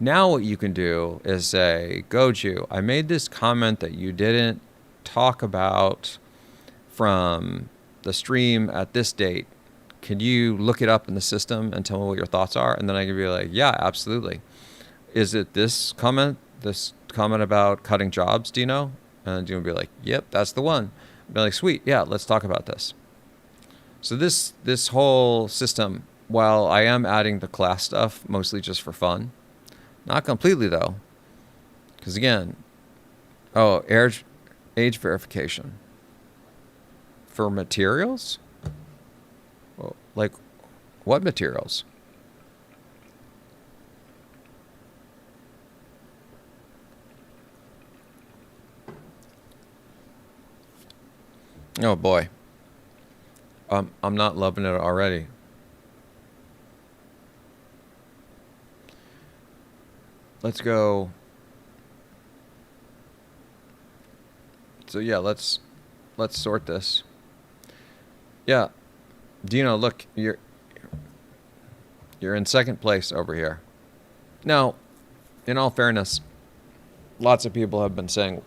[SPEAKER 1] Now what you can do is say, Goju, I made this comment that you didn't talk about from the stream at this date. Can you look it up in the system and tell me what your thoughts are? And then I can be like, yeah, absolutely. Is it this comment about cutting jobs, Dino? And Dino will be like, yep, that's the one. I'll be like, sweet, yeah, let's talk about this. So this whole system, while I am adding the class stuff, mostly just for fun, not completely though, because again, age verification for materials? Well, like what materials? Oh boy. I'm not loving it already. Let's go. So yeah, let's sort this. Yeah. Dino, look, you're in second place over here. Now, in all fairness, lots of people have been saying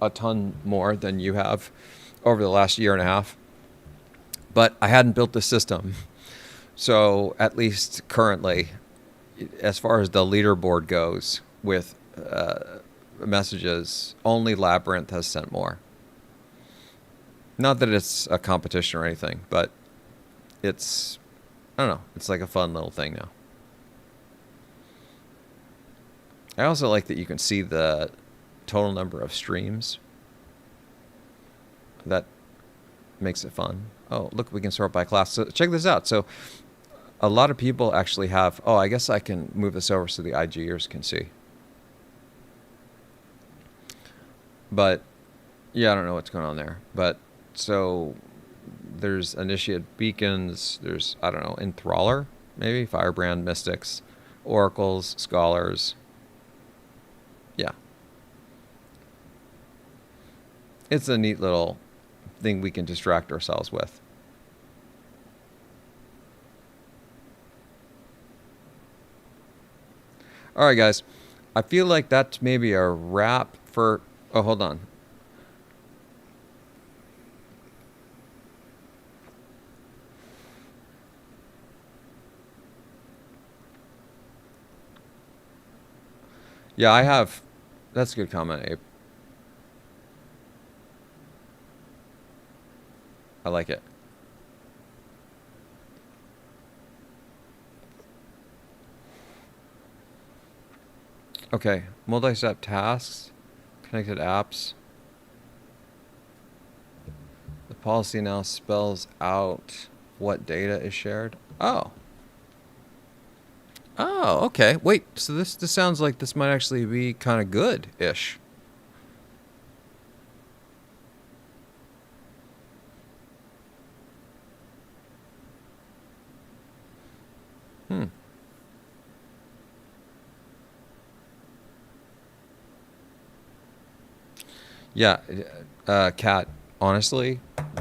[SPEAKER 1] a ton more than you have over the last year and a half. But I hadn't built the system. So at least currently, as far as the leaderboard goes with messages, only Labyrinth has sent more. Not that it's a competition or anything, but it's, I don't know, it's like a fun little thing now. I also like that you can see the total number of streams. That makes it fun. Oh, look, we can sort by class. So check this out. So a lot of people actually have, oh, I guess I can move this over so the IGers can see. But yeah, I don't know what's going on there. But so there's initiate beacons. There's, I don't know, enthraller, maybe, firebrand, mystics, oracles, scholars. Yeah. It's a neat little thing we can distract ourselves with. All right, guys. I feel like that's maybe a wrap for... Oh, hold on. Yeah, I have... That's a good comment, Abe. I like it. Okay, multi-step tasks, connected apps. The policy now spells out what data is shared. Oh. Oh, okay. Wait, so this sounds like this might actually be kind of good-ish. Hmm. Yeah, Kat, honestly, I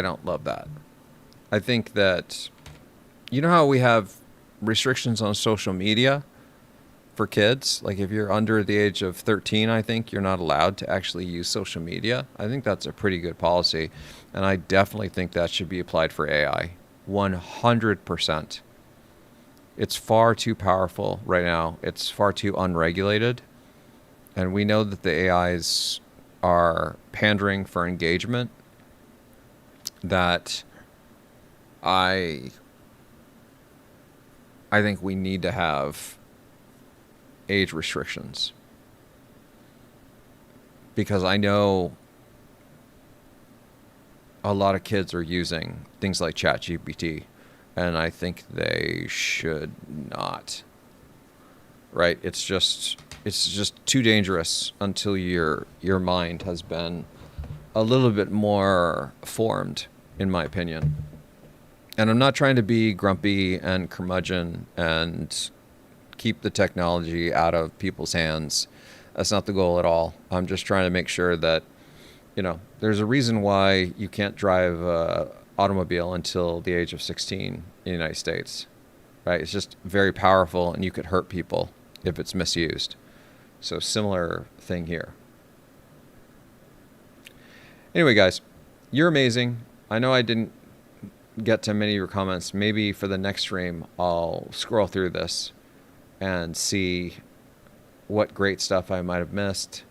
[SPEAKER 1] don't love that. I think that, you know how we have restrictions on social media for kids? Like if you're under the age of 13, I think you're not allowed to actually use social media. I think that's a pretty good policy. And I definitely think that should be applied for AI. 100%. It's far too powerful right now. It's far too unregulated. And we know that the AIs are pandering for engagement, that I think we need to have age restrictions. Because I know a lot of kids are using things like ChatGPT, and I think they should not. Right? It's just too dangerous until your mind has been a little bit more formed, in my opinion. And I'm not trying to be grumpy and curmudgeon and keep the technology out of people's hands. That's not the goal at all. I'm just trying to make sure that, there's a reason why you can't drive an automobile until the age of 16 in the United States. Right? It's just very powerful, and you could hurt people if it's misused. So similar thing here. Anyway, guys, you're amazing. I know I didn't get to many of your comments. Maybe for the next stream, I'll scroll through this and see what great stuff I might have missed.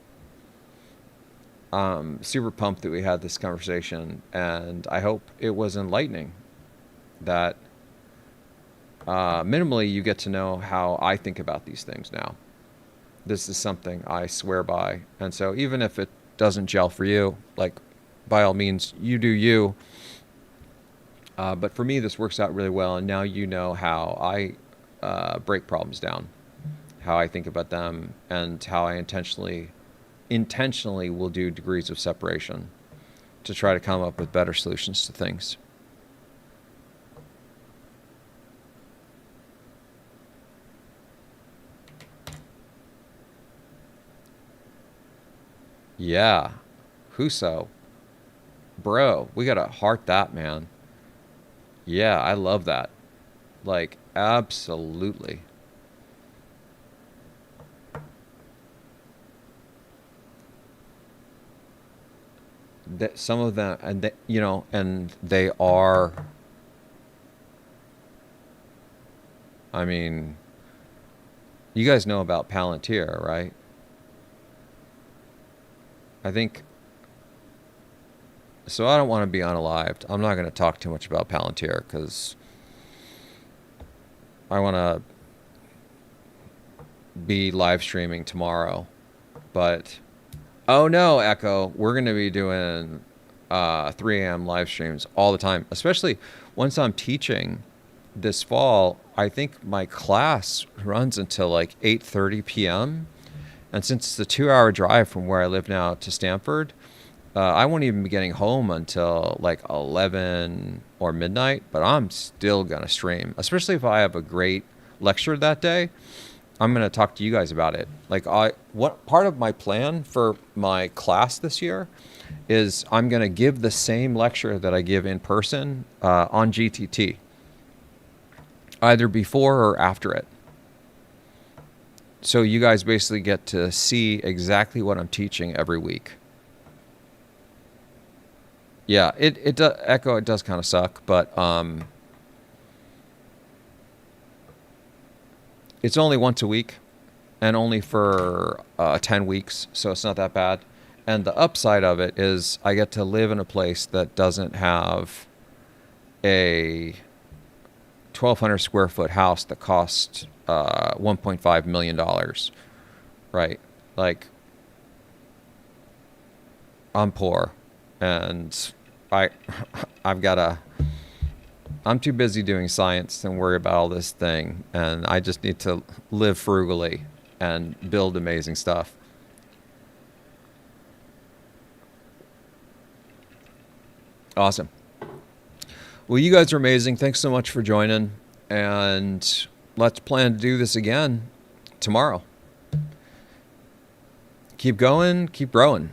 [SPEAKER 1] Super pumped that we had this conversation, and I hope it was enlightening. That minimally you get to know how I think about these things now. This is something I swear by. And so even if it doesn't gel for you, like, by all means, you do you. But for me, this works out really well. And now you know how I break problems down, how I think about them, and how I intentionally will do degrees of separation to try to come up with better solutions to things. Yeah. Huso. Bro, we gotta heart that, man. Yeah, I love that. Like, absolutely. That some of them, and they, and they are, I mean, you guys know about Palantir, right? I think, so I don't want to be unalived. I'm not going to talk too much about Palantir because I want to be live streaming tomorrow, but oh no, Echo, we're going to be doing 3 a.m. live streams all the time, especially once I'm teaching this fall. I think my class runs until like 8:30 p.m. And since it's a 2-hour drive from where I live now to Stanford, I won't even be getting home until like 11 or midnight, but I'm still going to stream, especially if I have a great lecture that day. I'm going to talk to you guys about it. Like, what part of my plan for my class this year is I'm going to give the same lecture that I give in person on GTT, either before or after it. So you guys basically get to see exactly what I'm teaching every week. Yeah, it does, Echo, it does kind of suck, but it's only once a week and only for 10 weeks, so it's not that bad. And the upside of it is I get to live in a place that doesn't have a 1,200 square foot house that costs $1.5 million, right? Like, I'm poor, and I'm too busy doing science and worry about all this thing, and I just need to live frugally and build amazing stuff. Awesome. Well, you guys are amazing. Thanks so much for joining, and let's plan to do this again tomorrow. Keep going, keep growing.